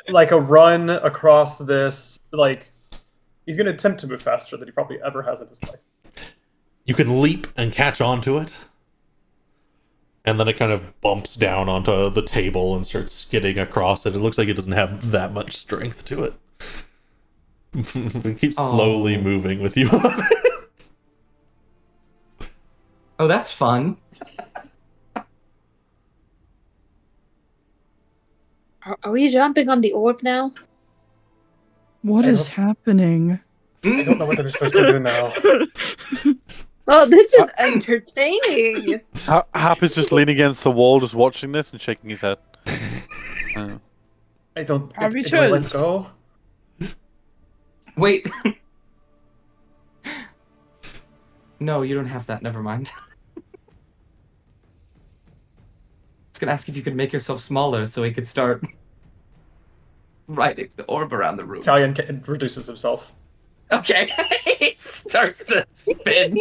[SPEAKER 5] like a run across this. Like, he's gonna attempt to move faster than he probably ever has in his life.
[SPEAKER 3] You can leap and catch onto it, and then it kind of bumps down onto the table and starts skidding across it. It looks like it doesn't have that much strength to it. It keeps slowly
[SPEAKER 4] Oh.
[SPEAKER 3] moving with you on it.
[SPEAKER 4] Oh, that's fun.
[SPEAKER 7] Are we jumping on the orb now?
[SPEAKER 6] What
[SPEAKER 5] I
[SPEAKER 6] is
[SPEAKER 5] don't-
[SPEAKER 6] happening?
[SPEAKER 5] I don't know what they're supposed to do now.
[SPEAKER 7] Oh, this is entertaining.
[SPEAKER 2] Hap is just leaning against the wall, just watching this and shaking his head.
[SPEAKER 5] I don't.
[SPEAKER 6] Probably
[SPEAKER 5] Do I let
[SPEAKER 6] should.
[SPEAKER 5] go?
[SPEAKER 4] Wait. No, you don't have that. Never mind. I was gonna ask if you could make yourself smaller so he could start riding the orb around the room.
[SPEAKER 5] Italian reduces himself.
[SPEAKER 4] Okay. He starts to spin.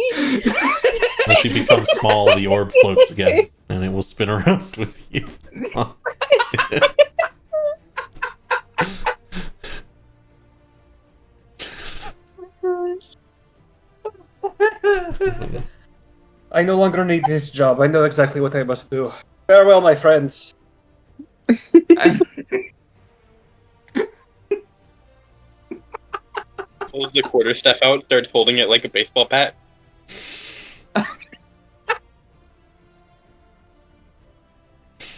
[SPEAKER 3] As you become small, the orb floats again, and it will spin around with you.
[SPEAKER 5] I no longer need this job. I know exactly what I must do. Farewell, my friends.
[SPEAKER 1] Pulls the quarterstaff out, starts holding it like a baseball bat.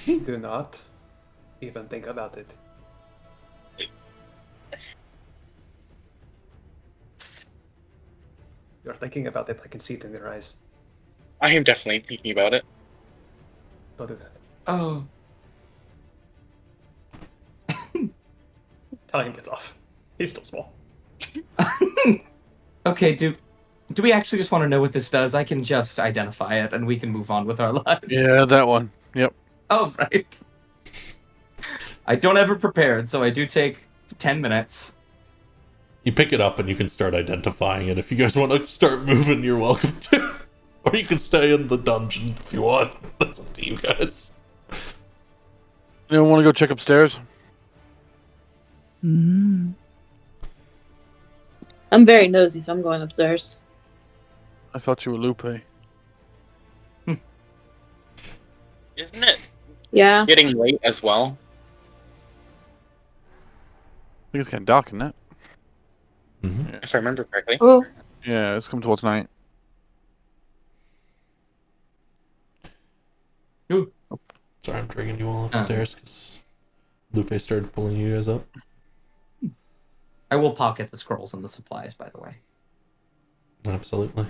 [SPEAKER 5] Do not even think about it. You're thinking about it. I can see it in your eyes.
[SPEAKER 1] I am definitely thinking about it.
[SPEAKER 5] Don't do that.
[SPEAKER 4] Oh.
[SPEAKER 5] Italian gets off. He's still small.
[SPEAKER 4] Okay, do we actually just want to know what this does? I can just identify it and we can move on with our lives.
[SPEAKER 2] Yeah, that one. Yep.
[SPEAKER 4] Oh, right. I don't ever prepared, so I do take 10 minutes.
[SPEAKER 3] You pick it up and you can start identifying it. If you guys want to start moving, you're welcome to. Or you can stay in the dungeon if you want. That's up to you guys.
[SPEAKER 2] Anyone want to go check upstairs?
[SPEAKER 6] Mm.
[SPEAKER 7] I'm very nosy, so I'm going upstairs.
[SPEAKER 2] I thought you were Lupe.
[SPEAKER 1] Isn't it
[SPEAKER 7] Yeah.
[SPEAKER 1] getting late as well?
[SPEAKER 2] I think it's kind of dark, isn't it?
[SPEAKER 3] Mm-hmm.
[SPEAKER 1] If I remember correctly.
[SPEAKER 7] Oh,
[SPEAKER 2] Yeah, it's coming towards night.
[SPEAKER 4] Ooh.
[SPEAKER 3] Sorry, I'm dragging you all upstairs because Lupe started pulling you guys up.
[SPEAKER 4] I will pocket the scrolls and the supplies, by the way.
[SPEAKER 3] Absolutely.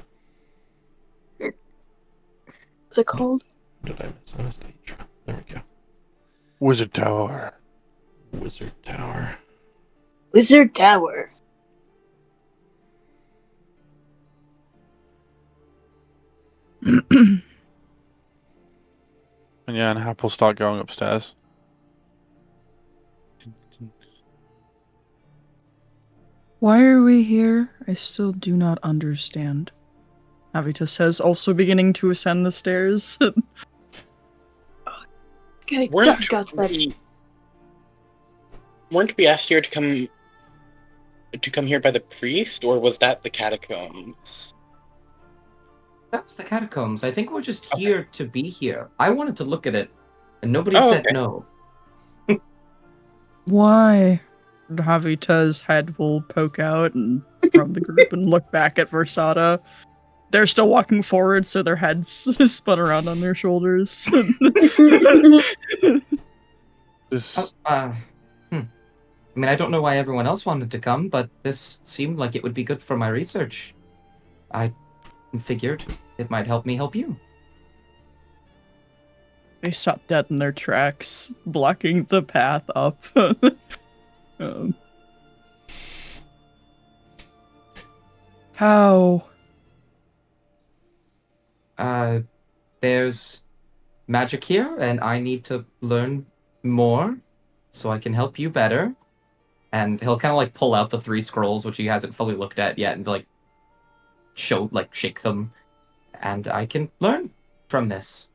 [SPEAKER 7] what's it called?
[SPEAKER 3] Did I miss Anastasia? There we go.
[SPEAKER 2] Wizard Tower.
[SPEAKER 3] Wizard Tower.
[SPEAKER 7] Wizard Tower.
[SPEAKER 2] And yeah, and Hap will start going upstairs.
[SPEAKER 6] Why are we here? I still do not understand. Avita says, also beginning to ascend the stairs.
[SPEAKER 7] Getting
[SPEAKER 1] Weren't
[SPEAKER 7] dark outside.
[SPEAKER 1] weren't we asked here to come here by the priest, or was that the catacombs?
[SPEAKER 4] That was the catacombs. I think we're just
[SPEAKER 1] Okay.
[SPEAKER 4] here to be here. I wanted to look at it, and nobody
[SPEAKER 1] Oh,
[SPEAKER 4] said
[SPEAKER 1] okay.
[SPEAKER 4] no.
[SPEAKER 6] Why? Javita's head will poke out and from the group and look back at Versata. They're still walking forward, so their heads spun around on their shoulders.
[SPEAKER 2] This
[SPEAKER 4] I mean, I don't know why everyone else wanted to come, but this seemed like it would be good for my research. I figured it might help me help you.
[SPEAKER 6] They stop dead in their tracks, blocking the path up. How?
[SPEAKER 4] There's magic here, and I need to learn more so I can help you better. And he'll kind of like pull out the 3 scrolls, which he hasn't fully looked at yet, and like shake them, and I can learn from this.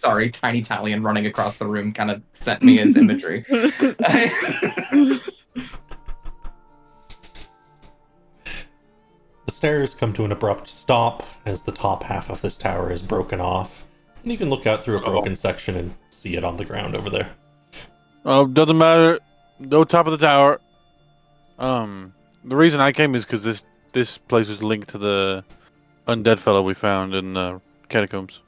[SPEAKER 4] Sorry, tiny Italian running across the room kind of sent me as imagery.
[SPEAKER 3] The stairs come to an abrupt stop as the top half of this tower is broken off, and you can look out through a broken section and see it on the ground over there.
[SPEAKER 2] Oh, doesn't matter. No top of the tower. The reason I came is because this place was linked to the undead fellow we found in the catacombs.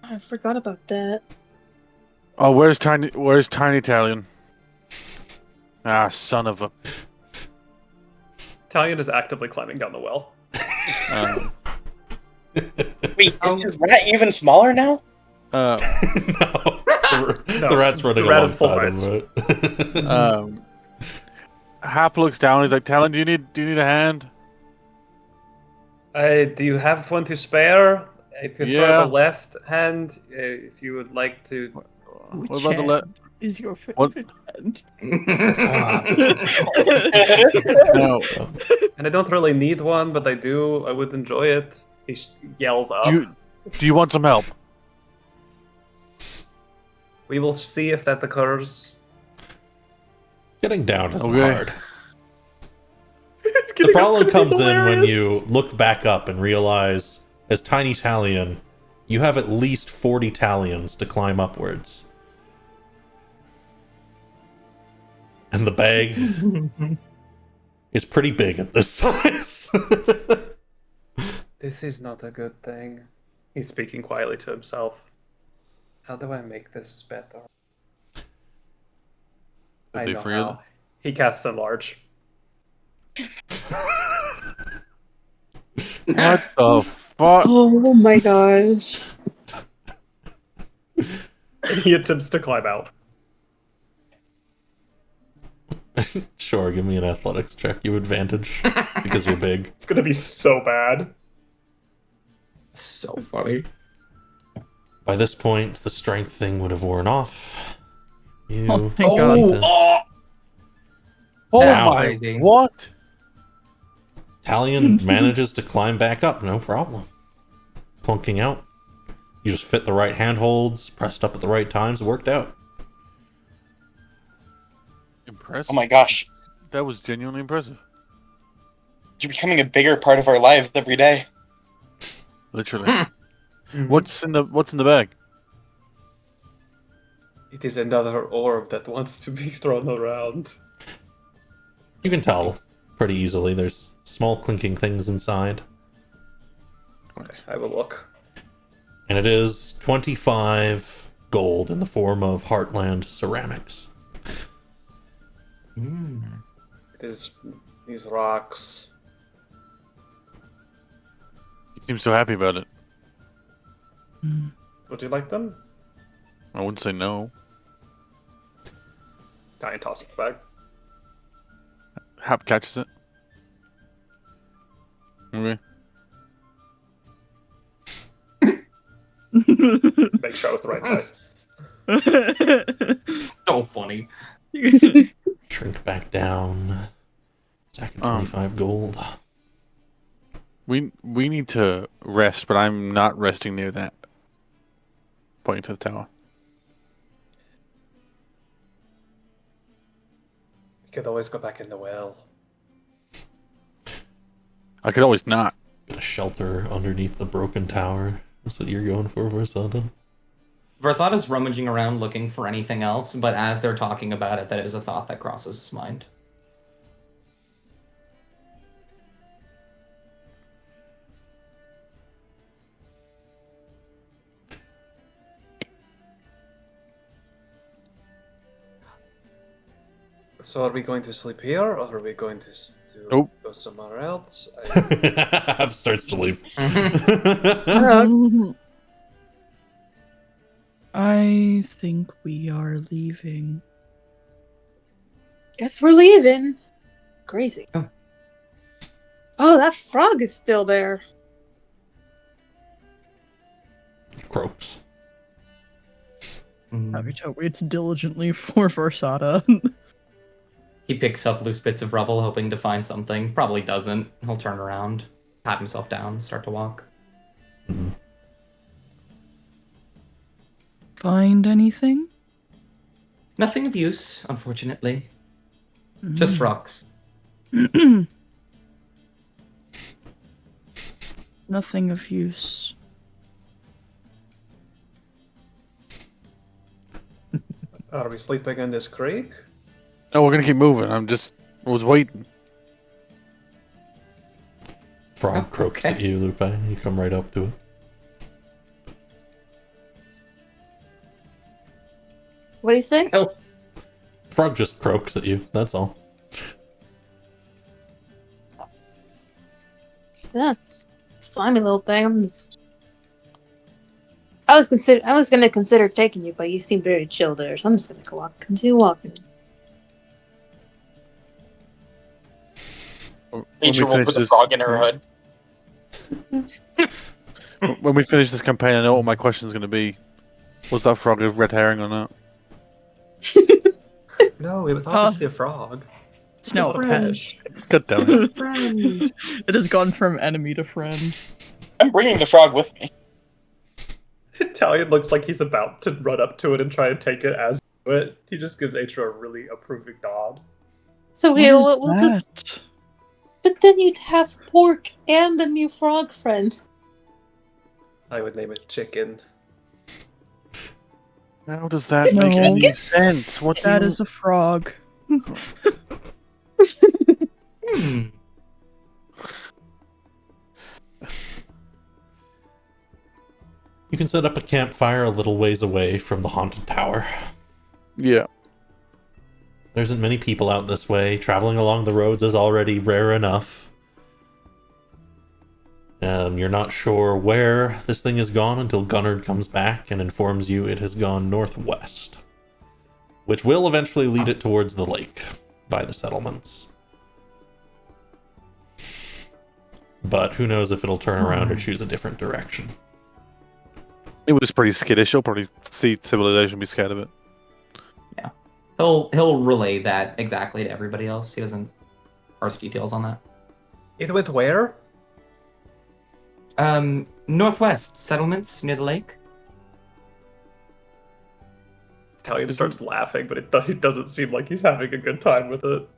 [SPEAKER 7] I forgot about that.
[SPEAKER 2] Oh, where's Tiny Italian? Ah, son of a.
[SPEAKER 5] Italian is actively climbing down the well.
[SPEAKER 1] Wait, is his rat even smaller now?
[SPEAKER 3] No,
[SPEAKER 5] No,
[SPEAKER 3] the rat's running
[SPEAKER 5] the rat is
[SPEAKER 3] alongside
[SPEAKER 5] full
[SPEAKER 3] him, right?
[SPEAKER 2] Hap looks down. He's like, "Talon, do you need a hand?"
[SPEAKER 5] Do you have one to spare? I prefer
[SPEAKER 2] Yeah.
[SPEAKER 5] the left hand. If you would like to.
[SPEAKER 6] Which
[SPEAKER 2] What about the left?
[SPEAKER 6] hand is your
[SPEAKER 2] What?
[SPEAKER 6] favorite hand?
[SPEAKER 2] No.
[SPEAKER 5] And I don't really need one, but I do. I would enjoy it. He yells up.
[SPEAKER 2] Do you want some help?
[SPEAKER 5] We will see if that occurs.
[SPEAKER 3] Getting down isn't
[SPEAKER 2] Okay.
[SPEAKER 3] hard. The problem comes in when you look back up and realize, as Tiny Italian, you have at least 40 Italians to climb upwards. And the bag is pretty big at this size.
[SPEAKER 5] This is not a good thing. He's speaking quietly to himself. How do I make this better? I
[SPEAKER 2] They
[SPEAKER 5] know
[SPEAKER 2] for you?
[SPEAKER 5] how. He casts enlarge.
[SPEAKER 2] What the fuck?
[SPEAKER 7] Oh my gosh.
[SPEAKER 5] He attempts to climb out.
[SPEAKER 3] Sure, give me an athletics check. You advantage because you're big.
[SPEAKER 5] It's gonna be so bad.
[SPEAKER 4] So funny.
[SPEAKER 3] By this point, the strength thing would have worn off. You
[SPEAKER 6] Oh, thank God.
[SPEAKER 2] Oh
[SPEAKER 4] That's
[SPEAKER 2] my!
[SPEAKER 4] crazy.
[SPEAKER 2] What?
[SPEAKER 3] Italian manages to climb back up, no problem. Plunking out. You just fit the right handholds, pressed up at the right times, it worked out.
[SPEAKER 2] Impressive.
[SPEAKER 1] Oh my gosh,
[SPEAKER 2] That was genuinely impressive.
[SPEAKER 1] you're becoming a bigger part of our lives every day.
[SPEAKER 2] Literally. What's in the bag?
[SPEAKER 5] It is another orb that wants to be thrown around.
[SPEAKER 3] You can tell pretty easily there's small clinking things inside.
[SPEAKER 5] Okay, I will look.
[SPEAKER 3] And it is 25 gold in the form of Heartland ceramics.
[SPEAKER 5] It is these rocks.
[SPEAKER 2] He seems so happy about it.
[SPEAKER 5] Would you like them?
[SPEAKER 2] I wouldn't say no.
[SPEAKER 5] Diane tosses the bag.
[SPEAKER 2] Hap catches it. Okay.
[SPEAKER 5] Make sure I was the right size.
[SPEAKER 4] So funny.
[SPEAKER 3] Shrink back down. Stack of 25 gold.
[SPEAKER 2] We need to rest, but I'm not resting near that. Pointing to the tower.
[SPEAKER 5] We could always go back in the well.
[SPEAKER 2] I could always not.
[SPEAKER 3] Got a shelter underneath the broken tower. That's what you're going for, Versada?
[SPEAKER 4] Versada's rummaging around looking for anything else, but as they're talking about it, that is a thought that crosses his mind.
[SPEAKER 5] So are we going to sleep here, or are we going to
[SPEAKER 2] Nope.
[SPEAKER 5] go somewhere else?
[SPEAKER 3] Ab starts to leave.
[SPEAKER 6] I think we are leaving.
[SPEAKER 7] Guess we're leaving. Crazy.
[SPEAKER 4] Oh.
[SPEAKER 7] Oh, that frog is still there.
[SPEAKER 3] Croaks.
[SPEAKER 6] It's diligently for Versada.
[SPEAKER 4] He picks up loose bits of rubble, hoping to find something. Probably doesn't. He'll turn around, pat himself down, start to walk.
[SPEAKER 6] find anything?
[SPEAKER 4] Nothing of use, unfortunately. Just rocks.
[SPEAKER 6] Nothing of use.
[SPEAKER 5] Are we sleeping in this creek?
[SPEAKER 2] No, we're gonna keep moving. I was waiting.
[SPEAKER 3] Frog
[SPEAKER 4] Oh,
[SPEAKER 3] croaks
[SPEAKER 4] okay.
[SPEAKER 3] at you, Lupe. You come right up to it.
[SPEAKER 7] What do you say?
[SPEAKER 4] Hell,
[SPEAKER 3] Frog just croaks at you. That's all.
[SPEAKER 7] That's slimy little thing. I was gonna consider taking you, but you seem very chill there, so I'm just gonna continue walking.
[SPEAKER 2] When
[SPEAKER 1] Nature will put the frog in her hood.
[SPEAKER 2] When we finish this campaign, I know what my question's gonna be. Was that frog a red herring or not?
[SPEAKER 5] No, it was obviously a frog.
[SPEAKER 6] It's now a pet.
[SPEAKER 5] fish.
[SPEAKER 2] God damn it.
[SPEAKER 4] friend.
[SPEAKER 6] It has gone from enemy to friend.
[SPEAKER 1] I'm bringing the frog with me.
[SPEAKER 5] Italian looks like he's about to run up to it and try to take it as you do it. He just gives Atra a really approving nod.
[SPEAKER 7] So
[SPEAKER 6] What
[SPEAKER 7] here
[SPEAKER 6] is
[SPEAKER 7] we'll just.
[SPEAKER 6] that?
[SPEAKER 7] But then you'd have pork and the new frog friend.
[SPEAKER 5] I would name it chicken.
[SPEAKER 2] How does that
[SPEAKER 6] No.
[SPEAKER 2] make any sense? What do
[SPEAKER 6] That
[SPEAKER 2] you...
[SPEAKER 6] is a frog.
[SPEAKER 4] Hmm.
[SPEAKER 3] You can set up a campfire a little ways away from the haunted tower.
[SPEAKER 2] Yeah.
[SPEAKER 3] There isn't many people out this way. Traveling along the roads is already rare enough. You're not sure where this thing has gone until Gunnard comes back and informs you it has gone northwest, which will eventually lead it towards the lake by the settlements. But who knows if it'll turn around or choose a different direction.
[SPEAKER 2] It was pretty skittish. He'll probably see civilization and be scared of it.
[SPEAKER 4] He'll relay that exactly to everybody else. He doesn't parse details on that.
[SPEAKER 5] It went where?
[SPEAKER 4] Northwest settlements near the lake.
[SPEAKER 5] Italian starts laughing, but it doesn't seem like he's having a good time with it.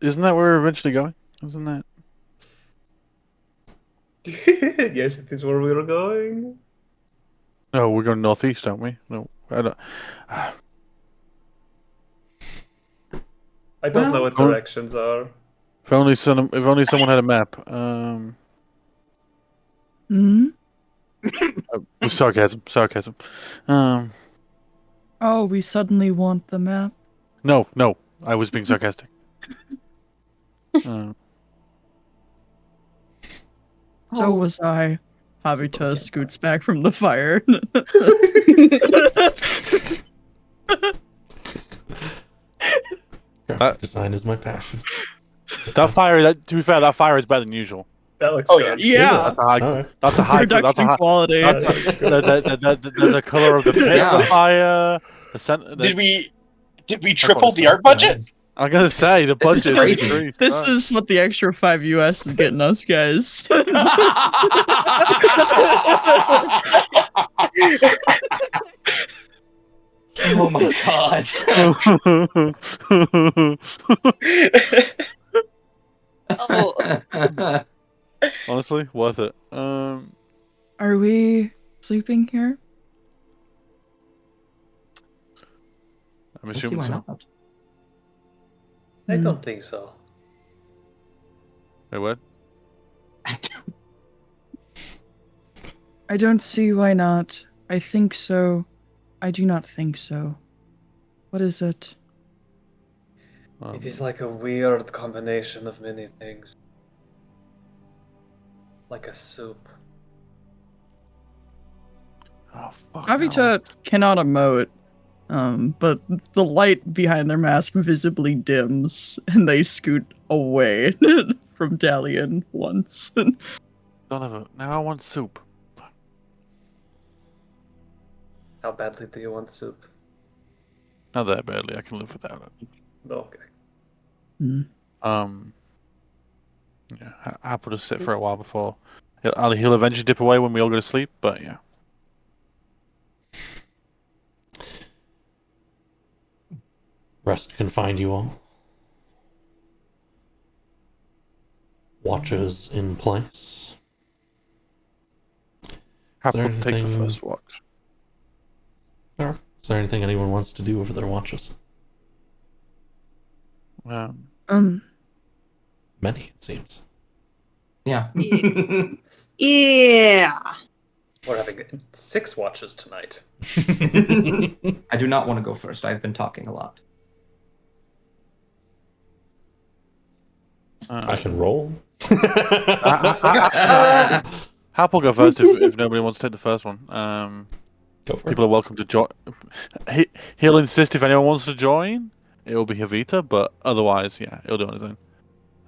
[SPEAKER 2] Isn't that where we're eventually going? Isn't that?
[SPEAKER 5] Yes, it is where we were going.
[SPEAKER 2] No, we're going northeast, aren't we? No, I don't.
[SPEAKER 5] I don't know
[SPEAKER 4] Well-
[SPEAKER 5] what directions are.
[SPEAKER 2] If only someone had a map.
[SPEAKER 6] Hmm?
[SPEAKER 2] Sarcasm.
[SPEAKER 6] Oh, we suddenly want the map.
[SPEAKER 2] No, I was being sarcastic.
[SPEAKER 6] So
[SPEAKER 4] Oh.
[SPEAKER 6] was I. Havita scoots back from the fire.
[SPEAKER 3] Graphic design is my passion.
[SPEAKER 2] That fire. To be fair, that fire is better than usual.
[SPEAKER 5] That looks
[SPEAKER 1] Oh,
[SPEAKER 5] good.
[SPEAKER 6] Yeah.
[SPEAKER 2] That's a high.
[SPEAKER 3] Alright.
[SPEAKER 2] That's a high. That's a
[SPEAKER 6] Production
[SPEAKER 2] high.
[SPEAKER 6] quality.
[SPEAKER 2] That's the color of the pit of
[SPEAKER 4] Yeah.
[SPEAKER 2] the fire.
[SPEAKER 1] Did we triple the art budget?
[SPEAKER 2] I'm gonna say the
[SPEAKER 4] This is
[SPEAKER 2] budget
[SPEAKER 4] crazy.
[SPEAKER 2] increased.
[SPEAKER 6] This is what the extra 5 US is getting us, guys.
[SPEAKER 4] Oh my god.
[SPEAKER 7] Oh,
[SPEAKER 2] Honestly, worth it.
[SPEAKER 6] Are we sleeping here?
[SPEAKER 2] I'm
[SPEAKER 4] Let's see
[SPEAKER 2] assuming
[SPEAKER 4] why
[SPEAKER 2] so.
[SPEAKER 4] not.
[SPEAKER 5] I don't think so.
[SPEAKER 2] Wait, what?
[SPEAKER 6] I don't see why not. I think so. I do not think so. What is it?
[SPEAKER 5] It is like a weird combination of many things. Like a soup.
[SPEAKER 2] Oh fuck.
[SPEAKER 6] Havita cannot emote, but the light behind their mask visibly dims, and they scoot away from Dalian once.
[SPEAKER 2] Son of a. Now I want soup.
[SPEAKER 5] How badly do you want soup?
[SPEAKER 2] Not that badly. I can live without it.
[SPEAKER 5] Okay.
[SPEAKER 2] Yeah, I'll put a sit for a while before he'll eventually dip away when we all go to sleep. But yeah,
[SPEAKER 3] Rest can find you all. Watches in place.
[SPEAKER 2] Happy
[SPEAKER 3] there
[SPEAKER 2] to take the
[SPEAKER 3] anything-
[SPEAKER 2] first watch.
[SPEAKER 3] Is there anything anyone wants to do over their watches?
[SPEAKER 6] Um,
[SPEAKER 3] Many, it seems.
[SPEAKER 4] Yeah.
[SPEAKER 7] Yeah.
[SPEAKER 5] We're having 6 watches tonight.
[SPEAKER 4] I do not want to go first. I've been talking a lot.
[SPEAKER 3] I can roll.
[SPEAKER 2] Hap will go first if nobody wants to take the first one.
[SPEAKER 3] Go for
[SPEAKER 2] People
[SPEAKER 3] it.
[SPEAKER 2] are welcome to join. He'll insist if anyone wants to join. It'll be Havita, but otherwise, yeah, he'll do it on his own.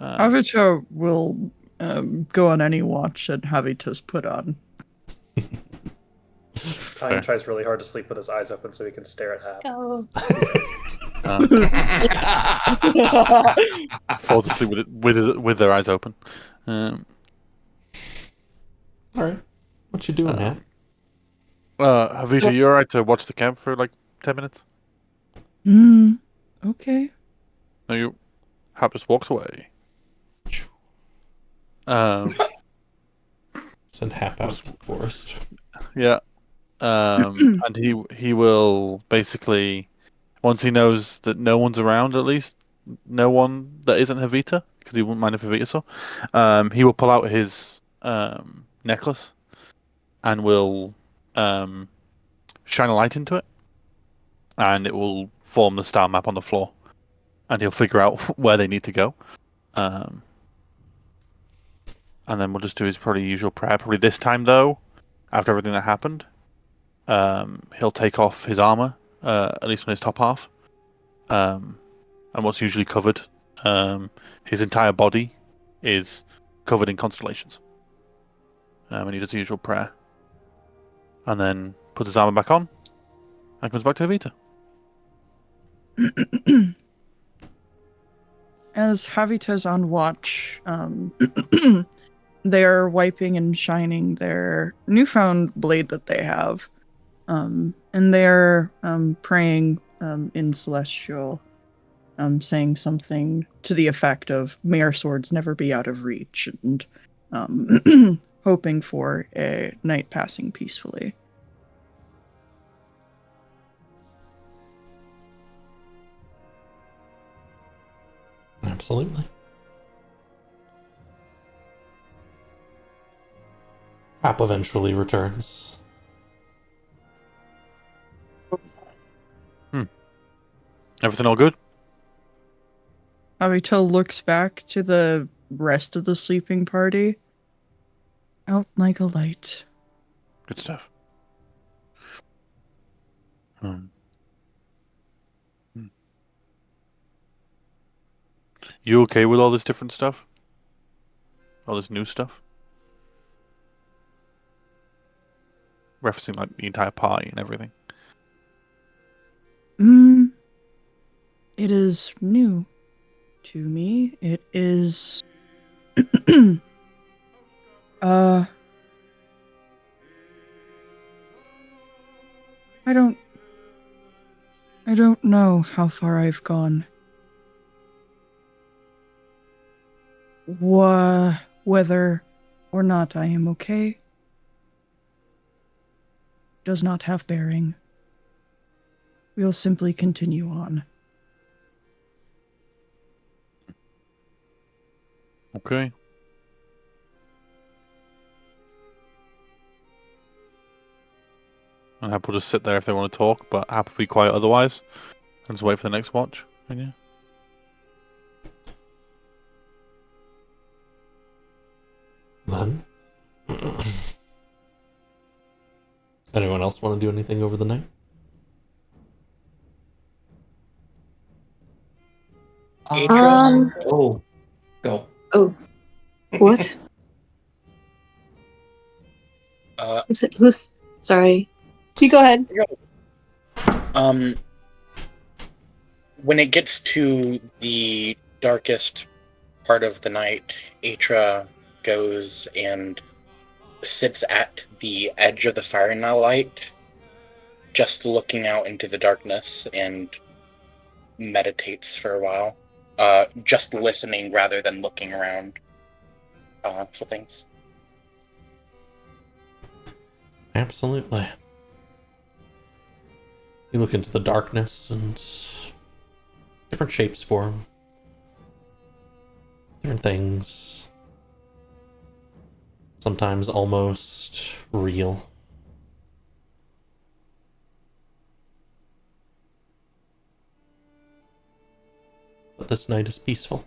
[SPEAKER 6] Havita will go on any watch that Havita's put on.
[SPEAKER 5] Ryan tries really hard to sleep with his eyes open so he can stare at Hap.
[SPEAKER 7] Go.
[SPEAKER 2] Falls asleep with their eyes open.
[SPEAKER 3] All right. What you doing, Hat?
[SPEAKER 2] Havita, you alright to watch the camp for like 10 minutes?
[SPEAKER 6] Okay.
[SPEAKER 2] No, you. Hap just walks away.
[SPEAKER 3] Send Hap out to the forest.
[SPEAKER 2] Yeah. And he will basically, once he knows that no one's around, at least no one that isn't Havita, because he wouldn't mind if Havita saw, he will pull out his necklace and will shine a light into it, and it will form the star map on the floor, and he'll figure out where they need to go. And then we'll just do his probably usual prayer. Probably this time though, after everything that happened, he'll take off his armor, at least on his top half, and what's usually covered. His entire body is covered in constellations, and he does the usual prayer, and then puts his armor back on, and comes back to Havita.
[SPEAKER 6] As Havita's on watch, they're wiping and shining their newfound blade that they have, and they're praying in Celestial, saying something to the effect of "May our swords never be out of reach," and hoping for a night passing peacefully.
[SPEAKER 3] Absolutely. Hap eventually returns.
[SPEAKER 2] Everything all good?
[SPEAKER 6] Havita looks back to the rest of the sleeping party. Out like a light.
[SPEAKER 2] Good stuff. You okay with all this different stuff? All this new stuff? Referencing like the entire party and everything.
[SPEAKER 6] It is new to me. It is I don't know how far I've gone. Whether or not I am okay does not have bearing. We'll simply continue on.
[SPEAKER 2] Okay. And Hap will just sit there if they want to talk, but Hap will be quiet otherwise. And just wait for the next watch. And yeah.
[SPEAKER 3] Then, anyone else want to do anything over the night?
[SPEAKER 4] Oh. Go.
[SPEAKER 7] Oh. What? Who's sorry. You go ahead.
[SPEAKER 1] When it gets to the darkest part of the night, Atra goes and sits at the edge of the firelight, just looking out into the darkness and meditates for a while, just listening rather than looking around for things.
[SPEAKER 3] Absolutely. You look into the darkness and different shapes form. Different things. Sometimes almost real. But this night is peaceful.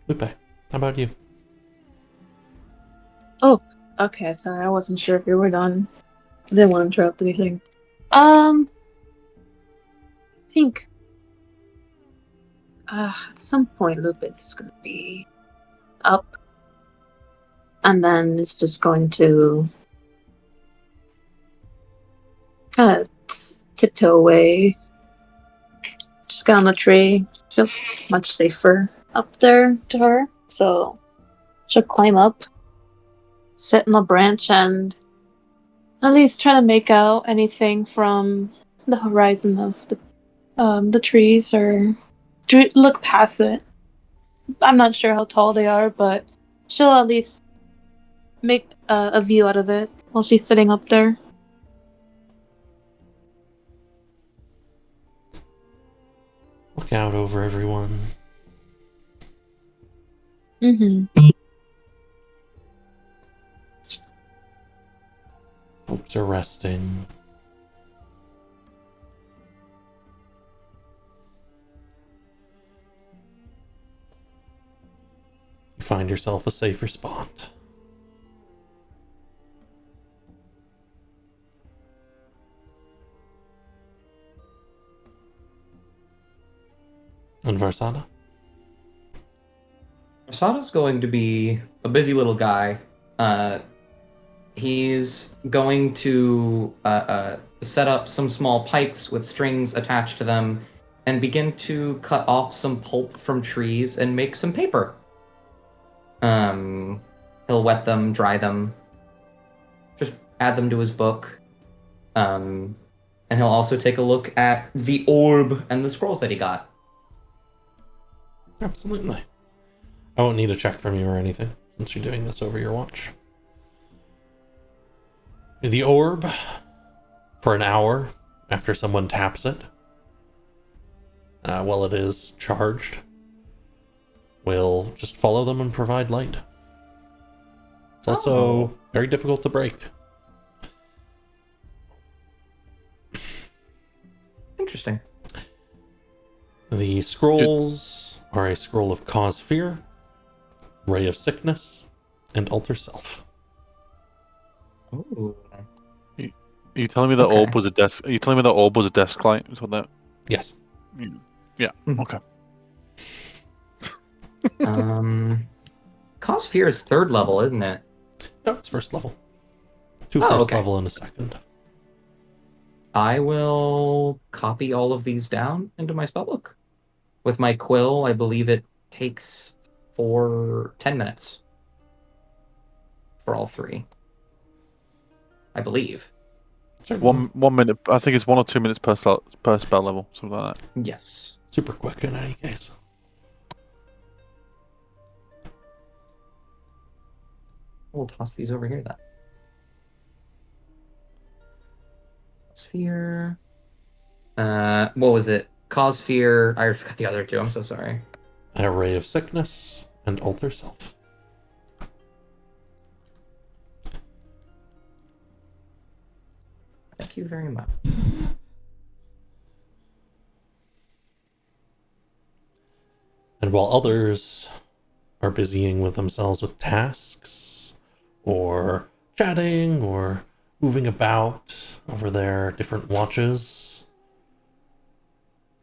[SPEAKER 3] Lupe, how about you?
[SPEAKER 7] Oh, okay. Sorry, I wasn't sure if you were done. Didn't want to interrupt anything. I think at some point Lupus is going to be up, and then it's just going to kind of tiptoe away. Just get on the tree. Feels much safer up there to her. So she'll climb up, sit on a branch, and at least try to make out anything from the horizon of the trees, or look past it. I'm not sure how tall they are, but she'll at least make a view out of it while she's sitting up there.
[SPEAKER 3] Look out over everyone.
[SPEAKER 7] Mm-hmm.
[SPEAKER 3] Folks are resting. You find yourself a safer spot. And Varsana?
[SPEAKER 4] Asada's going to be a busy little guy. He's going to set up some small pikes with strings attached to them and begin to cut off some pulp from trees and make some paper. He'll wet them, dry them, just add them to his book. And he'll also take a look at the orb and the scrolls that he got.
[SPEAKER 3] Absolutely. I won't need a check from you or anything, since you're doing this over your watch. The orb, for an hour after someone taps it, while it is charged, will just follow them and provide light. It's also very difficult to break.
[SPEAKER 4] Interesting.
[SPEAKER 3] The scrolls are a scroll of cause fear, ray of sickness, and alter self.
[SPEAKER 4] Ooh.
[SPEAKER 2] Are you telling me the
[SPEAKER 4] Okay.
[SPEAKER 2] orb was a desk? Are you telling me the orb was a desk light? Is what that?
[SPEAKER 3] Yes.
[SPEAKER 2] Yeah.
[SPEAKER 4] Mhm.
[SPEAKER 2] Okay.
[SPEAKER 4] Cause Fear is 3rd level, isn't it?
[SPEAKER 3] No, it's first level. Two
[SPEAKER 4] Oh,
[SPEAKER 3] first
[SPEAKER 4] okay.
[SPEAKER 3] level and a second.
[SPEAKER 4] I will copy all of these down into my spellbook. With my quill, I believe it takes 10 minutes for all 3. I believe.
[SPEAKER 3] Certainly.
[SPEAKER 2] 1 minute. I think it's 1 or 2 minutes per spell level, something like that.
[SPEAKER 4] Yes.
[SPEAKER 3] Super quick in any case.
[SPEAKER 4] We'll toss these over here then. Sphere. What was it? Cause Fear. I forgot the other 2. I'm so sorry.
[SPEAKER 3] A ray of sickness and alter self.
[SPEAKER 4] Thank you very much.
[SPEAKER 3] And while others are busying with themselves with tasks, or chatting, or moving about over their different watches,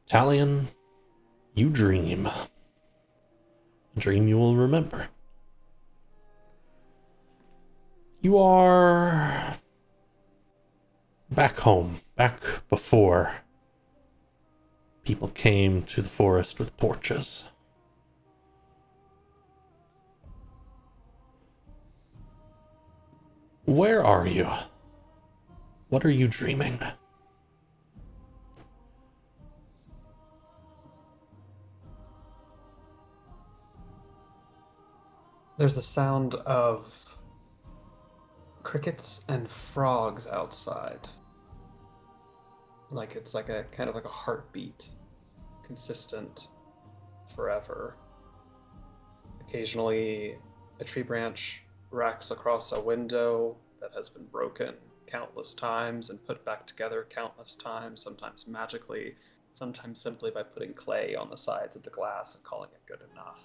[SPEAKER 3] Talion, you dream. A dream you will remember. You are back home, back before people came to the forest with torches. Where are you? What are you dreaming?
[SPEAKER 5] There's the sound of crickets and frogs outside. Like it's like a kind of like a heartbeat, consistent forever. Occasionally, a tree branch racks across a window that has been broken countless times and put back together countless times, sometimes magically, sometimes simply by putting clay on the sides of the glass and calling it good enough.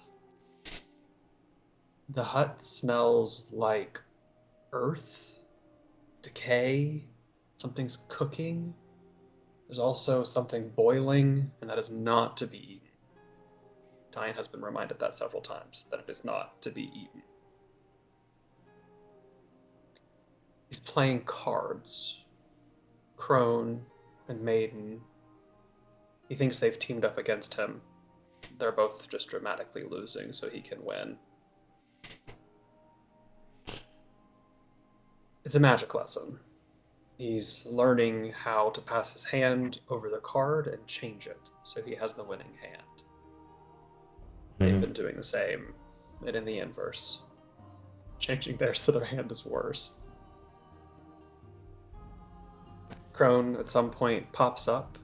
[SPEAKER 5] The hut smells like earth, decay, something's cooking. There's also something boiling, and that is not to be eaten. Diane has been reminded that several times, that it is not to be eaten. He's playing cards. Crone and Maiden. He thinks they've teamed up against him. They're both just dramatically losing so he can win. It's a magic lesson. He's learning how to pass his hand over the card and change it so he has the winning hand. They've been doing the same, and in the inverse. Changing theirs so their hand is worse. Crone at some point pops up.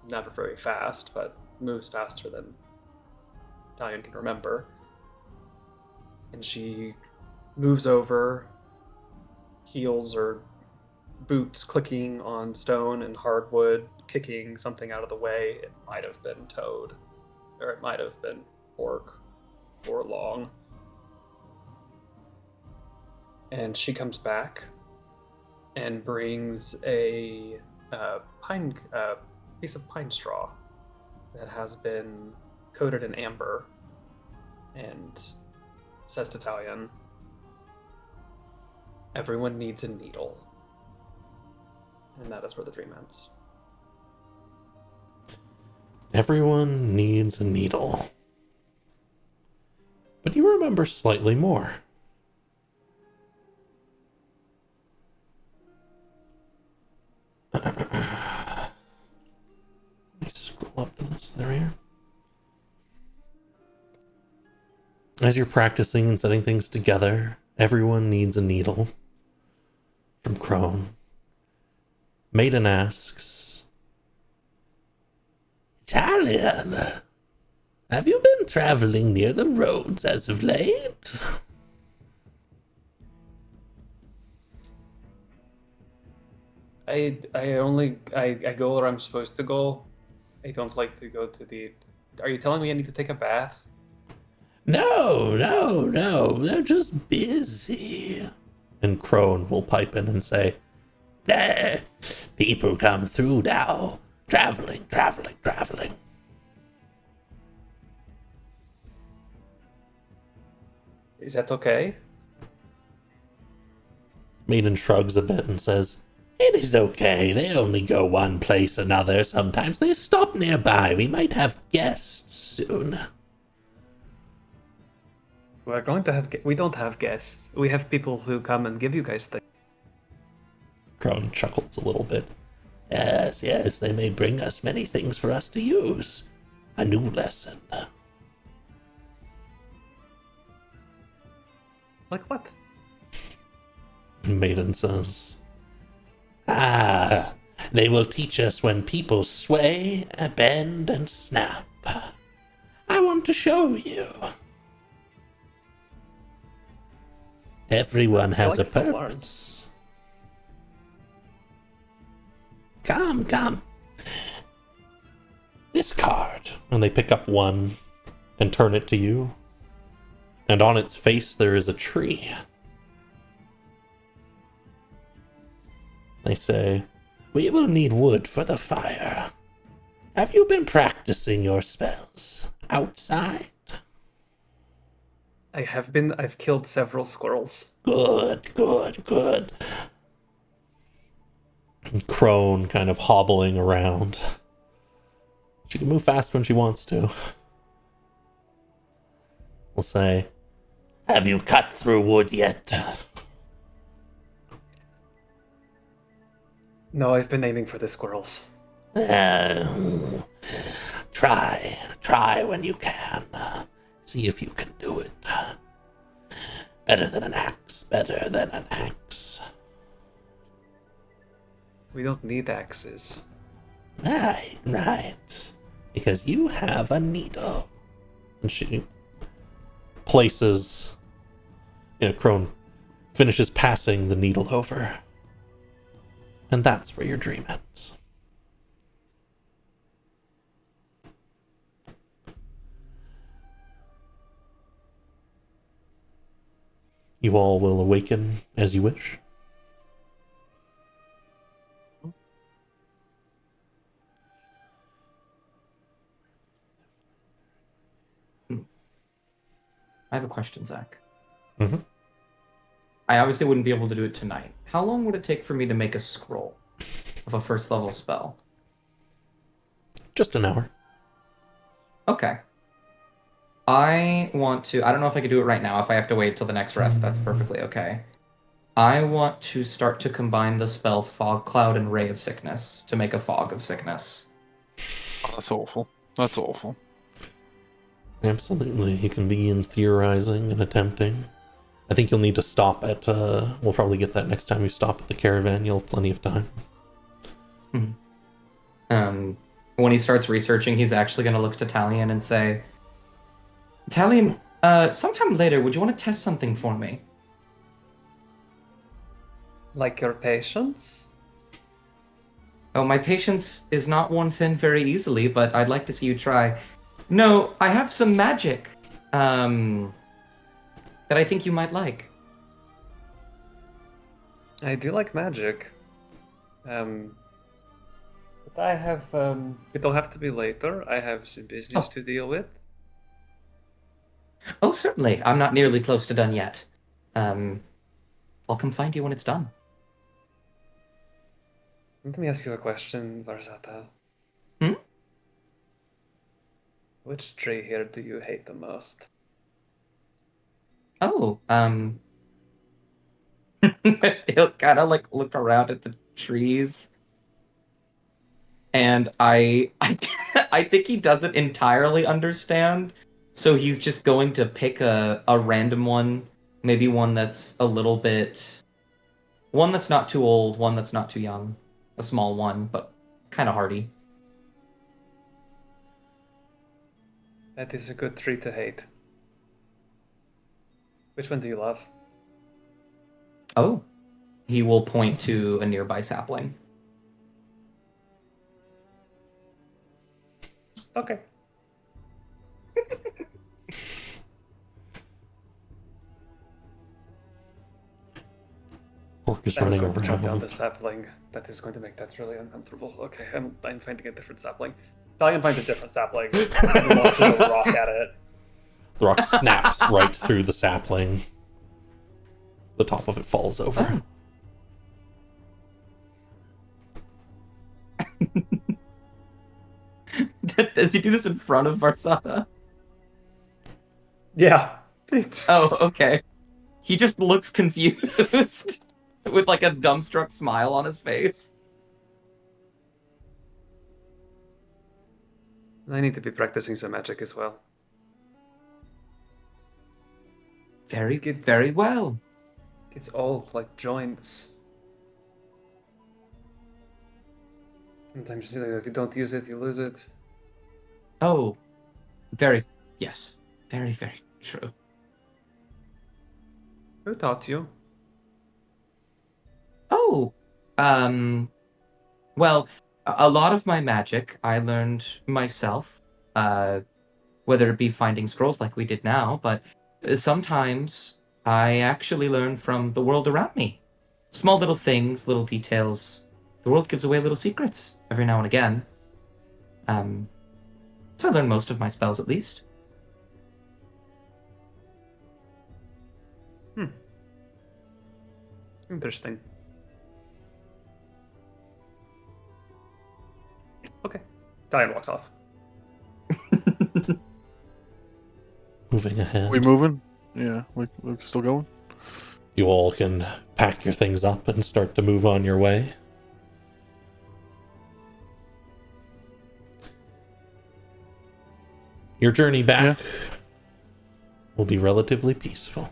[SPEAKER 5] Never very fast, but moves faster than Diane can remember. And she moves over, heels or boots clicking on stone and hardwood, kicking something out of the way. It might have been Toad, or it might have been Orc, or Long. And she comes back and brings a piece of pine straw that has been coated in amber, and says to Talion, "Everyone needs a needle." And that is where the dream ends.
[SPEAKER 3] Everyone needs a needle. But you remember slightly more. Let me scroll up to this. There we are. As you're practicing and setting things together, everyone needs a needle. From Crone. Maiden asks, "Talion, have you been traveling near the roads as of late?"
[SPEAKER 5] I go where I'm supposed to go. I don't like to go to the... Are you telling me I need to take a bath?
[SPEAKER 3] No, they're just busy. And Crone will pipe in and say, "People come through now, traveling.
[SPEAKER 5] Is that okay?
[SPEAKER 3] Maiden shrugs a bit and says, "It is okay. They only go one place another. Sometimes they stop nearby. We might have guests soon."
[SPEAKER 5] We're going to have... We don't have guests. We have people who come and give you guys things.
[SPEAKER 3] Crone chuckles a little bit. Yes, they may bring us many things for us to use. A new lesson.
[SPEAKER 5] Like what?
[SPEAKER 3] Maiden says, they will teach us when people sway, bend, and snap. I want to show you. Everyone has a purpose. Come. This card. And they pick up one and turn it to you. And on its face there is a tree. They say, "We will need wood for the fire. Have you been practicing your spells outside?"
[SPEAKER 5] I have been. I've killed several squirrels.
[SPEAKER 3] Good. crone kind of hobbling around. She can move fast when she wants to. We'll say, "Have you cut through wood yet?"
[SPEAKER 5] No, I've been aiming for the squirrels.
[SPEAKER 3] Try when you can. See if you can do it. Better than an axe, better than an axe.
[SPEAKER 5] We don't need axes.
[SPEAKER 3] Right. Because you have a needle. And she places, Crone finishes passing the needle over. And that's where your dream ends. You all will awaken as you wish.
[SPEAKER 4] I have a question, Zach.
[SPEAKER 3] Mm-hmm.
[SPEAKER 4] I obviously wouldn't be able to do it tonight. How long would it take for me to make a scroll of a first level spell?
[SPEAKER 3] Just an hour.
[SPEAKER 4] Okay. I don't know if I could do it right now. If I have to wait till the next rest, that's perfectly okay. I want to start to combine the spell Fog Cloud and Ray of Sickness to make a Fog of Sickness.
[SPEAKER 2] Oh, that's awful. That's awful.
[SPEAKER 3] Absolutely. You can begin theorizing and attempting. I think you'll need to stop at, we'll probably get that next time you stop at the caravan. You'll have plenty of time.
[SPEAKER 4] When he starts researching, he's actually going to look to Talion and say, Talion, sometime later, would you want to test something for me?
[SPEAKER 5] Like your patience?
[SPEAKER 4] Oh, my patience is not worn thin very easily, but I'd like to see you try. No, I have some magic, that I think you might like.
[SPEAKER 5] I do like magic. But I have, it'll have to be later. I have some business to deal with.
[SPEAKER 4] Oh, certainly. I'm not nearly close to done yet. I'll come find you when it's done.
[SPEAKER 5] Let me ask you a question, Varzata.
[SPEAKER 4] Hmm?
[SPEAKER 5] Which tree here do you hate the most?
[SPEAKER 4] Oh, he'll kind of like look around at the trees, and I think he doesn't entirely understand, so he's just going to pick a random one, maybe one that's a little bit, one that's not too old, one that's not too young, a small one, but kind of hardy.
[SPEAKER 5] That is a good tree to hate. Which one do you love?
[SPEAKER 4] Oh, he will point to a nearby sapling.
[SPEAKER 5] Okay.
[SPEAKER 3] Orc is
[SPEAKER 5] I was
[SPEAKER 3] running
[SPEAKER 5] going to chop down
[SPEAKER 3] around.
[SPEAKER 5] the sapling. That is going to make that really uncomfortable. Okay, I'm finding a different sapling. Talion finds a different sapling and launches a rock at it.
[SPEAKER 3] The rock snaps right through the sapling. The top of it falls over.
[SPEAKER 4] Does he do this in front of Varsana?
[SPEAKER 5] Yeah.
[SPEAKER 4] Oh, okay. He just looks confused with like a dumbstruck smile on his face.
[SPEAKER 5] I need to be practicing some magic as well.
[SPEAKER 4] Very,
[SPEAKER 5] It's-
[SPEAKER 4] very well.
[SPEAKER 5] It's all like joints. Sometimes if you don't use it, you lose it.
[SPEAKER 4] Oh, very, yes. Very, very true.
[SPEAKER 5] Who taught you?
[SPEAKER 4] Oh, well, a lot of my magic I learned myself, whether it be finding scrolls like we did now, but sometimes I actually learn from the world around me. Small little things, little details. The world gives away little secrets every now and again. So I learn most of my spells at least.
[SPEAKER 5] Interesting. Okay. Diane walks off.
[SPEAKER 3] Moving ahead.
[SPEAKER 2] We moving? Yeah, we're still going.
[SPEAKER 3] You all can pack your things up and start to move on your way. Your journey back will be relatively peaceful.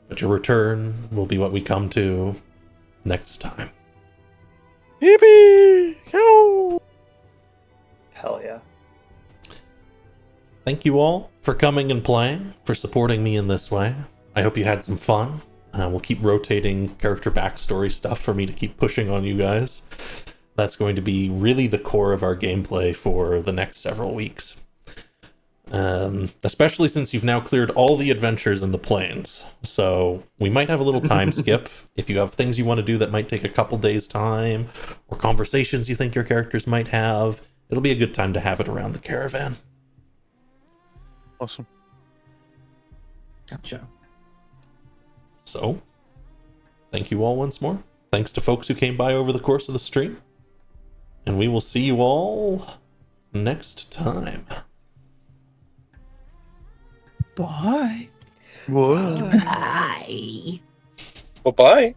[SPEAKER 3] But your return will be what we come to next time.
[SPEAKER 2] Yippee! Yo!
[SPEAKER 5] Hell yeah.
[SPEAKER 3] Thank you all for coming and playing, for supporting me in this way. I hope you had some fun. We'll keep rotating character backstory stuff for me to keep pushing on you guys. That's going to be really the core of our gameplay for the next several weeks. Especially since you've now cleared all the adventures in the plains. So we might have a little time skip. If you have things you want to do that might take a couple days' time, or conversations you think your characters might have, it'll be a good time to have it around the caravan.
[SPEAKER 2] Awesome.
[SPEAKER 4] Gotcha.
[SPEAKER 3] So, thank you all once more. Thanks to folks who came by over the course of the stream. And we will see you all next time.
[SPEAKER 6] Bye.
[SPEAKER 2] What?
[SPEAKER 1] Well, bye.